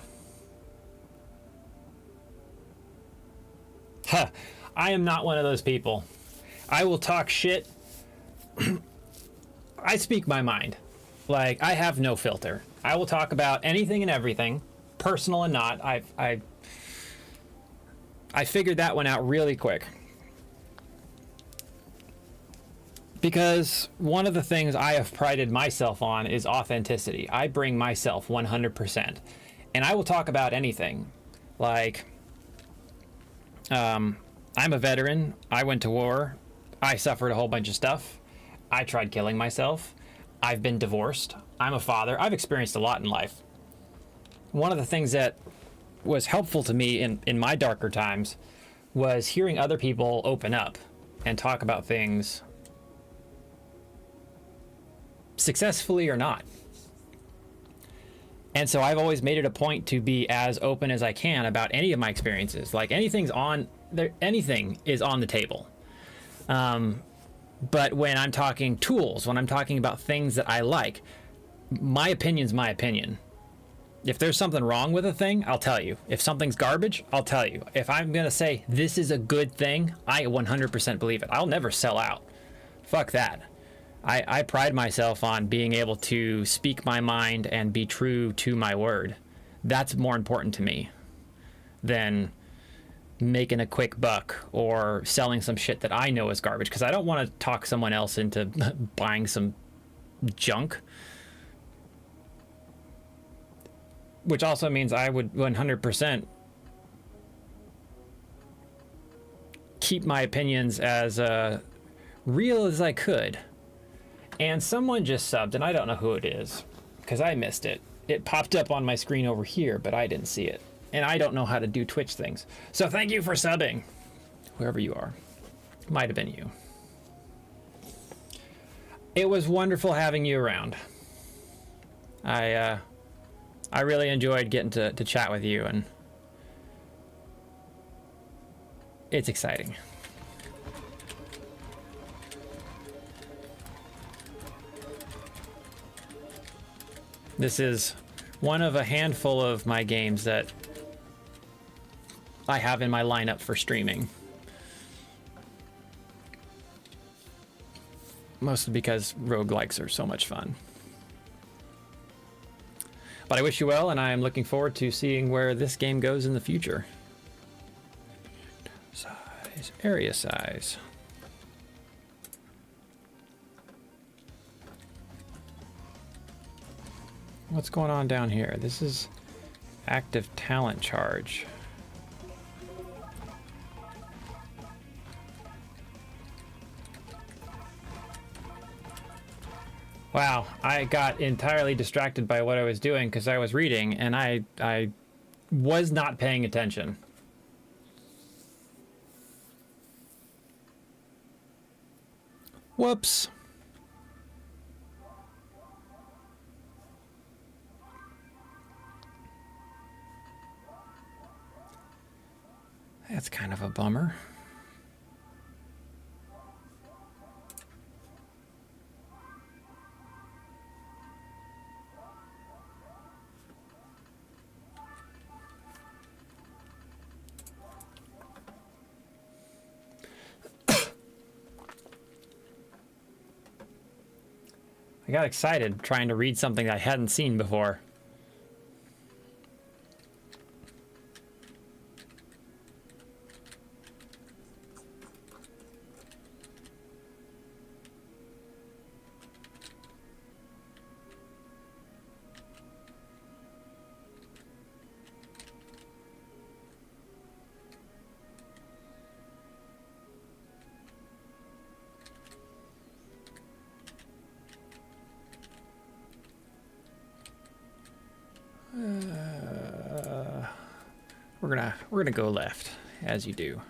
am not one of those people. I will talk shit. I speak my mind. Like, I have no filter. I will talk about anything and everything, personal and not. I figured that one out really quick. Because one of the things I have prided myself on is authenticity. I bring myself 100%. And I will talk about anything. Like, I'm a veteran. I went to war. I suffered a whole bunch of stuff. I tried killing myself. I've been divorced. I'm a father. I've experienced a lot in life. One of the things that was helpful to me in my darker times was hearing other people open up and talk about things, successfully or not. And so I've always made it a point to be as open as I can about any of my experiences. Like, anything is on the table. But when I'm talking tools, when I'm talking about things that I like, my opinion's my opinion. If there's something wrong with a thing, I'll tell you. If something's garbage, I'll tell you. If I'm gonna say this is a good thing, I 100% believe it. I'll never sell out. Fuck that. I pride myself on being able to speak my mind and be true to my word. That's more important to me than making a quick buck or selling some shit that I know is garbage, because I don't want to talk someone else into buying some junk. Which also means I would 100% keep my opinions as real as I could. And someone just subbed, and I don't know who it is, because I missed it. It popped up on my screen over here, but I didn't see it. And I don't know how to do Twitch things. So thank you for subbing, whoever you are. Might have been you. It was wonderful having you around. I really enjoyed getting to chat with you, and it's exciting. This is one of a handful of my games that I have in my lineup for streaming. Mostly because roguelikes are so much fun. But I wish you well, and I am looking forward to seeing where this game goes in the future. Size, area size. What's going on down here? This is active talent charge. Wow, I got entirely distracted by what I was doing because I was reading, and I was not paying attention. Whoops. That's kind of a bummer. I got excited trying to read something I hadn't seen before. We're gonna go left, as you do.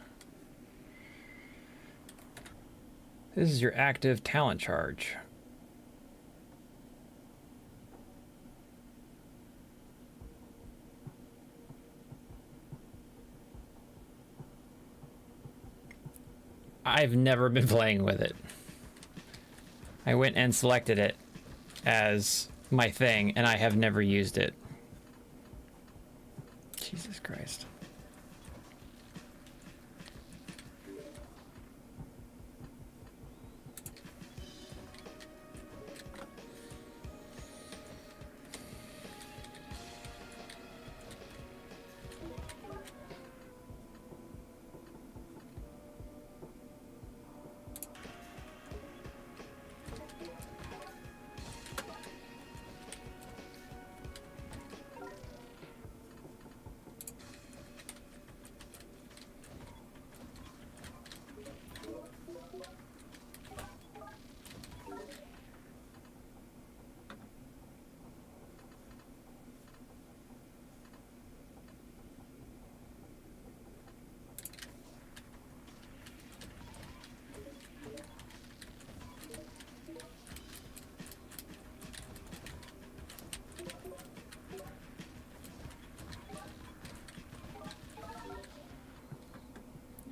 This is your active talent charge. I've never been playing with it. I went and selected it as my thing, and I have never used it. Jesus Christ.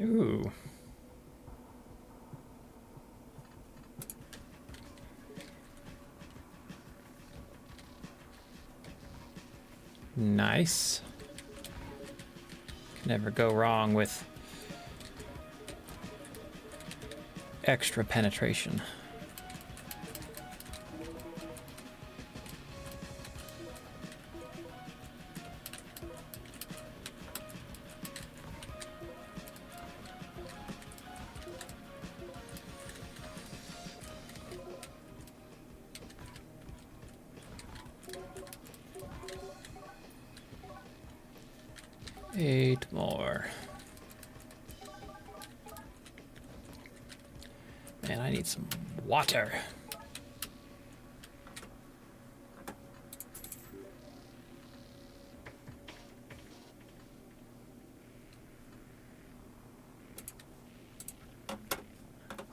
Ooh. Nice. Can never go wrong with extra penetration. Eight more. Man, I need some water.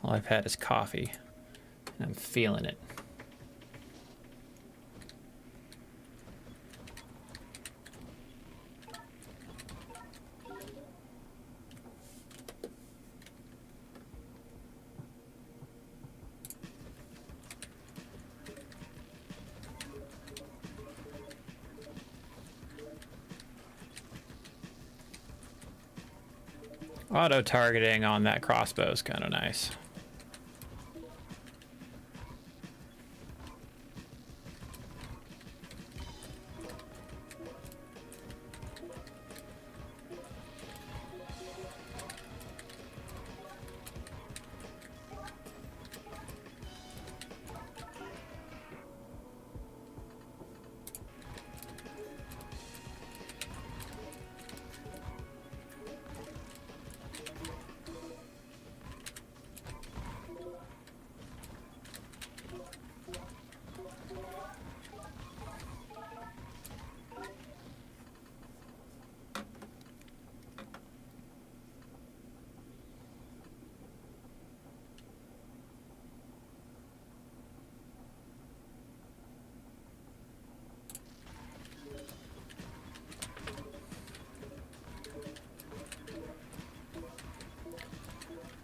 All I've had is coffee, and I'm feeling it. Auto targeting on that crossbow is kind of nice.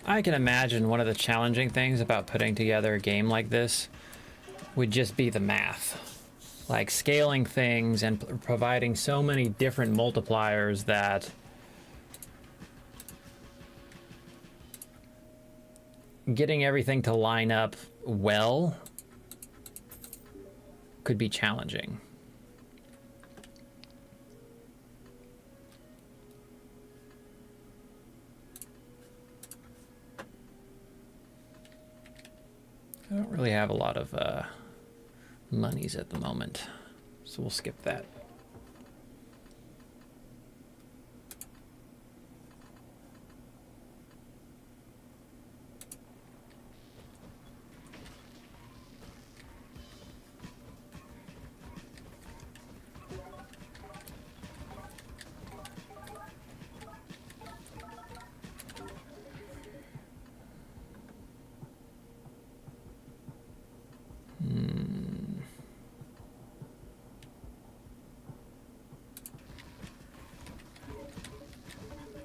I can imagine one of the challenging things about putting together a game like this would just be the math. Like scaling things and providing so many different multipliers that getting everything to line up well could be challenging. I don't really have a lot of monies at the moment, so we'll skip that.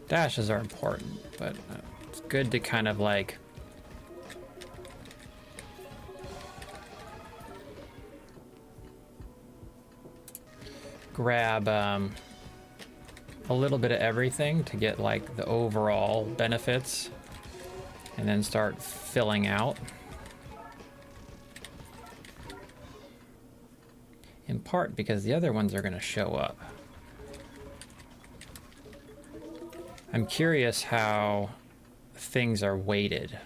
Dashes are important, but it's good to kind of like grab a little bit of everything to get like the overall benefits and then start filling out. In part because the other ones are going to show up. I'm curious how things are weighted.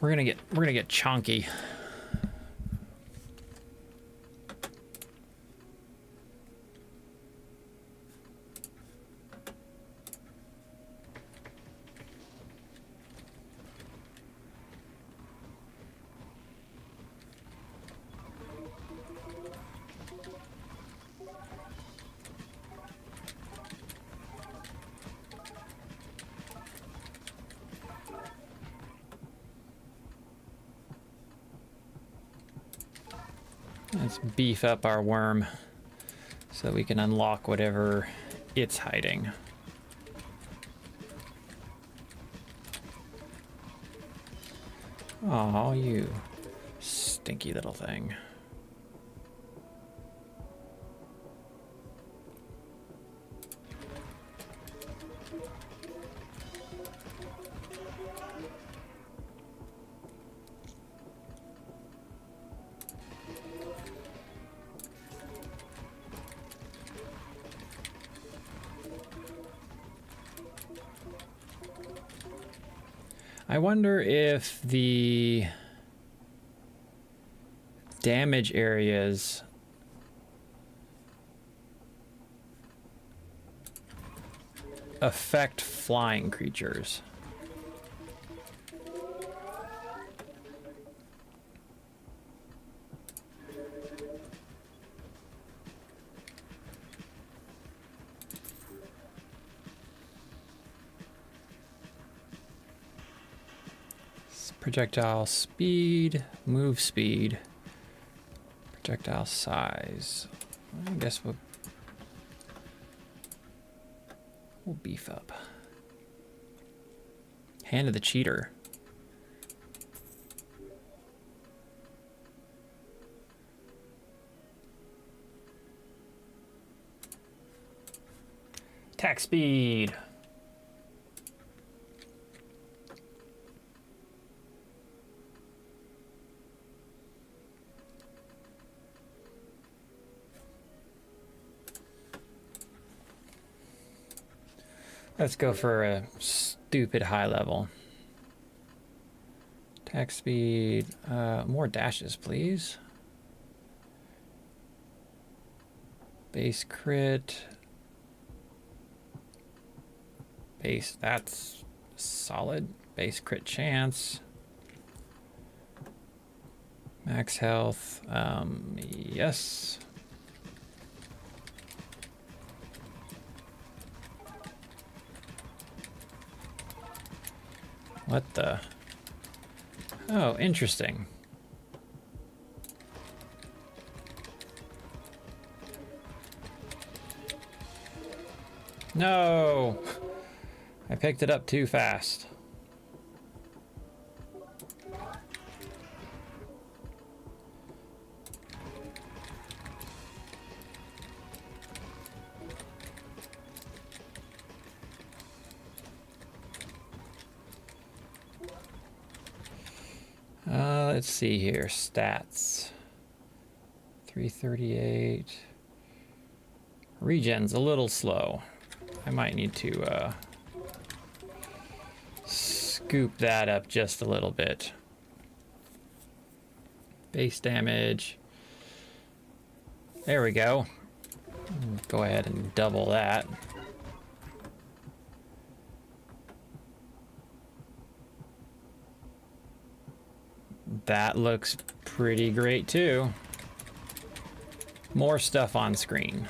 We're gonna get chunky. Let's beef up our worm so we can unlock whatever it's hiding. Oh, you stinky little thing. I wonder if the damage areas affect flying creatures. Projectile speed, move speed, projectile size. I guess we'll beef up. Hand of the Cheater. Attack speed. Let's go for a stupid high level. Attack speed, more dashes, please. Base crit. Base, that's solid. Base crit chance. Max health, yes. What the? Oh, interesting. No! I picked it up too fast. let's see here. Stats. 338. Regen's a little slow. I might need to scoop that up just a little bit. Base damage. There we go. Go ahead and double that. That looks pretty great too. More stuff on screen.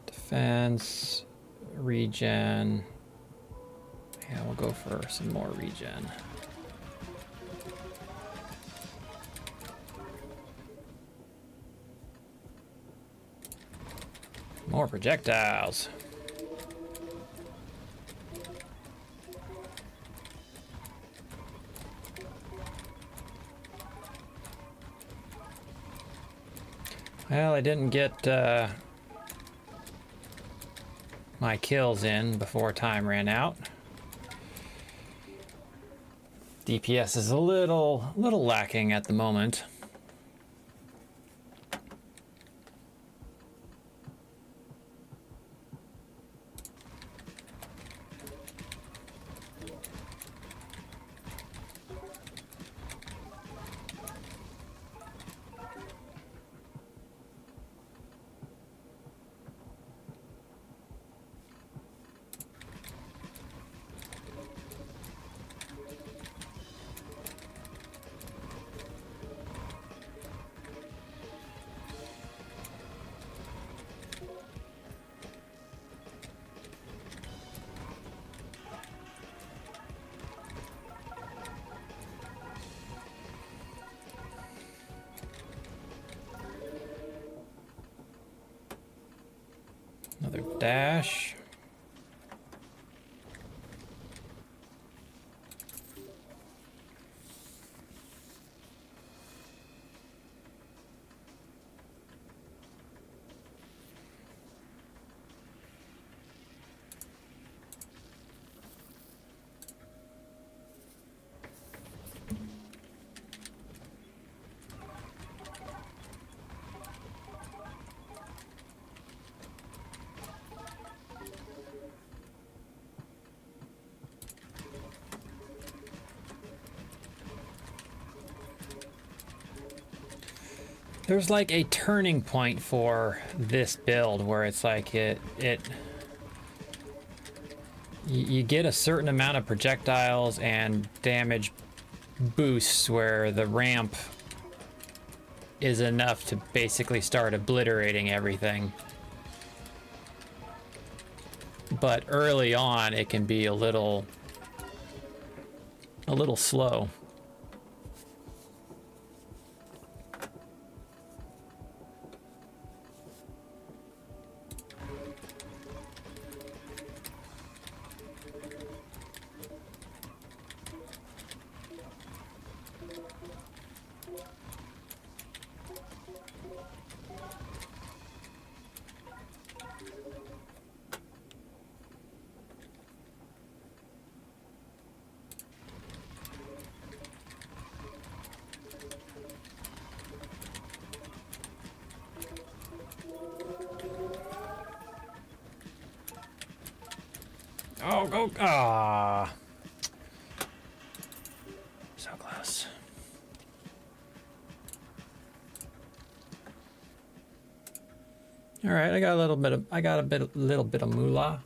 Defense, regen. Yeah, we'll go for some more regen. More projectiles. Well, I didn't get my kills in before time ran out. DPS is a little lacking at the moment. Another dash. There's like a turning point for this build where it's like you get a certain amount of projectiles and damage boosts where the ramp is enough to basically start obliterating everything. But early on it can be a little slow. Oh, go! Ah, so close. All right, I got a little bit of moolah.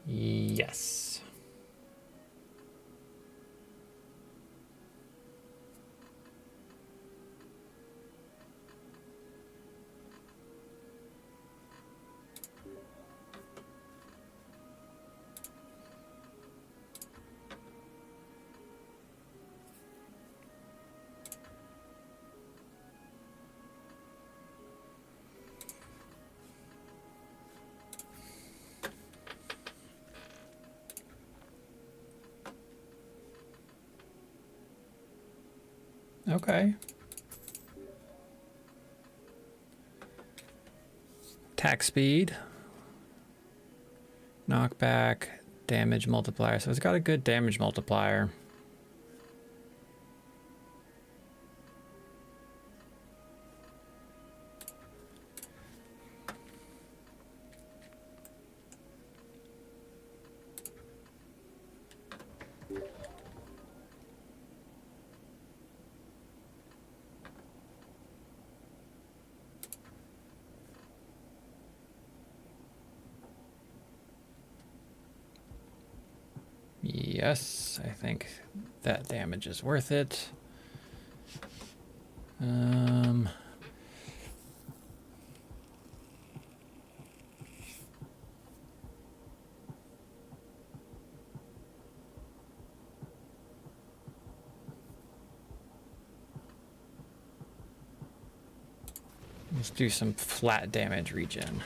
Yes. Okay. Attack speed. Knockback. Damage multiplier. So it's got a good damage multiplier. Yes, I think that damage is worth it. Let's do some flat damage regen.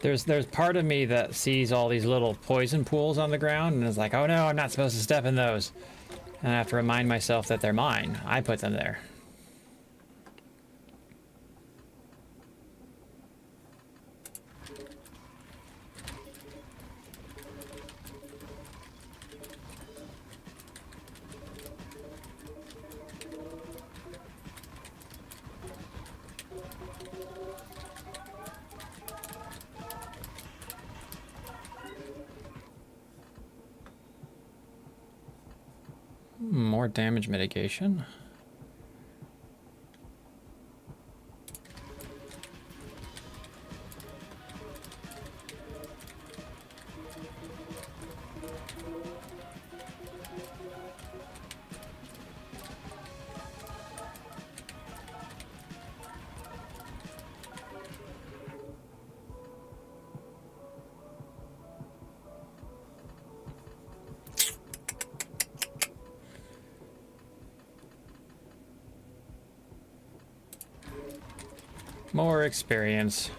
There's part of me that sees all these little poison pools on the ground and is like, oh no, I'm not supposed to step in those. And I have to remind myself that they're mine. I put them there. More damage mitigation. More experience.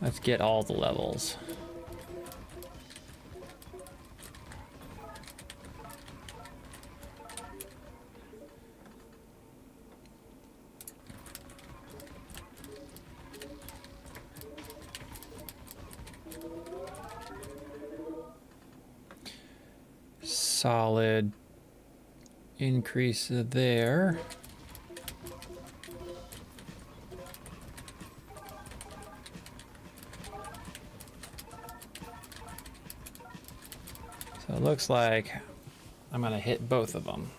Let's get all the levels. Solid increase there. So it looks like I'm gonna hit both of them.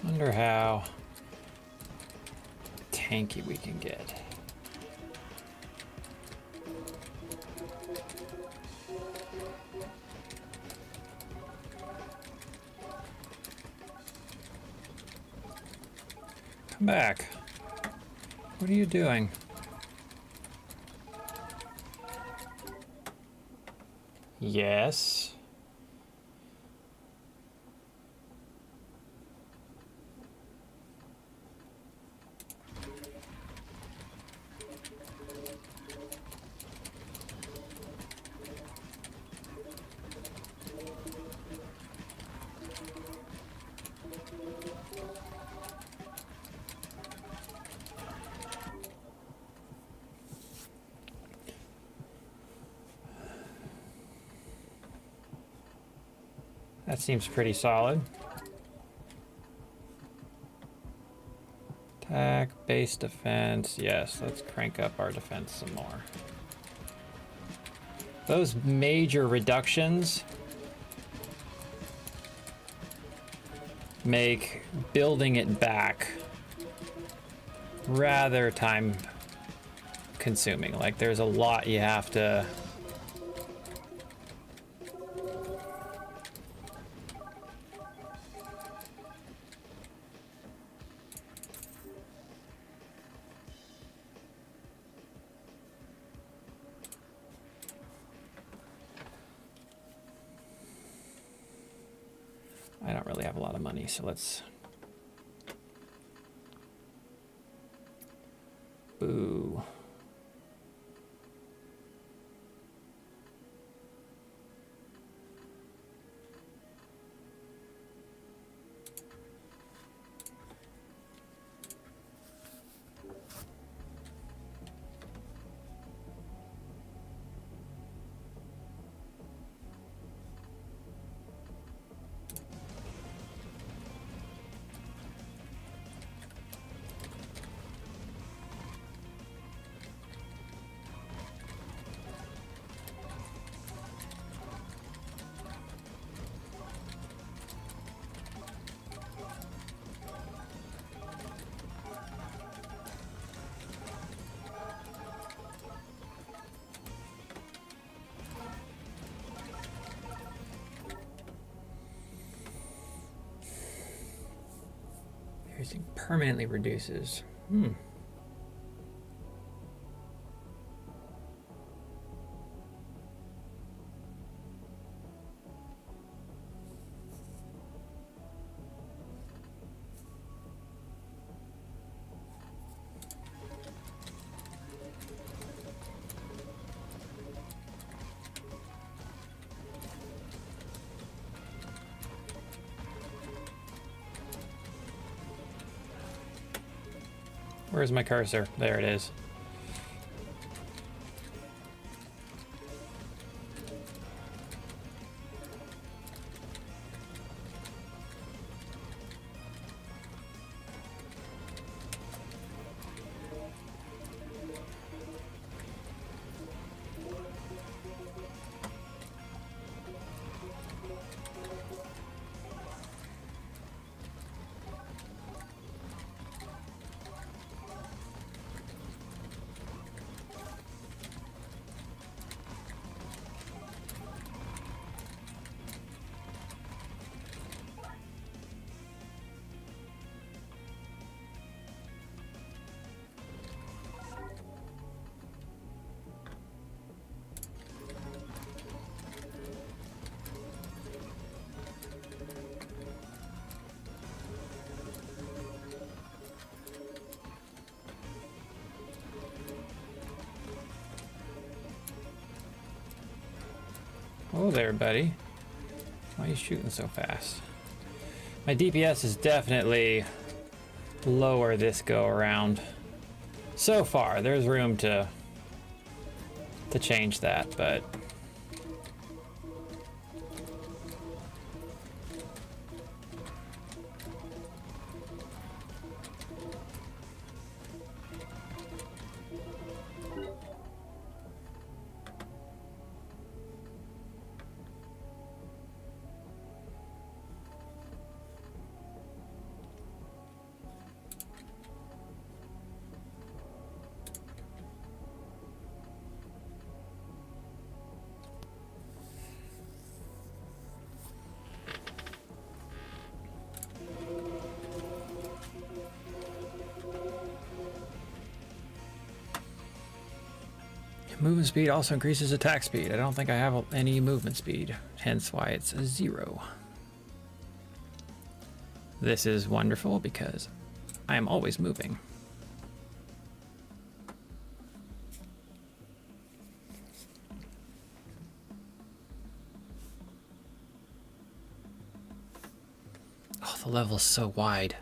Wonder how tanky we can get. Come back. What are you doing? Yes. That seems pretty solid. Attack, base defense. Yes, let's crank up our defense some more. Those major reductions make building it back rather time consuming. Like, there's a lot you have to... I don't really have a lot of money, so let's... Boo. Piercing permanently reduces. Where's my cursor? There it is. Oh there, buddy. Why are you shooting so fast? My DPS is definitely lower this go around. So far, there's room to change that, but... Movement speed also increases attack speed. I don't think I have any movement speed, hence why it's a 0. This is wonderful because I am always moving. Oh, the level is so wide.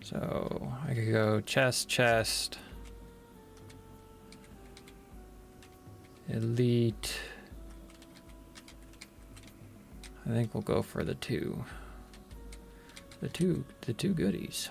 So I could go chest, chest, elite. I think we'll go for the two goodies.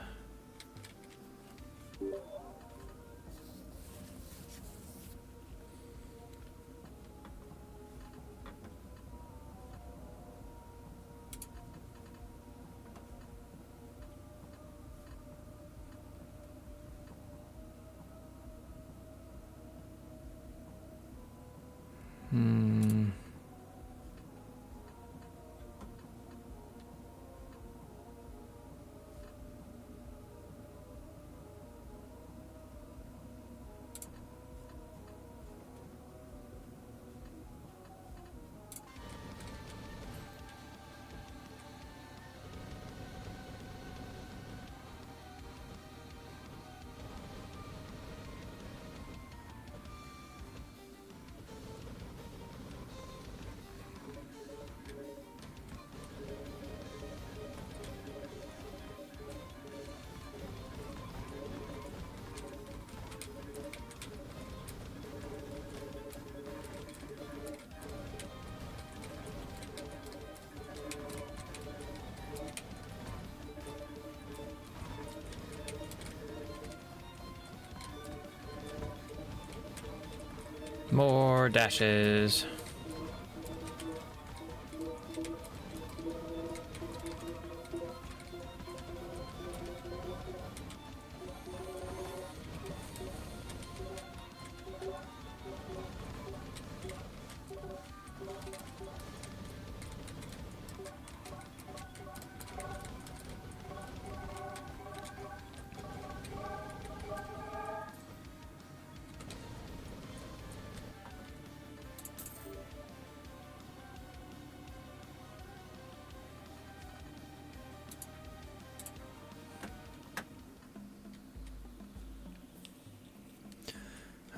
More dashes.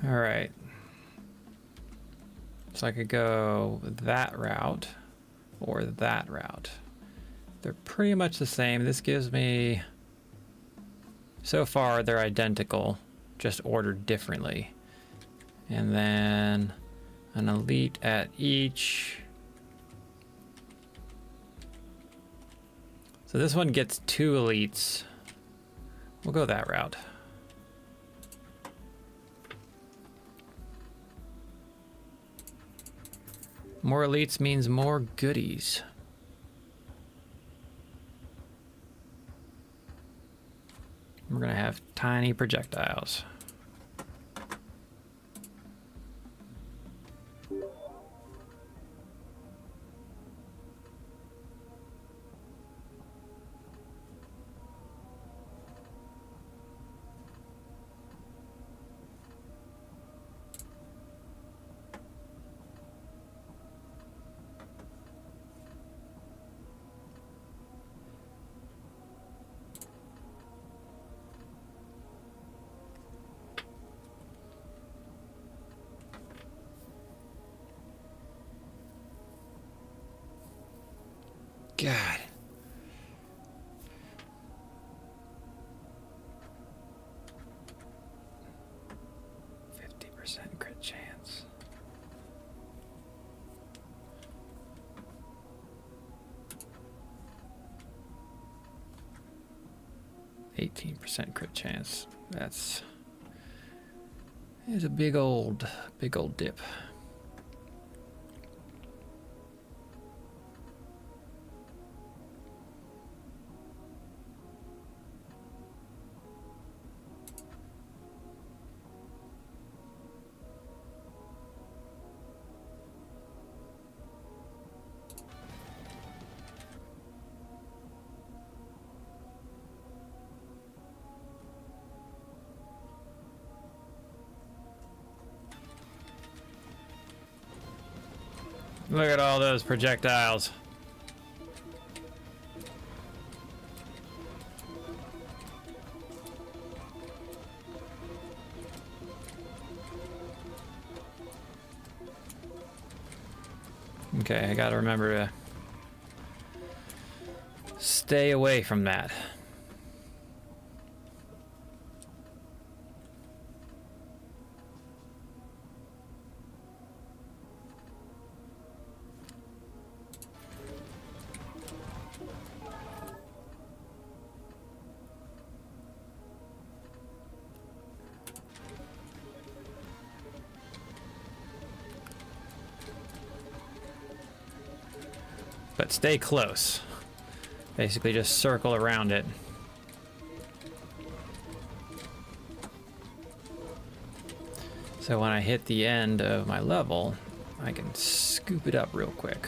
All right. So I could go that route or that route. They're pretty much the same. This gives me, so far they're identical, just ordered differently. And then an elite at each. So this one gets 2 elites. We'll go that route. More elites means more goodies. We're gonna have tiny projectiles. God. %, crit chance. %, crit chance. That's a big old dip. Look at all those projectiles. Okay, I gotta remember to stay away from that. But stay close. Basically just circle around it. So when I hit the end of my level, I can scoop it up real quick.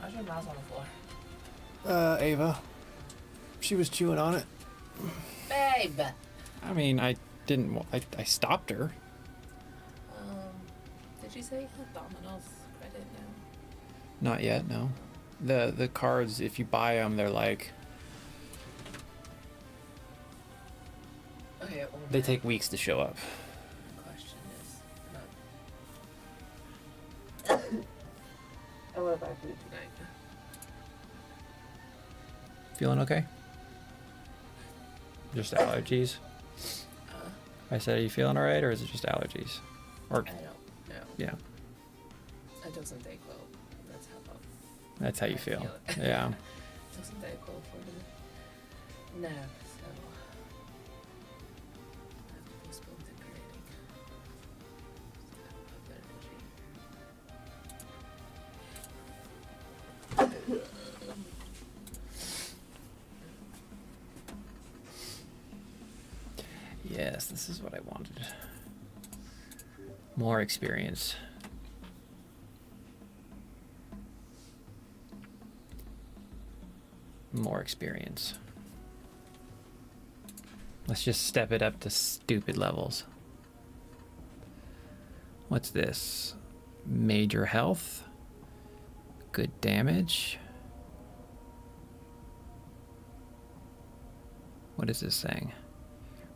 Why's your mouse on the floor?
Ava. She was chewing on it.
Babe!
I mean, I didn't. I stopped her.
Did you say you had Domino's credit now?
Not yet, no. The cards, if you buy them, they're like
Okay, well,
they take weeks to show up.
the question is, I want to buy food tonight.
Feeling okay? Just allergies? I said, are you feeling alright, or is it just allergies? Or
I don't know.
yeah,
It doesn't take well.
that's how you
I
feel.
feel it.
Yeah.
It doesn't take well for the nap, so I have to postpone the grading. So I have better energy.
Yes, this is what I wanted. More experience. more experience. Let's just step it up to stupid levels. What's this? Major health. Good damage. What is this saying?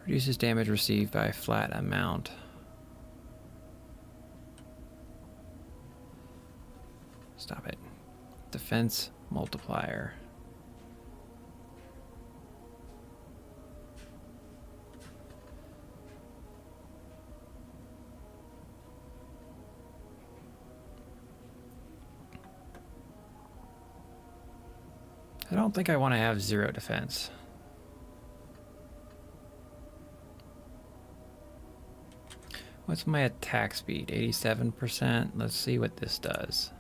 Reduces damage received by a flat amount. Stop it. Defense multiplier. I don't think I want to have 0 defense. What's my attack speed? 87%. Let's see what this does.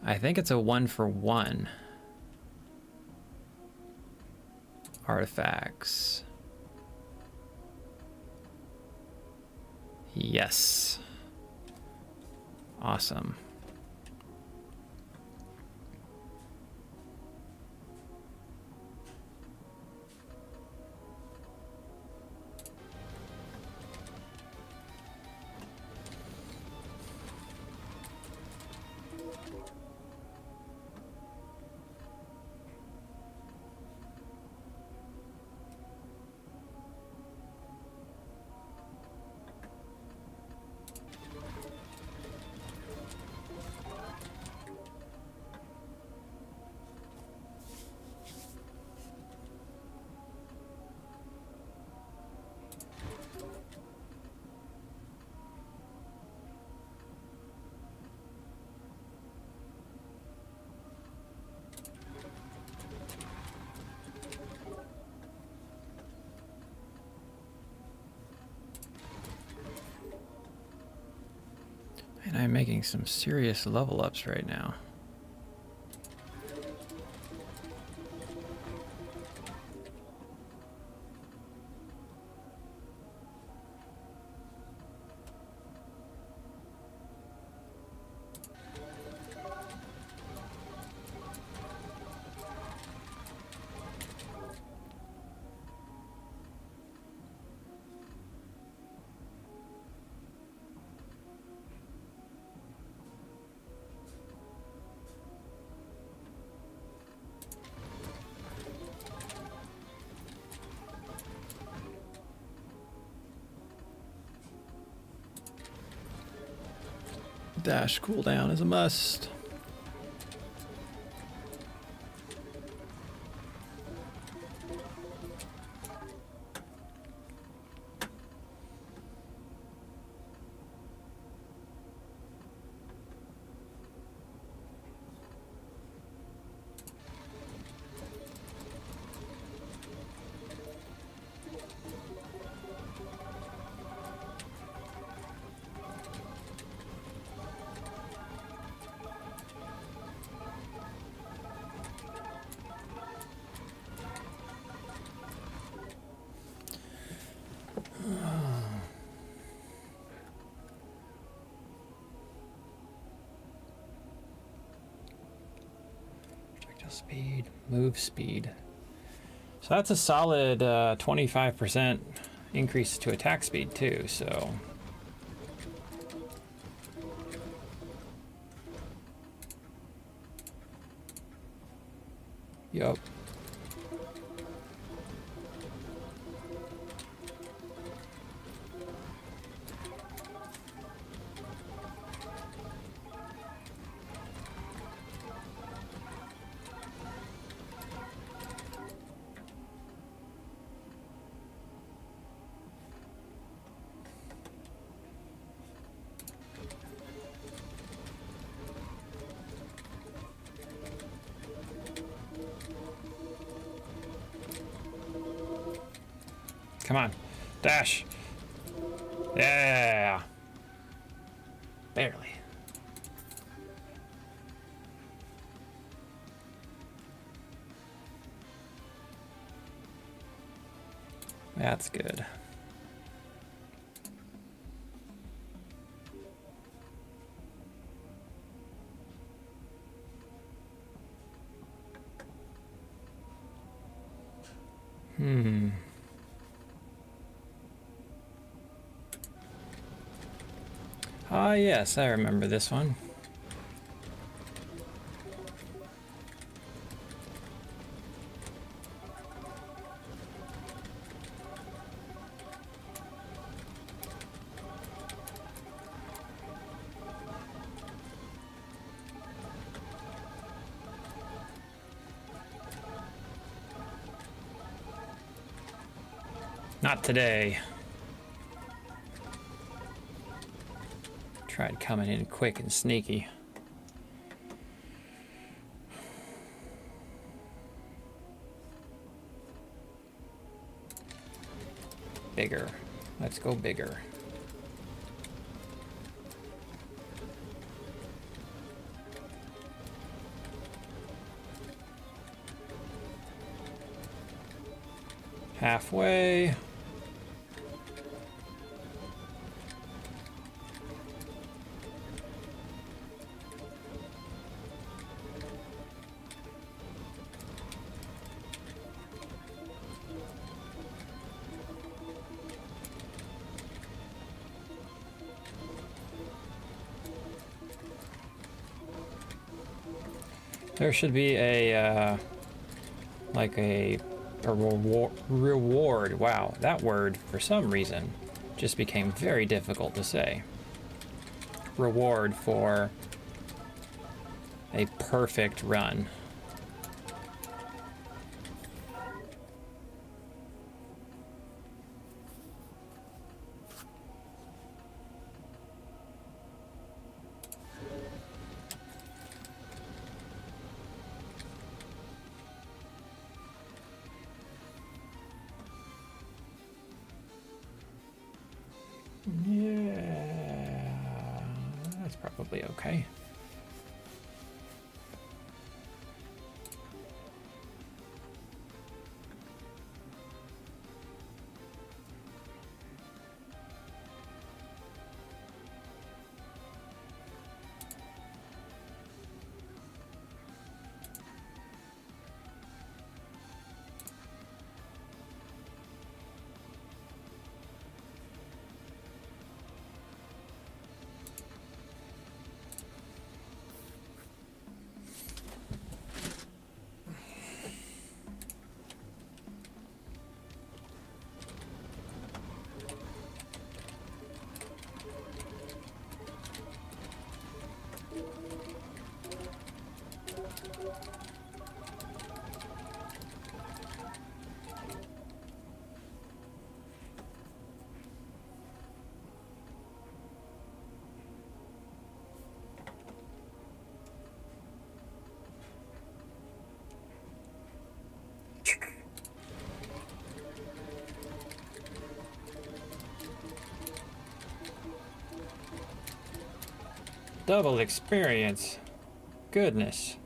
I think it's a 1-for-1. Artifacts. Yes. Awesome. And I'm making some serious level ups right now. Dash cooldown is a must. Speed, move speed. So that's a solid 25% increase to attack speed too, so. Yup. Come on, dash. Yeah. Barely. That's good. Ah, yes, I remember this one. Not today. Tried coming in quick and sneaky. Bigger. Let's go bigger. Halfway. There should be a, like a reward. Wow, that word, for some reason, just became very difficult to say. Reward for a perfect run. Yeah, that's probably okay. Double experience. Goodness.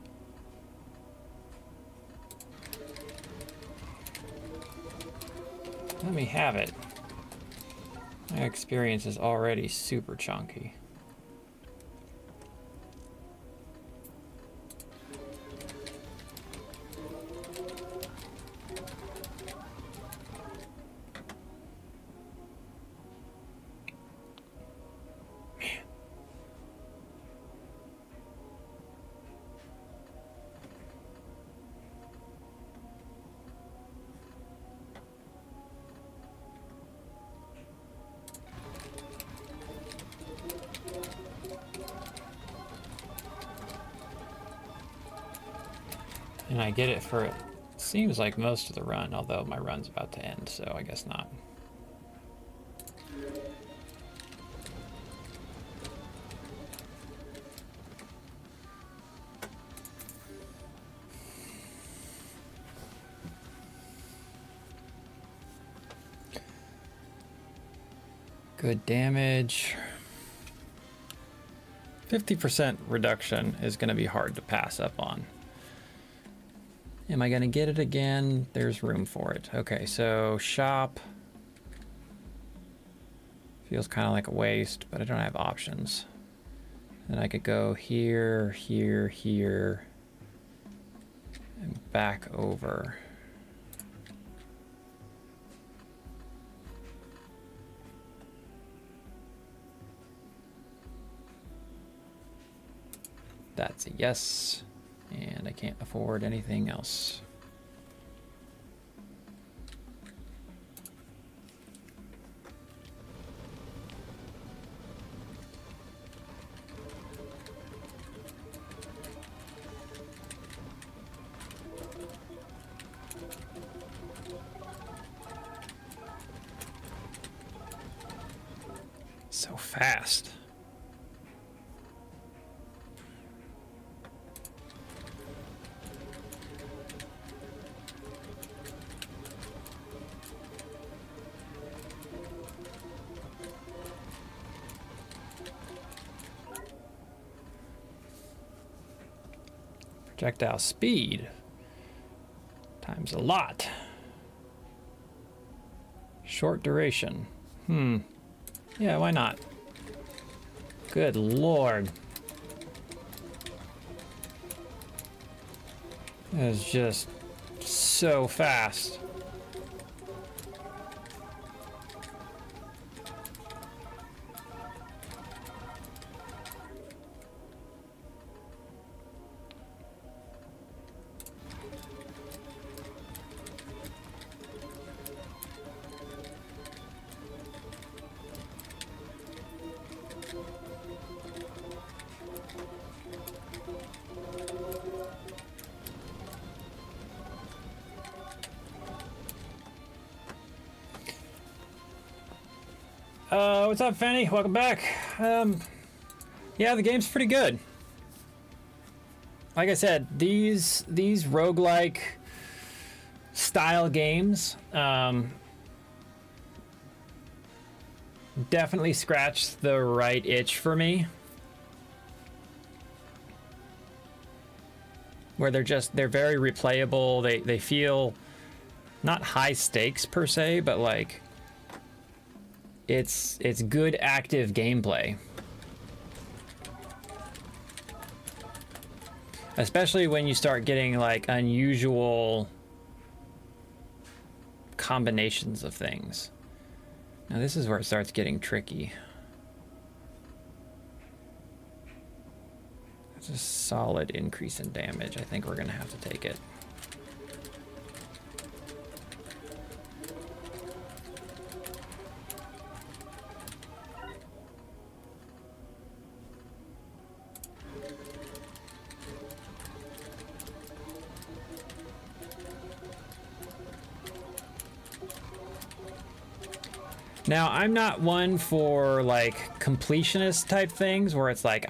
Let me have it. My experience is already super chunky. And I get it for, it seems like most of the run, although my run's about to end, so I guess not. Good damage. 50% reduction is going to be hard to pass up on. Am I going to get it again? There's room for it. Okay, so shop. Feels kind of like a waste, but I don't have options. Then I could go here, here, here, and back over. That's a yes. And I can't afford anything else. So fast. Projectile speed times a lot. Short duration. Yeah, why not? Good lord. That is just so fast. What's up, Fanny? Welcome back. Yeah, the game's pretty good. Like I said, these roguelike style games definitely scratch the right itch for me. Where they're very replayable. They feel not high stakes per se, but like it's good active gameplay. Especially when you start getting like unusual combinations of things. Now this is where it starts getting tricky. That's a solid increase in damage. I think we're gonna have to take it. Now, I'm not one for like completionist type things where it's like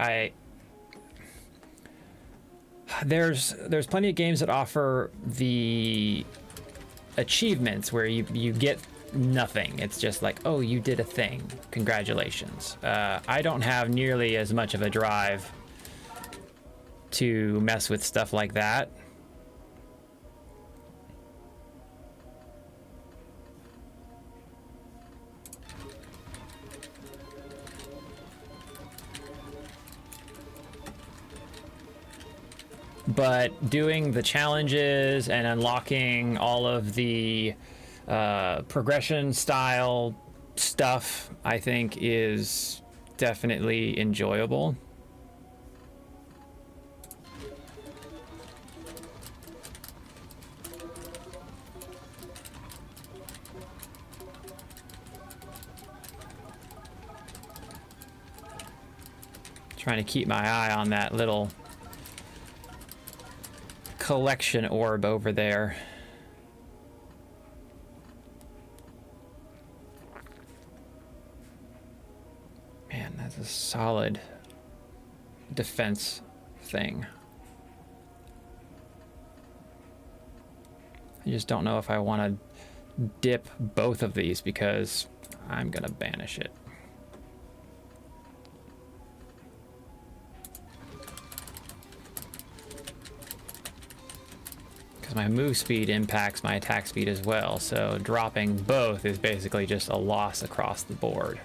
there's plenty of games that offer the achievements where you get nothing. It's just like, oh, you did a thing. Congratulations. I don't have nearly as much of a drive to mess with stuff like that. But doing the challenges and unlocking all of the progression style stuff, I think, is definitely enjoyable. Trying to keep my eye on that little collection orb over there. Man, that's a solid defense thing. I just don't know if I want to dip both of these because I'm gonna banish it. My move speed impacts my attack speed as well, so dropping both is basically just a loss across the board.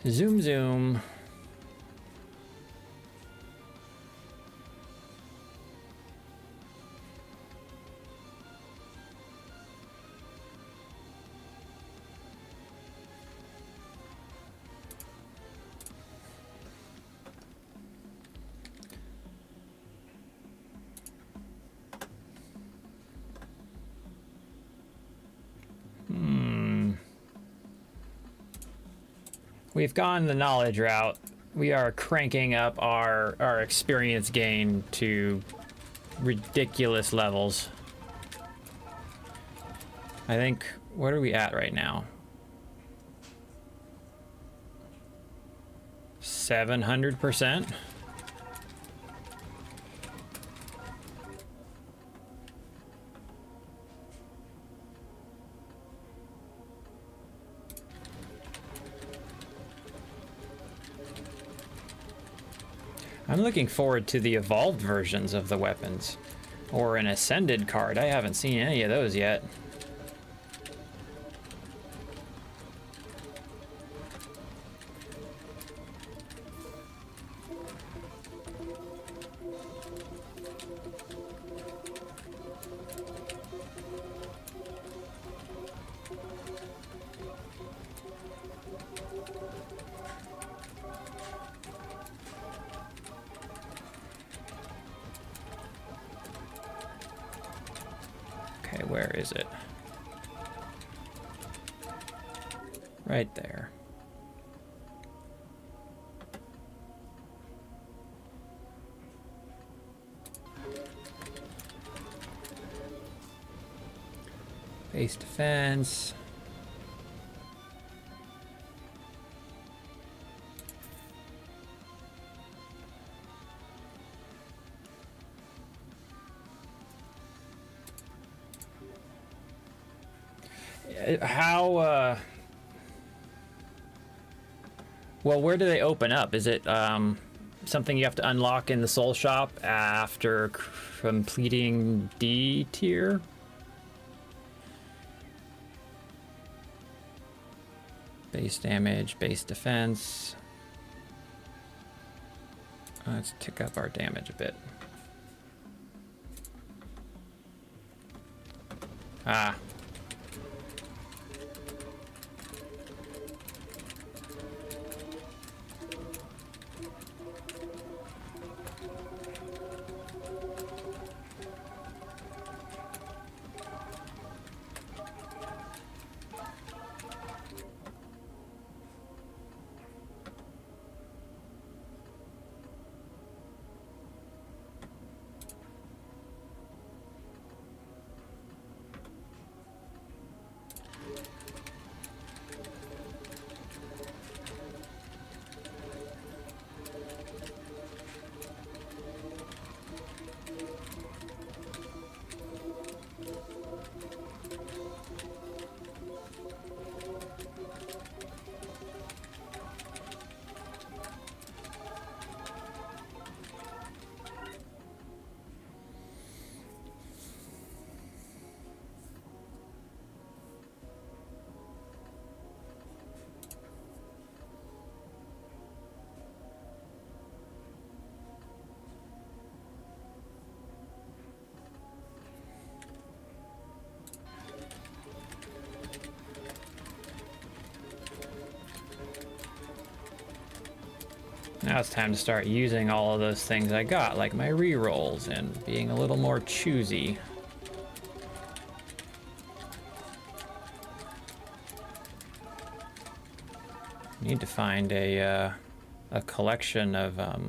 Zoom, zoom. We've gone the knowledge route. We are cranking up our experience gain to ridiculous levels. I think, what are we at right now? 700%? I'm looking forward to the evolved versions of the weapons. Or an ascended card. I haven't seen any of those yet. Okay, where is it? Right there. Base defense. How, well, where do they open up? Is it, something you have to unlock in the soul shop after completing D tier? Base damage, base defense. Let's tick up our damage a bit. Ah. Now it's time to start using all of those things I got, like my rerolls, and being a little more choosy. Need to find a collection of a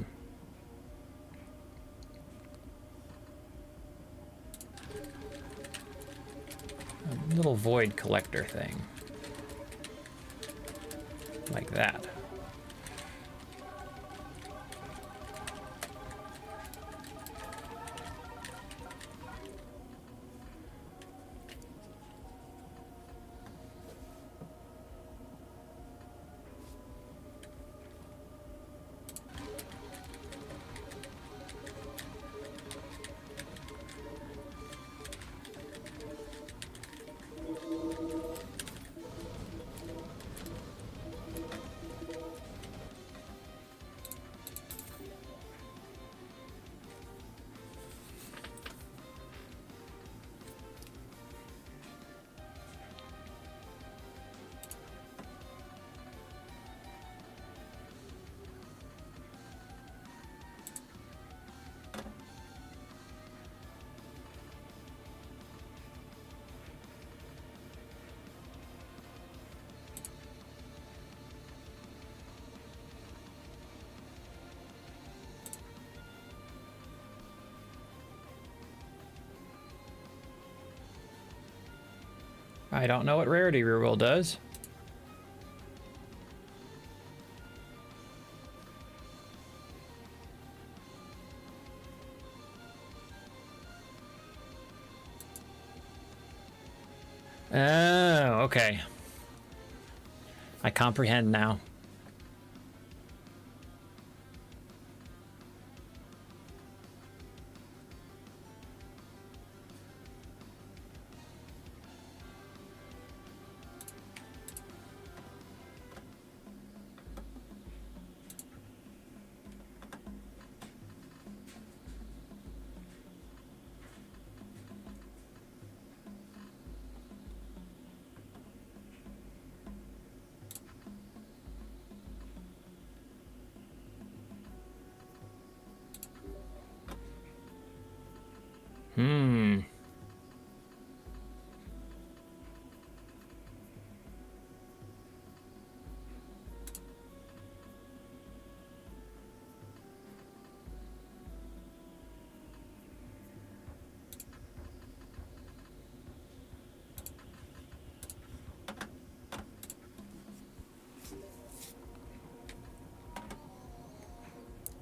little void collector thing, like that. I don't know what rarity reroll does. Oh, okay. I comprehend now.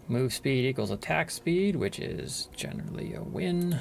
Move speed equals attack speed, which is generally a win.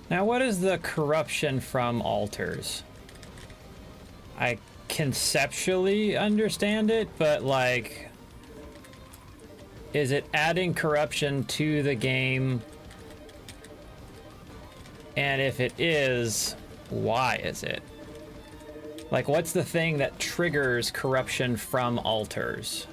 Now, what is the corruption from altars? I conceptually understand it, but like, is it adding corruption to the game? And if it is, why is it? Like, what's the thing that triggers corruption from altars?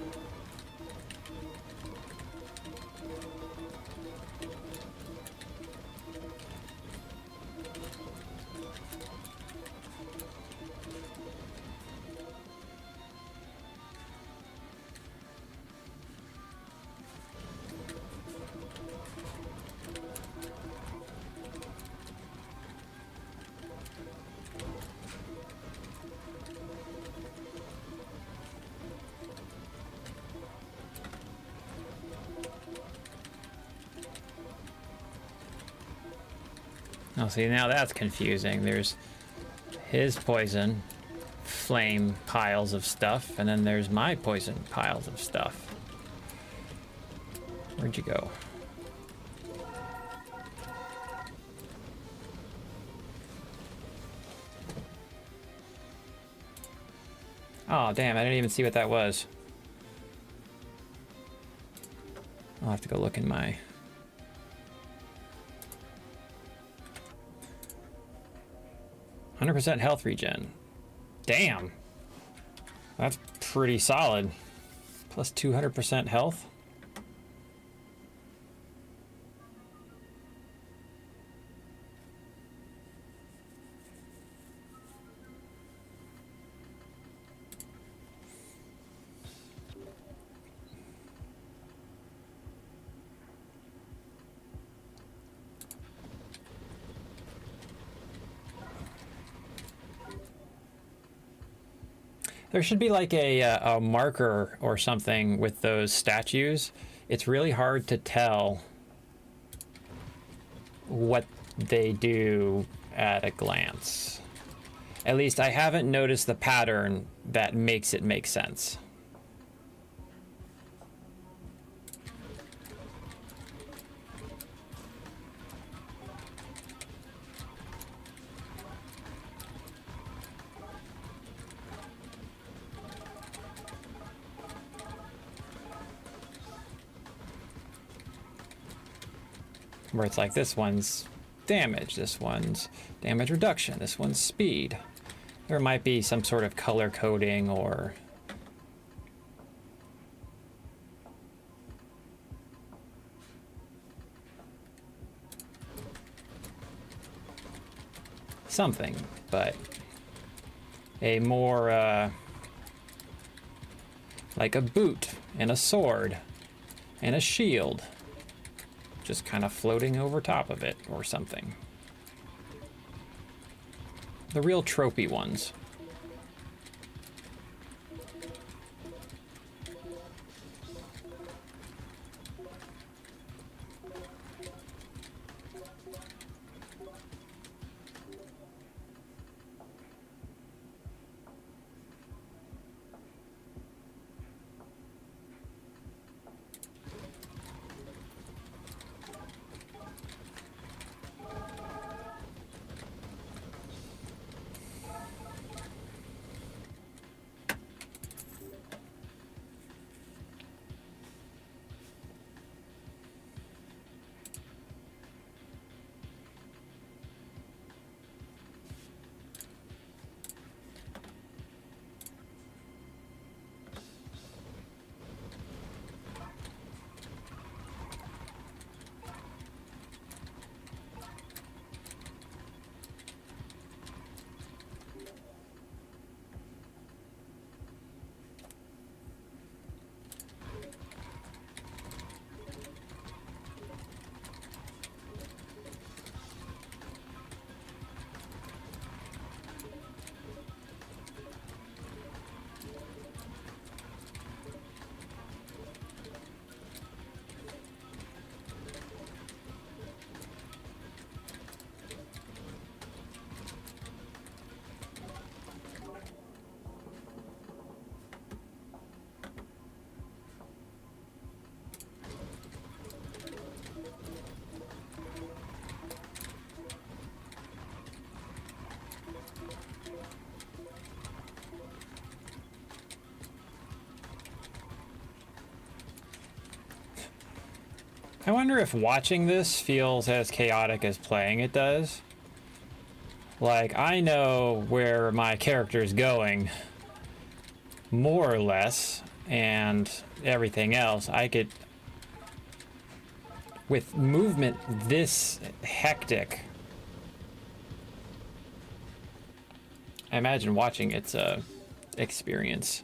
Oh, see, now that's confusing. There's his poison, flame piles of stuff, and then there's my poison piles of stuff. Where'd you go? Oh, damn, I didn't even see what that was. I'll have to go look in my... 100% health regen. Damn. That's pretty solid. Plus 200% health. There should be like a marker or something with those statues. It's really hard to tell what they do at a glance. At least I haven't noticed the pattern that makes it make sense. Where it's like this one's damage, this one's damage reduction, this one's speed. There might be some sort of color coding or something, but a more like a boot and a sword and a shield just kind of floating over top of it or something. The real tropey ones. I wonder if watching this feels as chaotic as playing it does. Like, I know where my character's going, more or less, and everything else. I could... With movement this hectic, I imagine watching it's a experience.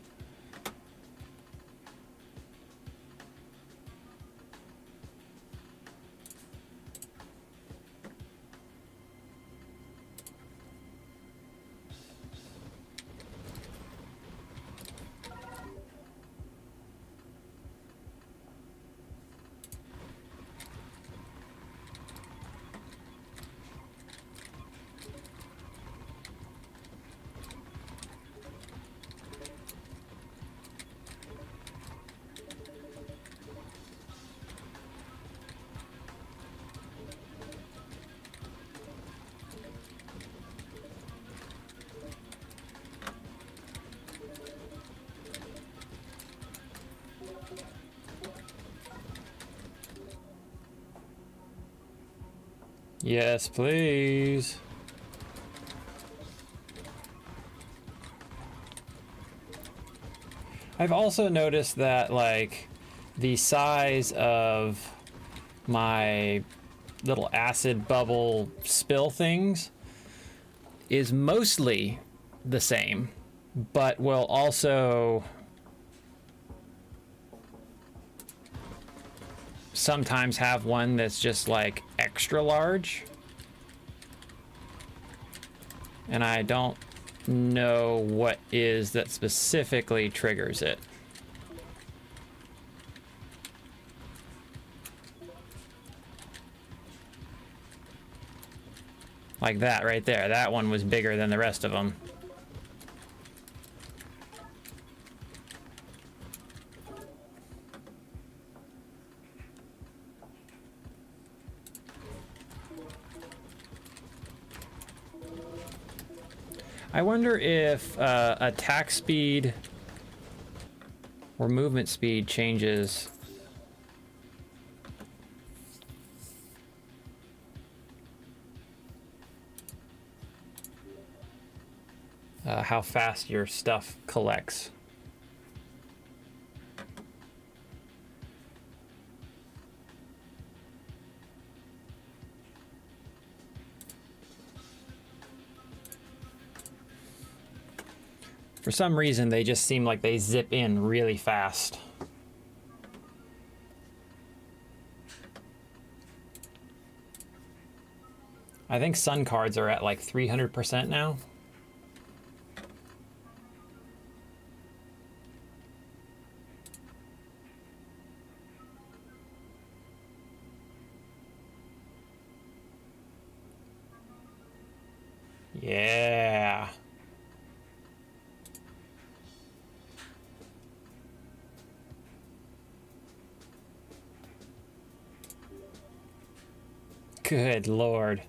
Yes, please. I've also noticed that, like, the size of my little acid bubble spill things is mostly the same, but will also sometimes have one that's just like extra large, and I don't know what is that specifically triggers it. Like that right there, that one was bigger than the rest of them. I wonder if attack speed or movement speed changes how fast your stuff collects. For some reason, they just seem like they zip in really fast. I think sun cards are at like 300% now. Yeah. Good Lord.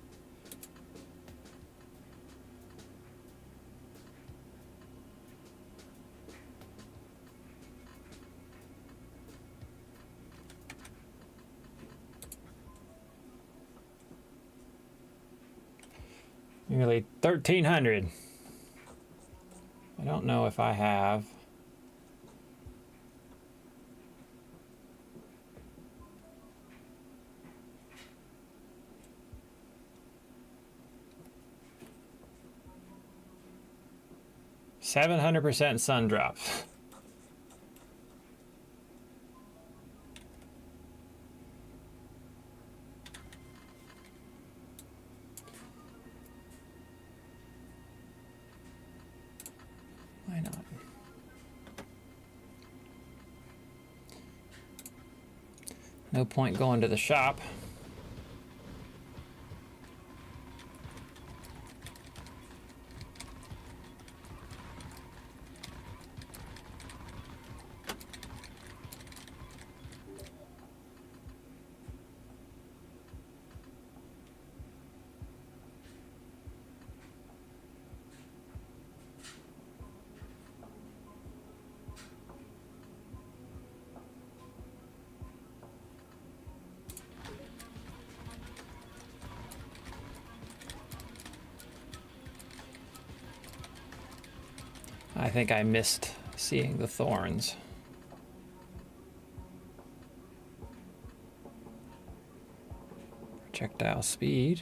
Nearly 1,300. I don't know if I have. %700 sun drop. Why not? No point going to the shop. I think I missed seeing the thorns. Projectile speed.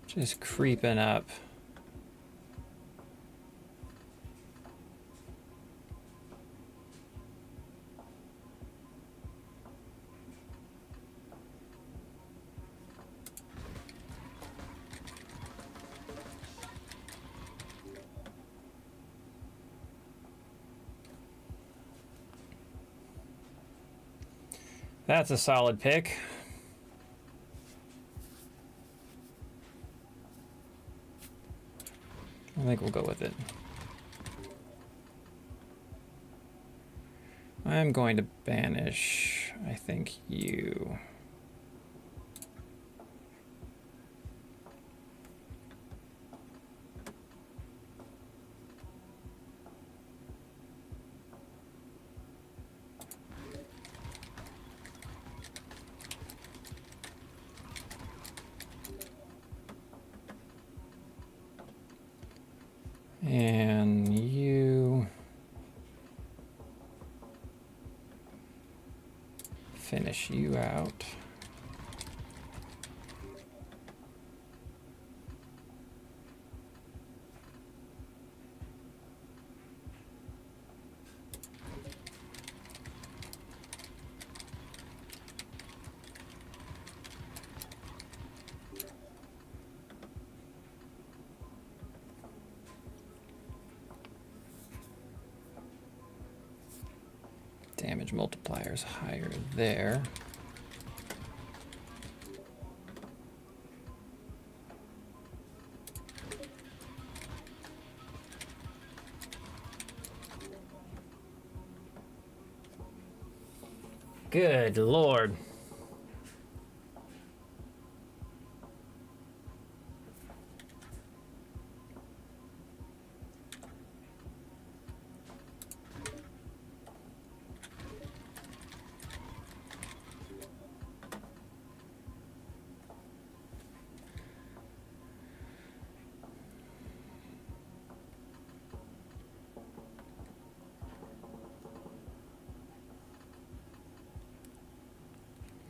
Just creeping up. That's a solid pick. I think we'll go with it. I'm going to banish, I think, you. And you finish you out. Damage multipliers higher there. Good Lord.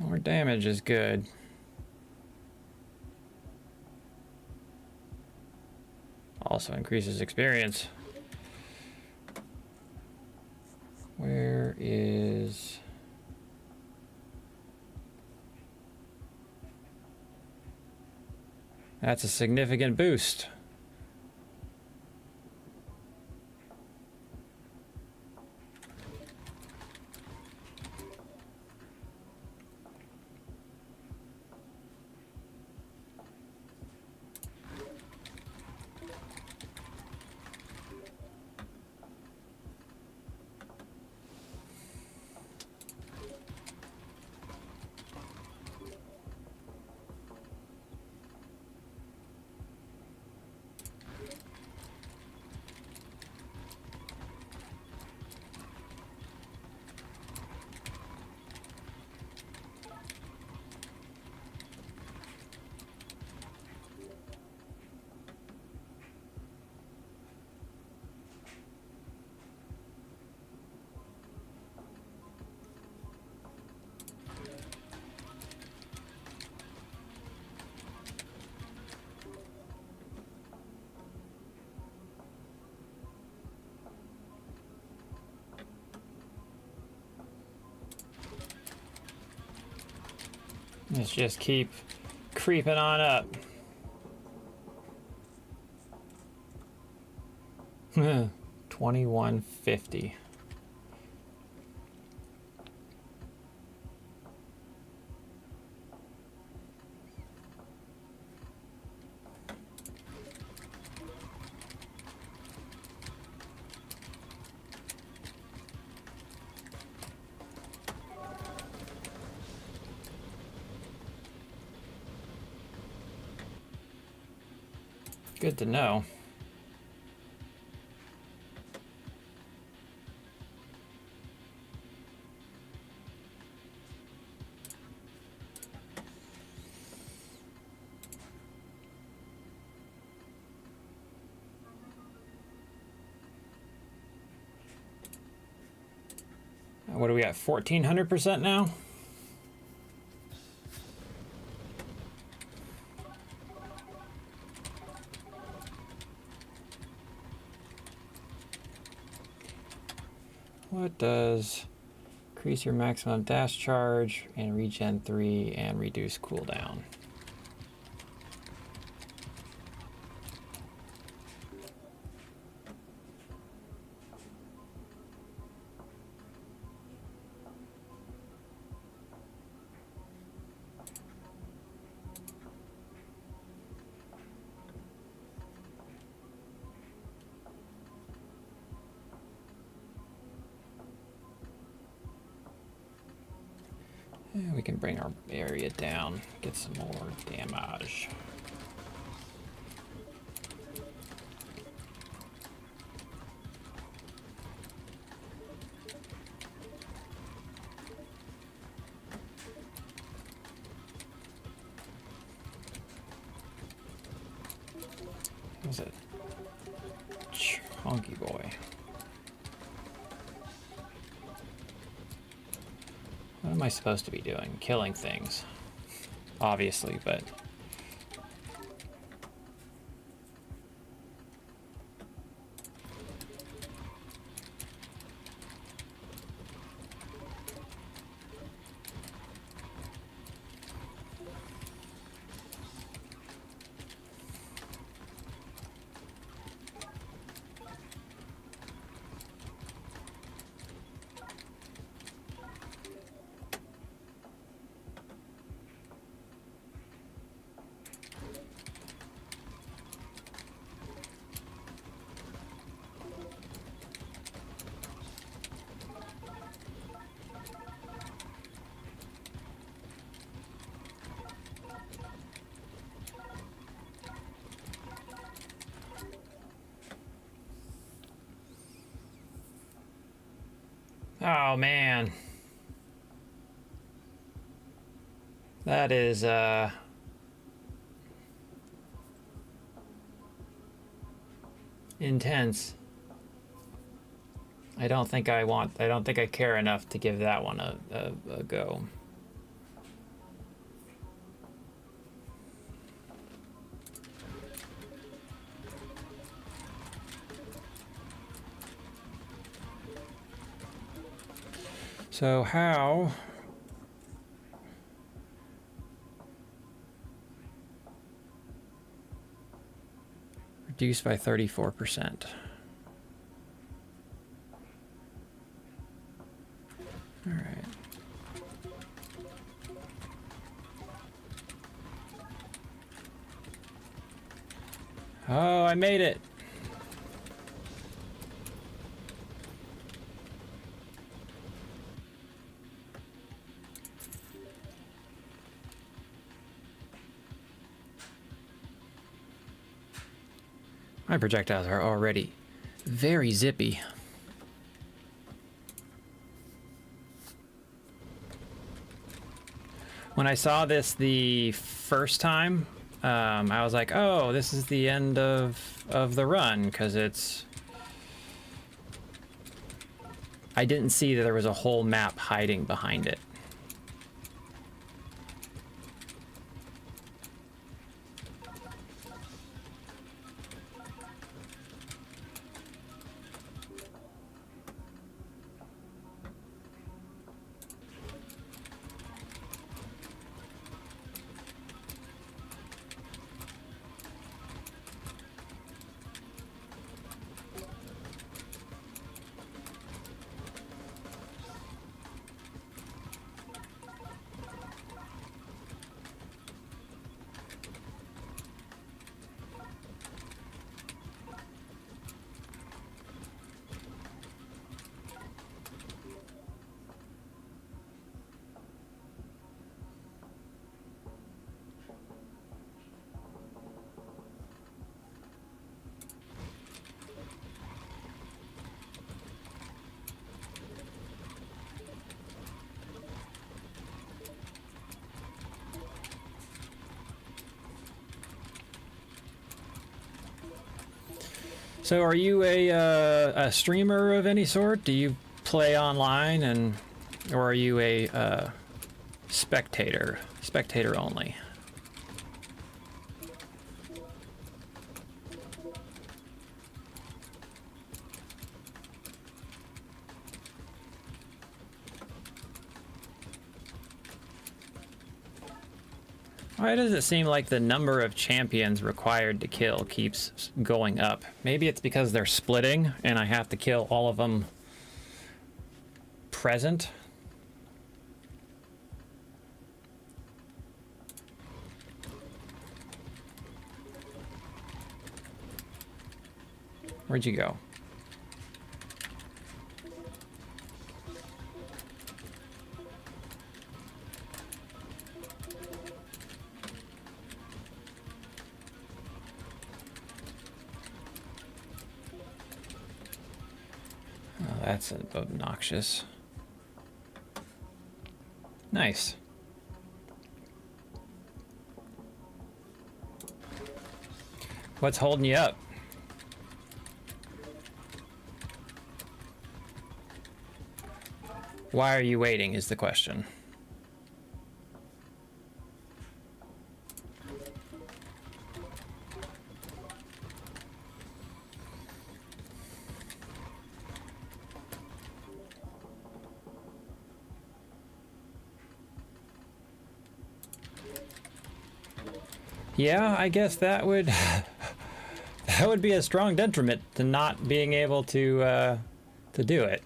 More damage is good. Also increases experience. Where is... That's a significant boost. Let's just keep creeping on up. 2150. Good to know. What do we got? 1400% now? What does increase your maximum dash charge and regen 3 and reduce cooldown? And we can bring our area down, get some more damage. What was it? Chunky boy. What am I supposed to be doing? Killing things. Obviously, but... Oh, man. That is, intense. I don't think I care enough to give that one a go. So how... Reduced by 34%. All right. Oh, I made it. My projectiles are already very zippy. When I saw this the first time, I was like, oh, this is the end of the run, because it's... I didn't see that there was a whole map hiding behind it. So are you a streamer of any sort? Do you play online, and or are you a spectator only? Why does it seem like the number of champions required to kill keeps going up? Maybe it's because they're splitting and I have to kill all of them present. Where'd you go? That's obnoxious. Nice. What's holding you up? Why are you waiting is the question. Yeah, I guess that would that would be a strong detriment to not being able to do it.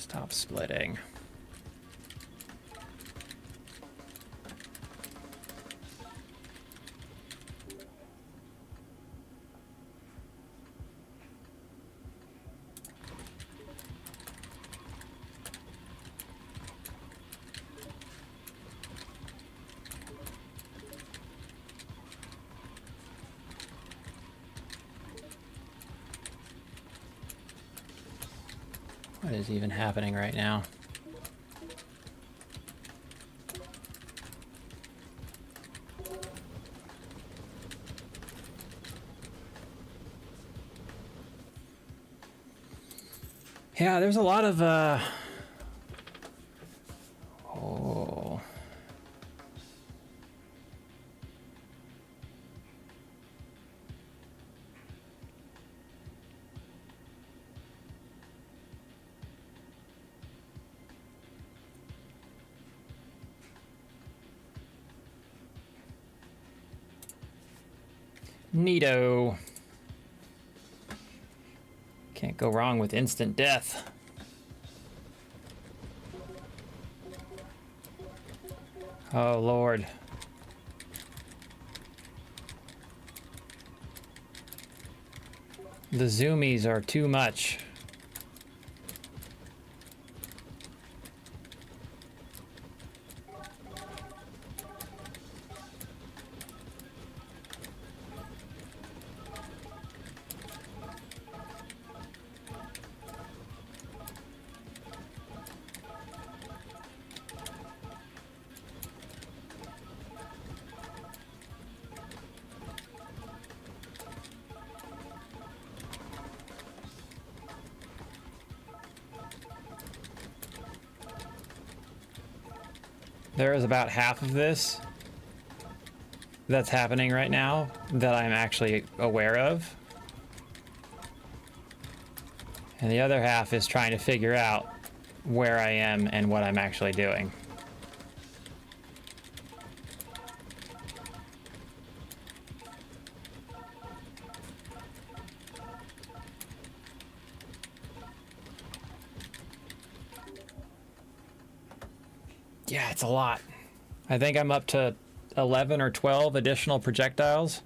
Stop splitting. What is even happening right now? Yeah, there's a lot of oh. Neato. Can't go wrong with instant death. Oh, Lord. The zoomies are too much. There is about half of this that's happening right now that I'm actually aware of. And the other half is trying to figure out where I am and what I'm actually doing. Yeah, it's a lot. I think I'm up to 11 or 12 additional projectiles.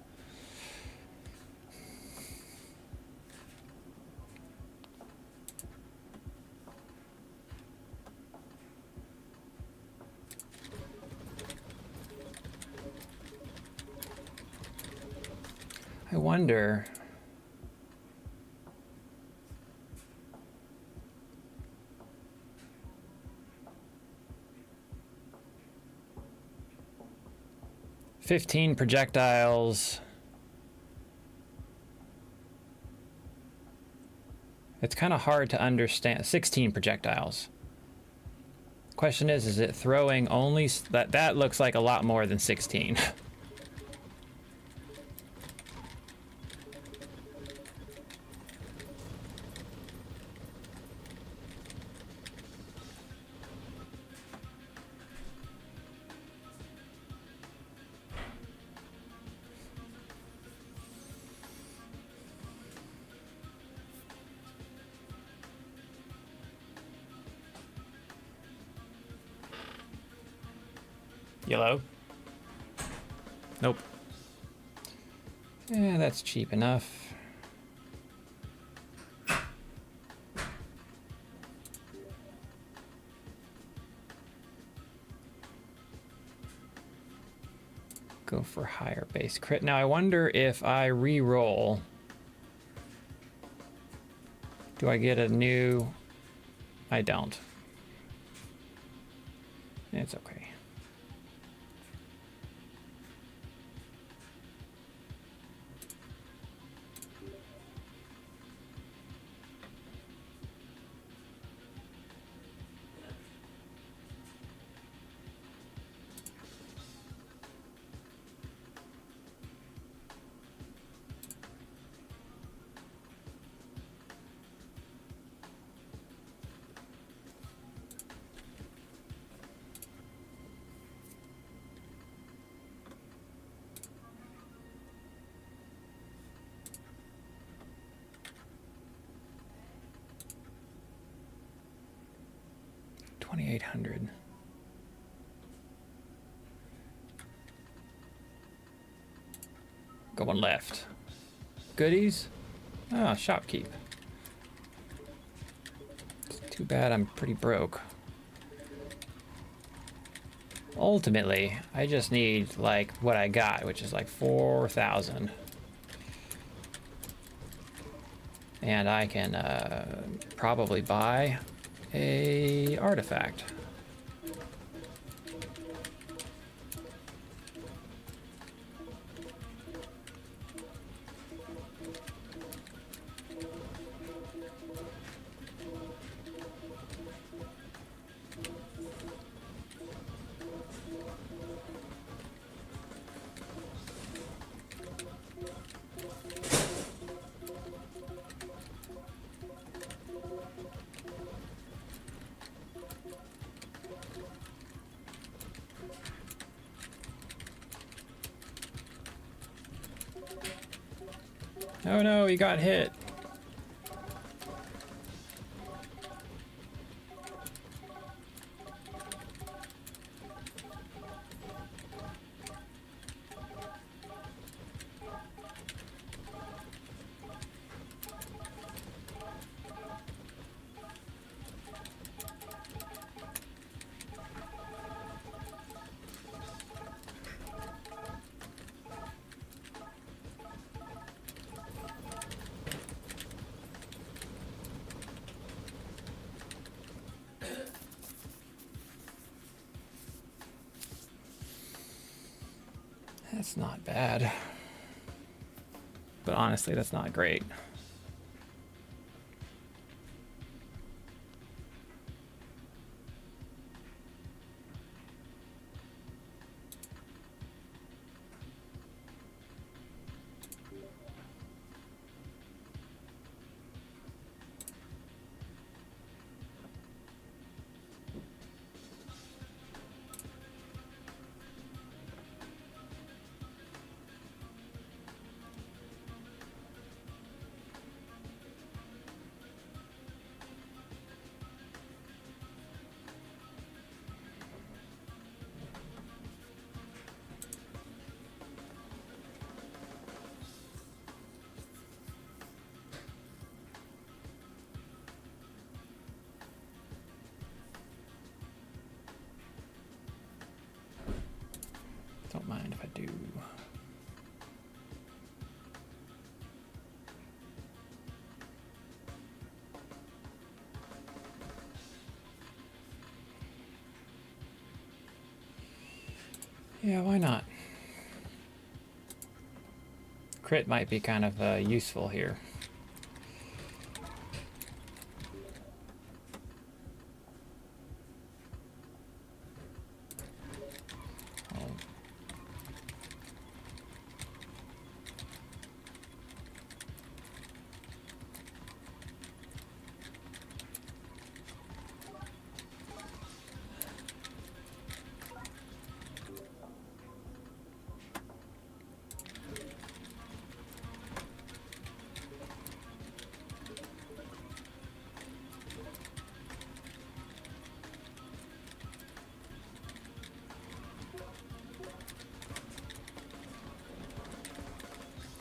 I wonder... "15 projectiles." It's kind of hard to understand. 16 projectiles. Question is it throwing only... That looks like a lot more than 16. Yellow? Nope. Yeah, that's cheap enough. Go for higher base crit. Now I wonder if I re-roll, do I get a new... I don't. It's okay. 2,800. Going left. Goodies? Ah, shopkeep. It's too bad I'm pretty broke. Ultimately, I just need like what I got, which is like 4,000. And I can probably buy a artifact. Oh no, he got hit. That's not bad. But honestly, that's not great. Don't mind if I do. Yeah, why not? Crit might be kind of useful here.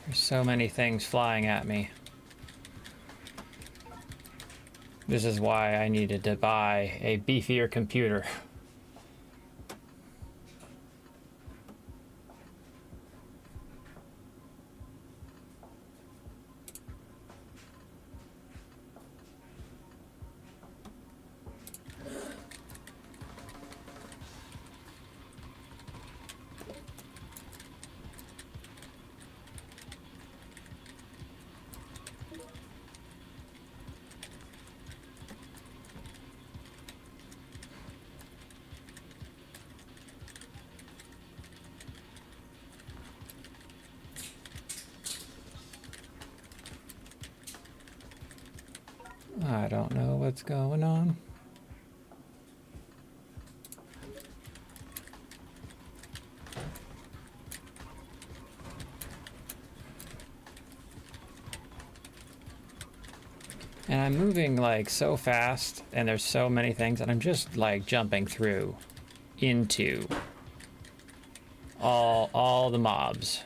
There's so many things flying at me. This is why I needed to buy a beefier computer. I don't know what's going on. And I'm moving like so fast, and there's so many things, and I'm just like jumping through into all the mobs.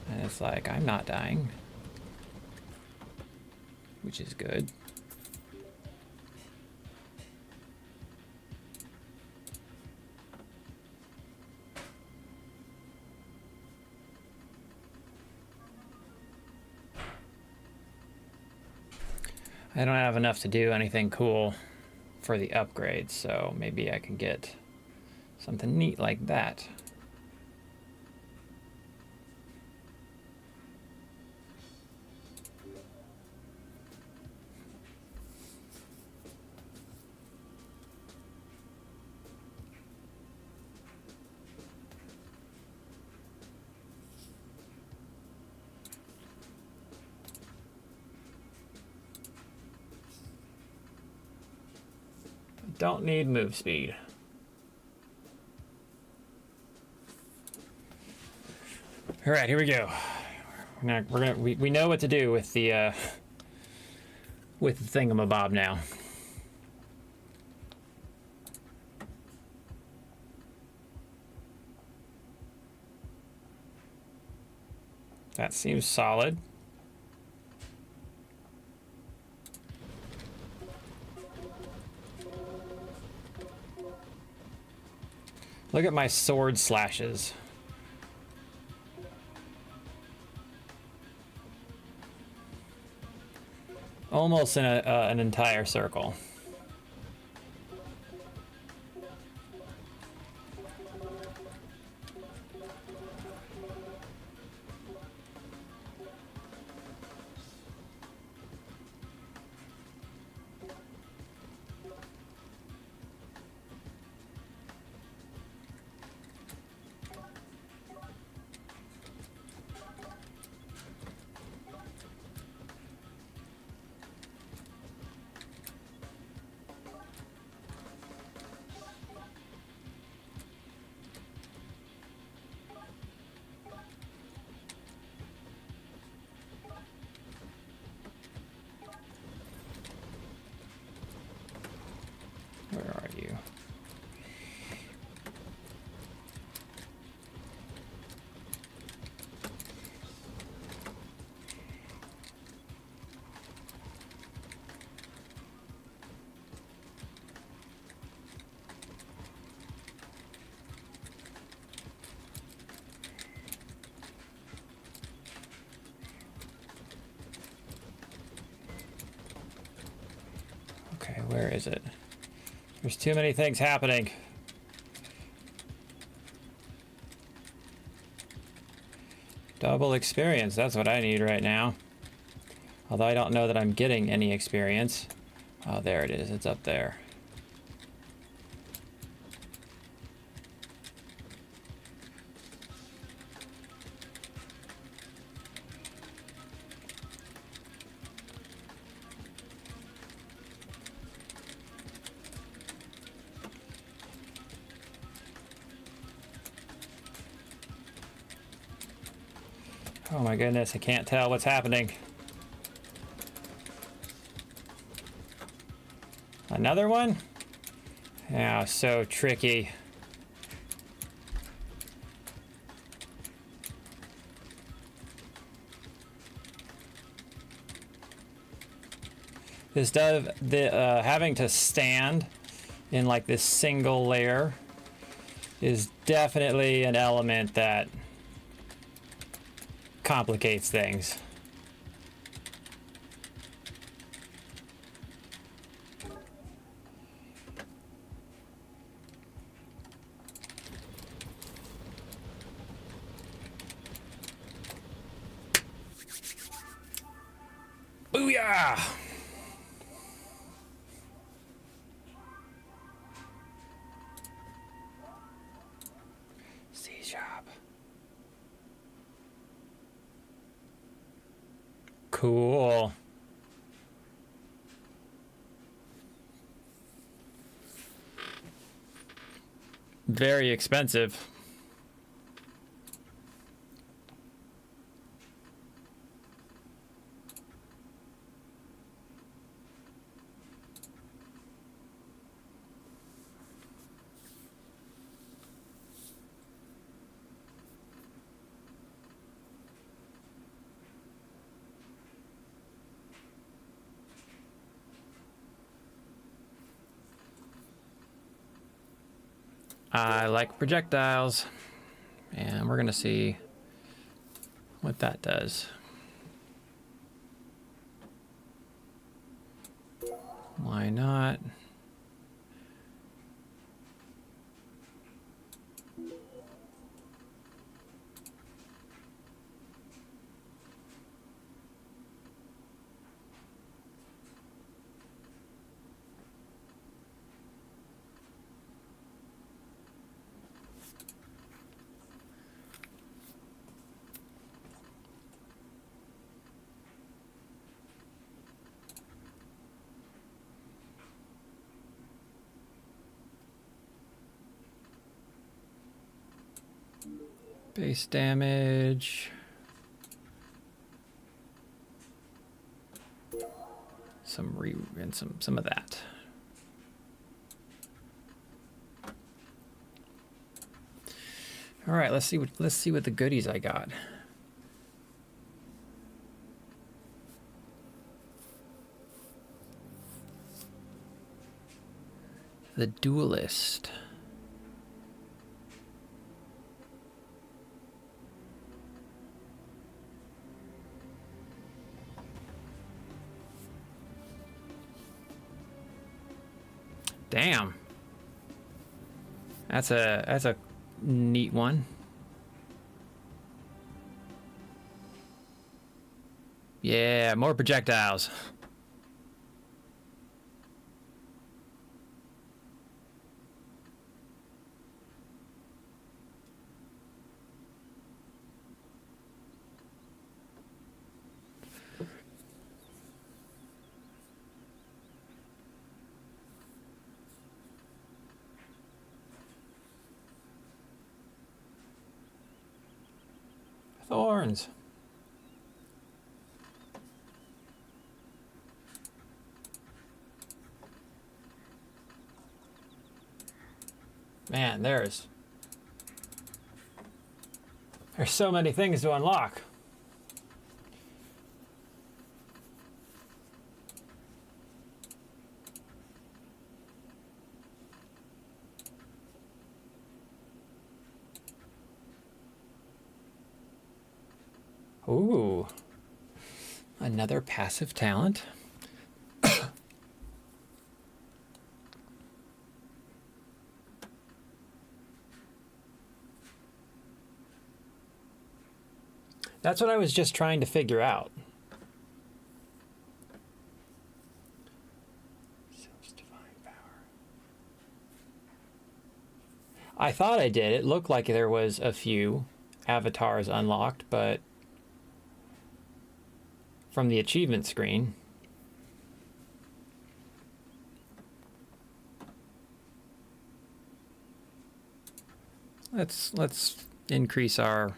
And it's like, I'm not dying, which is good. I don't have enough to do anything cool for the upgrades, so maybe I can get something neat like that. Don't need move speed. All right, here we go. We know what to do with the thingamabob now. That seems solid. Look at my sword slashes. Almost in an entire circle. Where are you? Okay, where is it? There's too many things happening. Double experience, that's what I need right now. Although I don't know that I'm getting any experience. Oh, there it is, it's up there. Oh my goodness, I can't tell what's happening. Another one? Yeah, so tricky. This does having to stand in like this single layer is definitely an element that complicates things. Booyah! C-sharp. Cool. Very expensive. I like projectiles. And we're going to see what that does. Why not? Base damage. Some of that. All right, let's see what the goodies I got. The Duelist. Damn. That's a neat one. Yeah, more projectiles. Thorns. Man, there's so many things to unlock. Ooh. Another passive talent. That's what I was just trying to figure out. I thought I did. It looked like there was a few avatars unlocked, but from the achievement screen. Let's increase our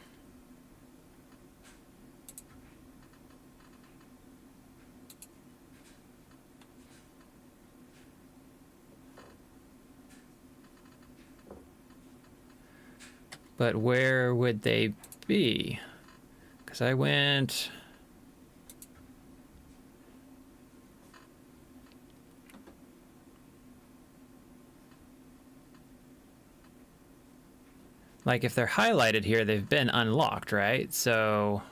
but where would they be? Because I went like if they're highlighted here, they've been unlocked, right? So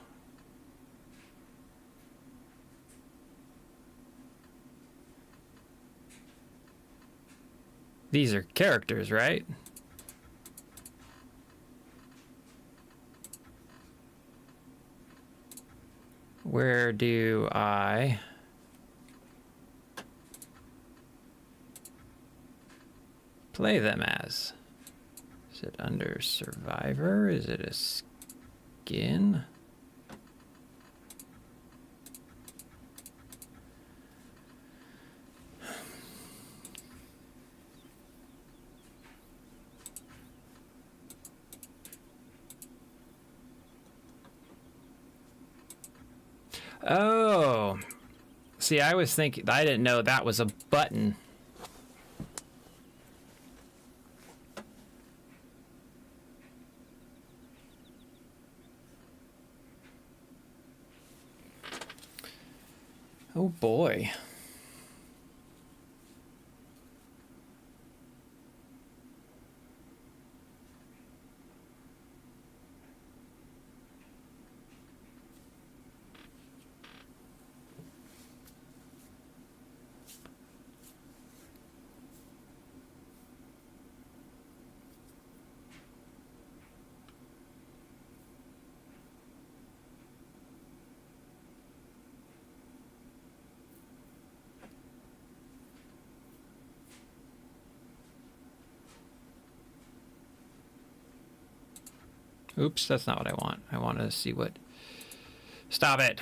these are characters, right? Where do I play them as? Is it under Survivor? Is it a skin? Oh, see, I was thinking, I didn't know that was a button. Oh boy. Oops, that's not what I want. I want to see what... Stop it!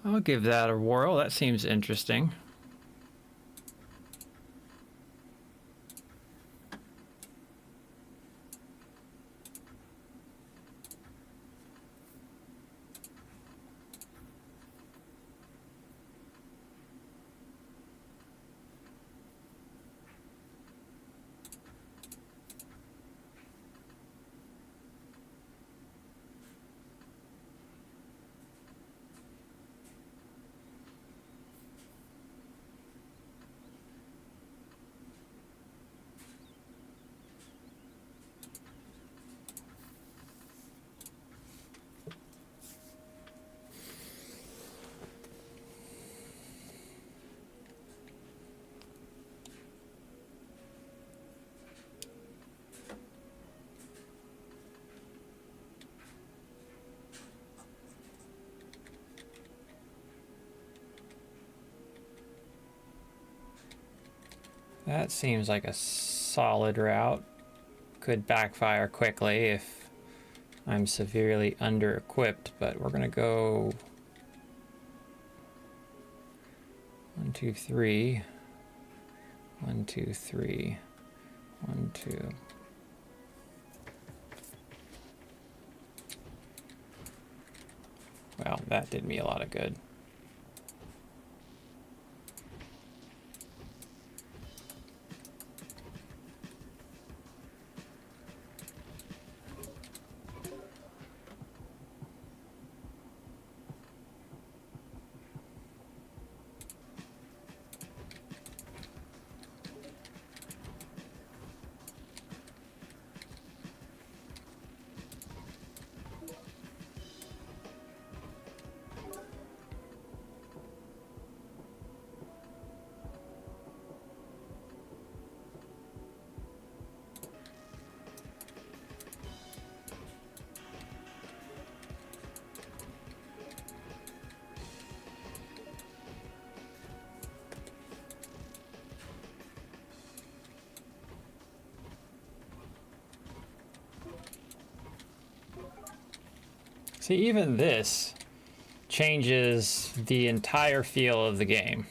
I'll give that a whirl. That seems interesting. That seems like a solid route. Could backfire quickly if I'm severely under-equipped, but we're gonna go 1, 2, 3. 1, 2, 3. 1, 2. Well, that did me a lot of good. See, even this changes the entire feel of the game.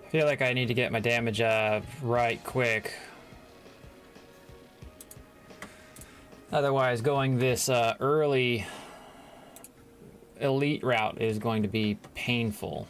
feel like I need to get my damage up right quick. Otherwise, going this early elite route is going to be painful.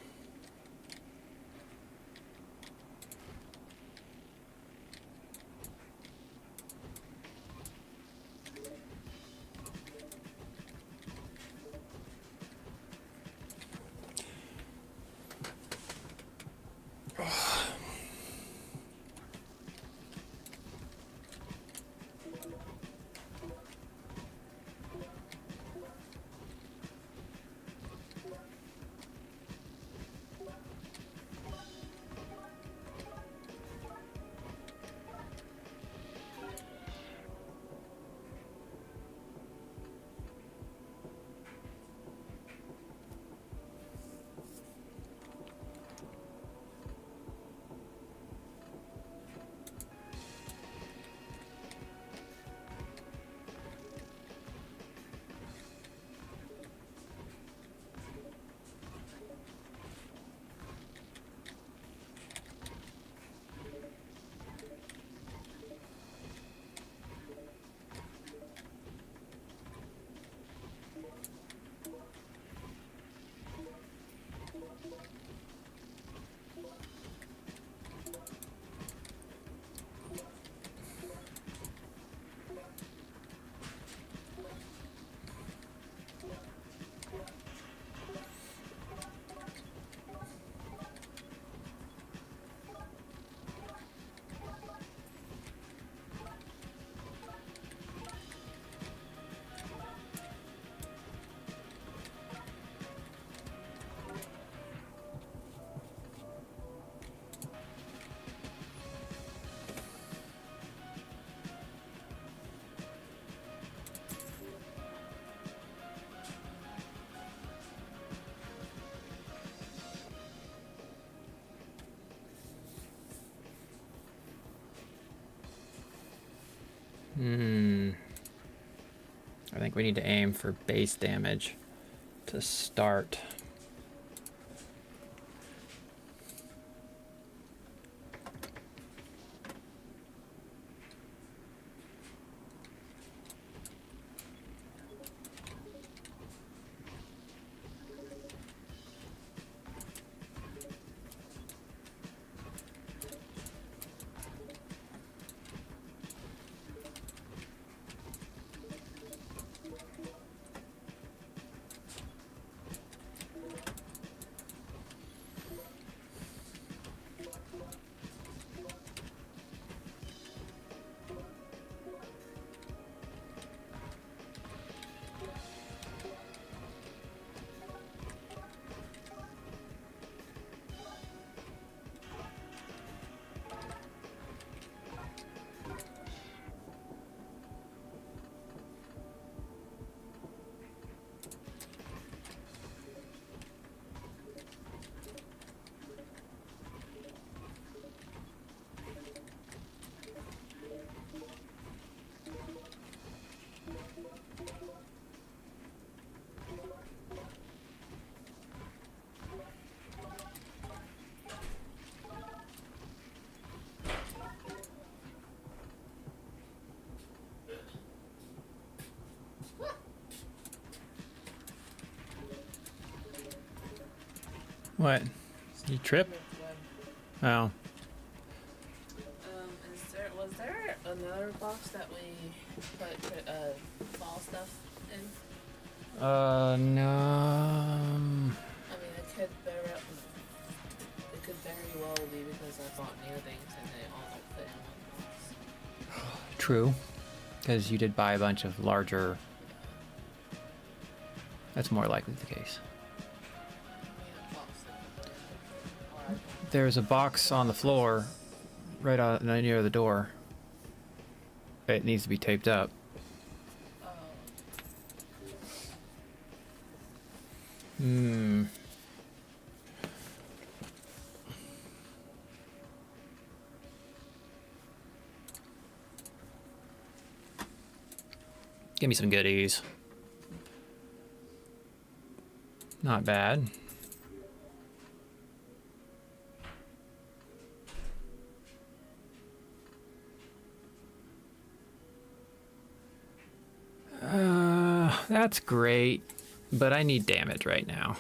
I think we need to aim for base damage to start. What? You trip? Oh.
Was there another box that we put fall stuff in?
No.
I mean, it could very well be because I bought new things and they all don't fit in one box.
True. Because you did buy a bunch of larger. That's more likely the case. There's a box on the floor right near the door. It needs to be taped up. Hmm. Give me some goodies. Not bad. That's great, but I need damage right now.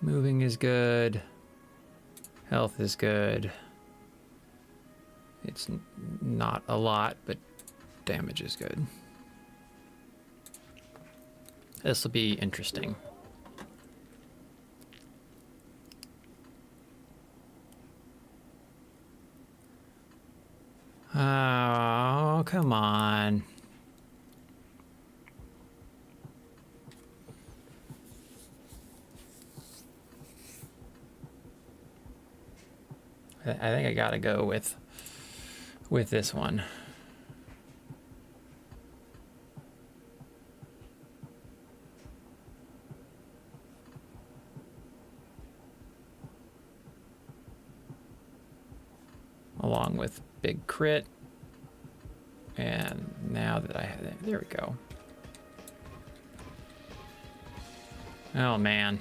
Moving is good. Health is good. It's not a lot, but damage is good. This will be interesting. Oh, come on. I think I gotta go with this one. Along with big crit. And now that I have it, there we go. Oh man.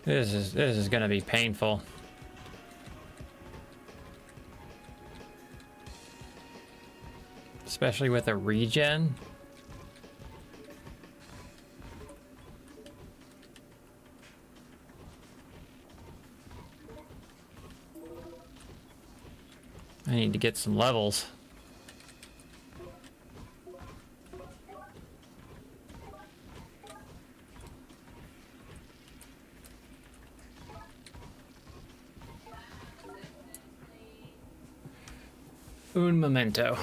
This is gonna be painful. Especially with a regen. I need to get some levels. Un momento.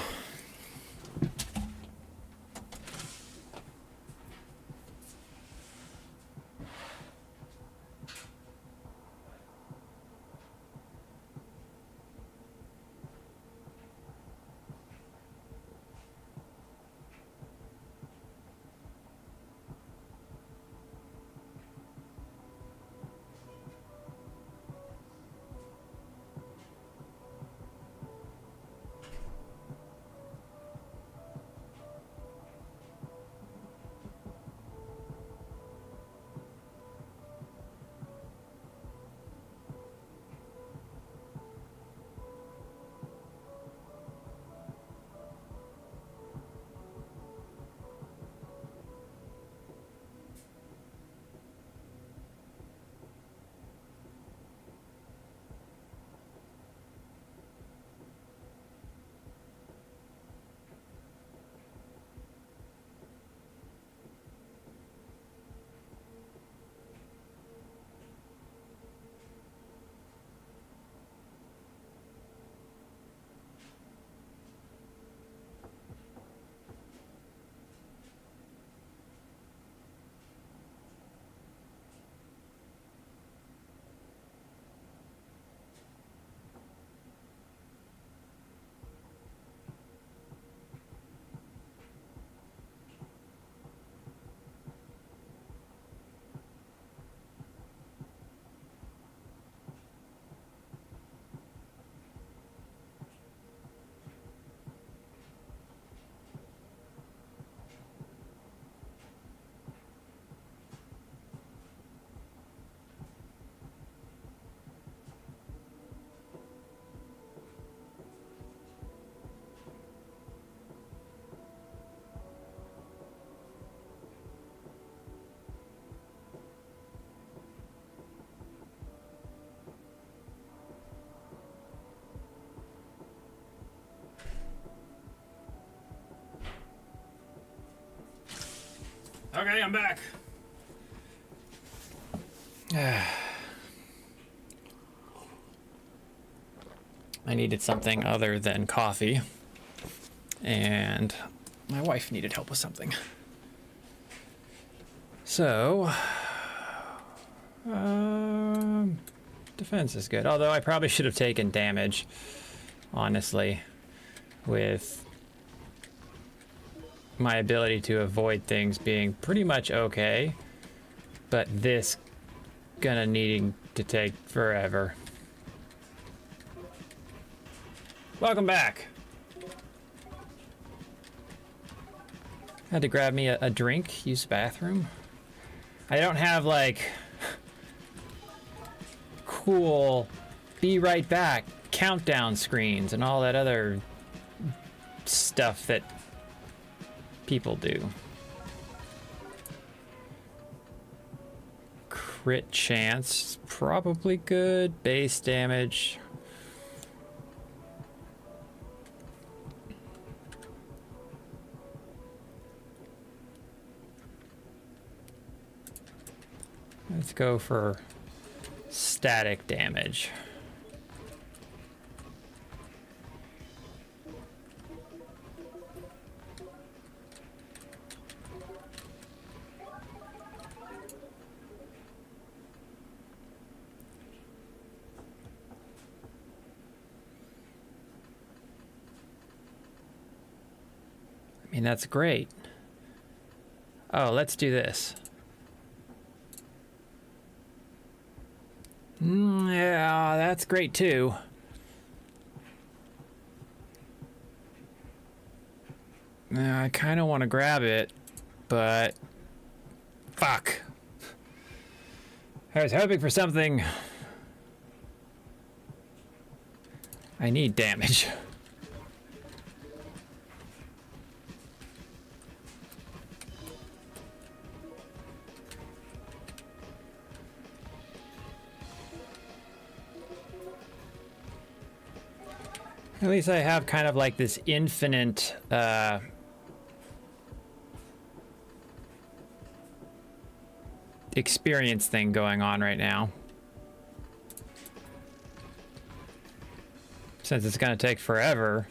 Okay, I'm back. I needed something other than coffee, and my wife needed help with something. So, defense is good. Although I probably should have taken damage honestly, with my ability to avoid things being pretty much okay, but this gonna needing to take forever. Welcome back. Had to grab me a drink, use the bathroom. I don't have like cool be right back countdown screens and all that other stuff that people do. Crit chance, probably good. Base damage. Let's go for static damage. I mean, that's great. Oh, let's do this. Yeah, that's great too. I kind of want to grab it, but fuck. I was hoping for something. I need damage. At least I have kind of like this infinite experience thing going on right now. Since it's gonna take forever.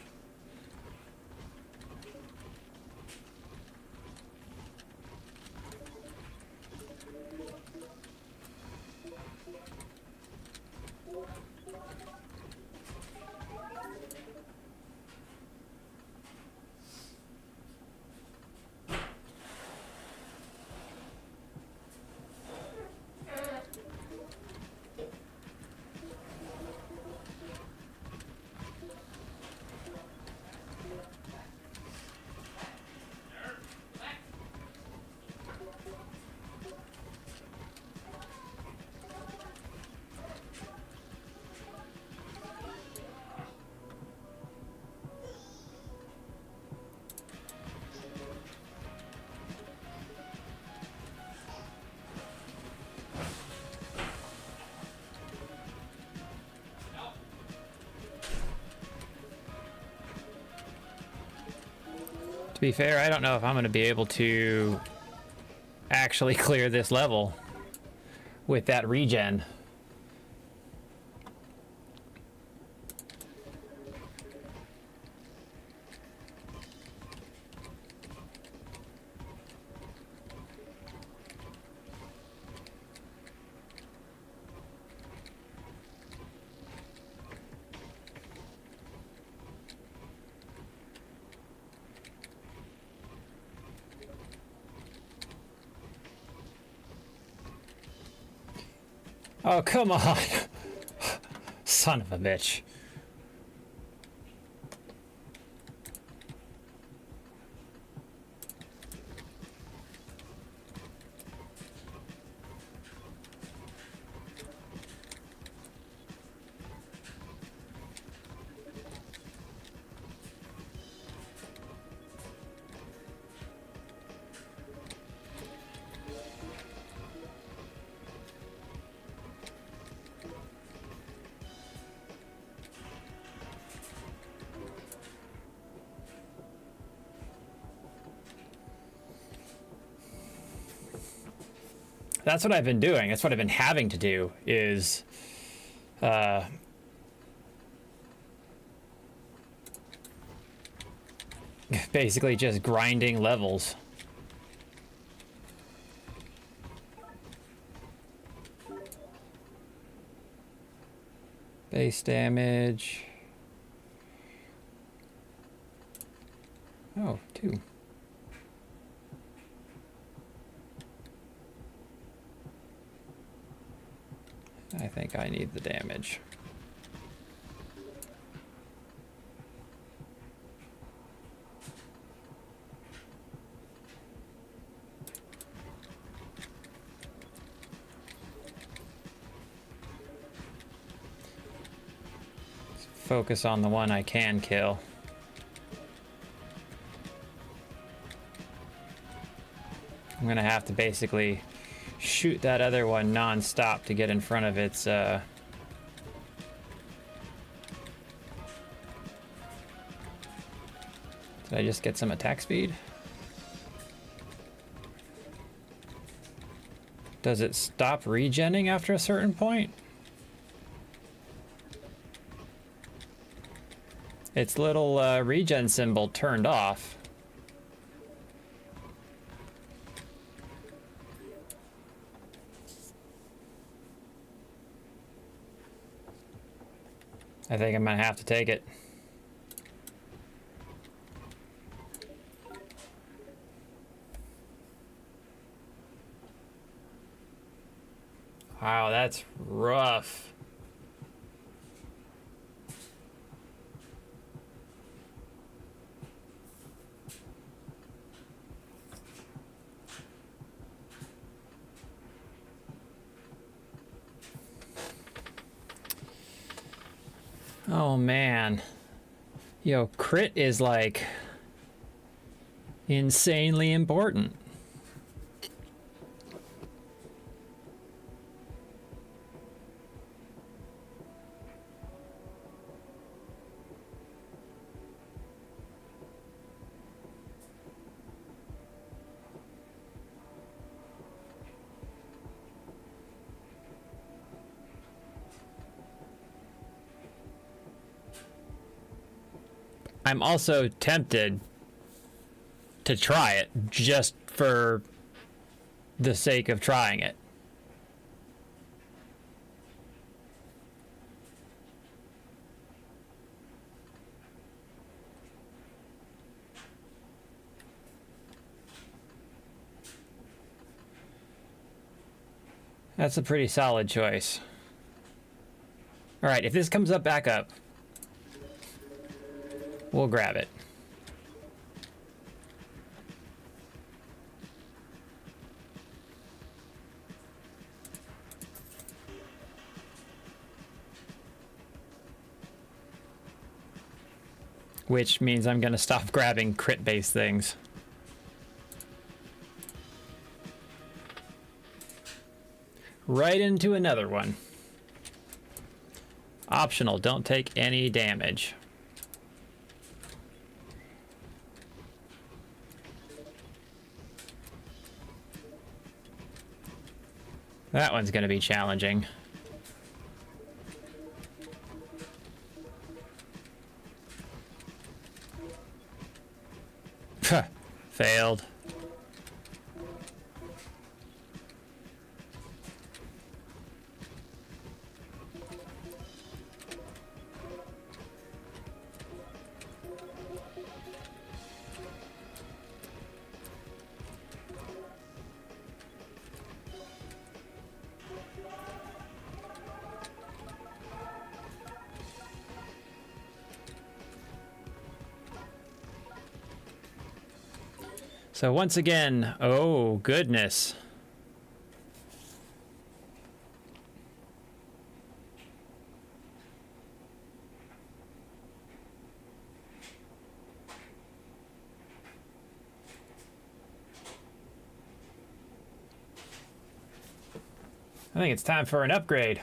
To be fair, I don't know if I'm going to be able to actually clear this level with that regen. Oh, come on. Son of a bitch. That's what I've been doing. That's what I've been having to do is basically just grinding levels. Base damage. too. I think I need the damage. Let's focus on the one I can kill. I'm gonna have to basically shoot that other one non-stop to get in front of its Did I just get some attack speed? Does it stop regenning after a certain point? Its little regen symbol turned off. I think I'm gonna have to take it. Wow, that's rough. Oh man. Yo, crit is like insanely important. I'm also tempted to try it just for the sake of trying it. That's a pretty solid choice. All right, if this comes up back up, we'll grab it. Which means I'm gonna stop grabbing crit-based things. Right into another one. Optional, don't take any damage. That one's gonna be challenging. Failed. So once again, oh goodness. I think it's time for an upgrade.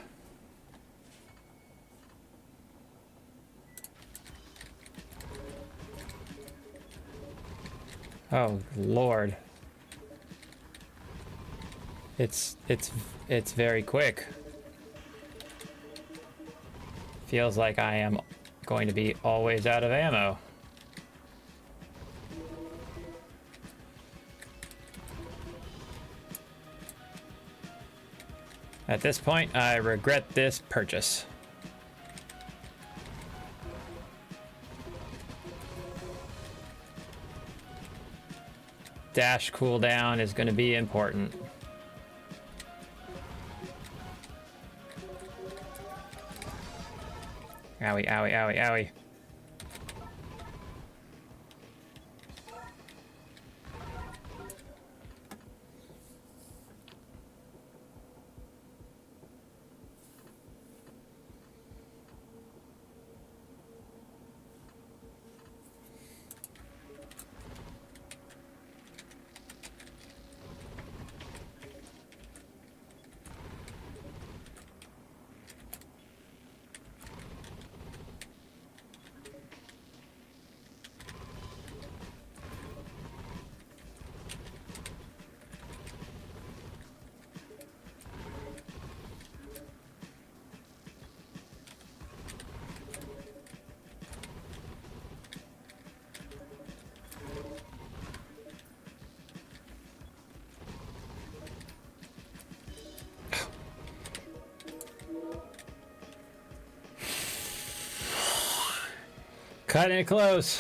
Oh Lord. It's very quick. Feels like I am going to be always out of ammo. At this point, I regret this purchase. dash cooldown is going to be important. Owie, owie, owie, owie. Cutting it close.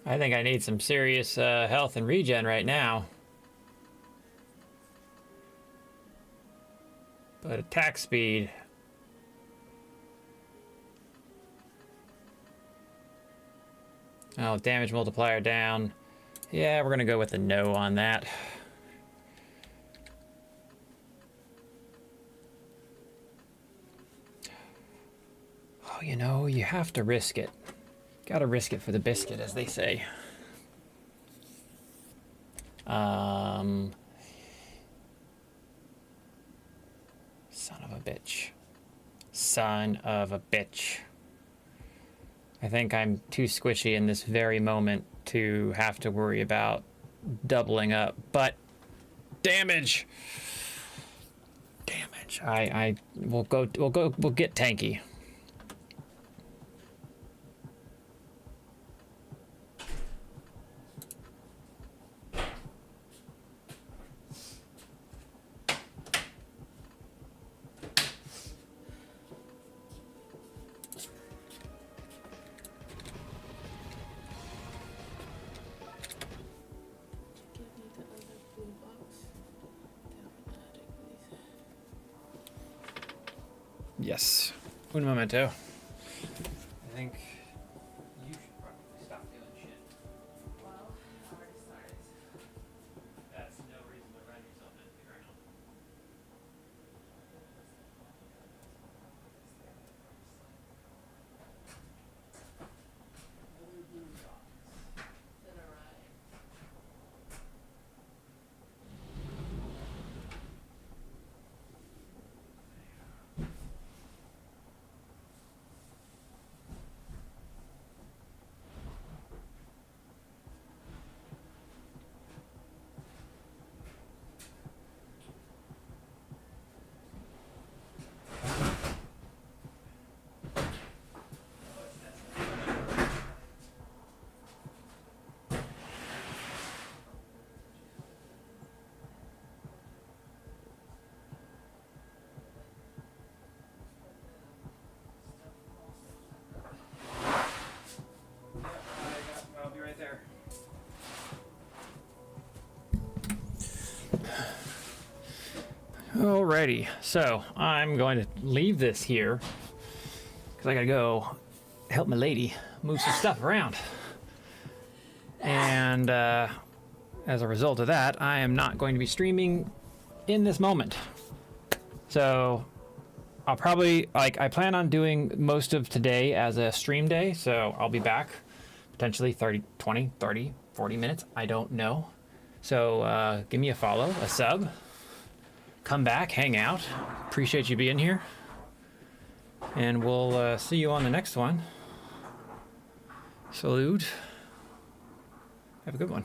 I think I need some serious health and regen right now. But attack speed. Oh, damage multiplier down. Yeah, we're gonna go with a no on that. Oh, you know, you have to risk it. Gotta risk it for the biscuit, as they say. Son of a bitch. Son of a bitch. I think I'm too squishy in this very moment to have to worry about doubling up, but damage. Damage. We'll get tanky.
Give me the other blue box. Definitely, please.
Yes. Un momento. I think you should probably stop doing shit.
Well, I already started.
That's no reason to run yourself into the ground.
Then arrive.
I'll be right there. Alrighty, so I'm going to leave this here because I gotta go help my lady move some stuff around. And as a result of that, I am not going to be streaming in this moment. So I'll probably, I plan on doing most of today as a stream day, so I'll be back potentially 20, 30, 40 minutes. I don't know. So give me a follow, a sub. Come back, hang out. Appreciate you being here. And we'll see you on the next one. Salute. Have a good one.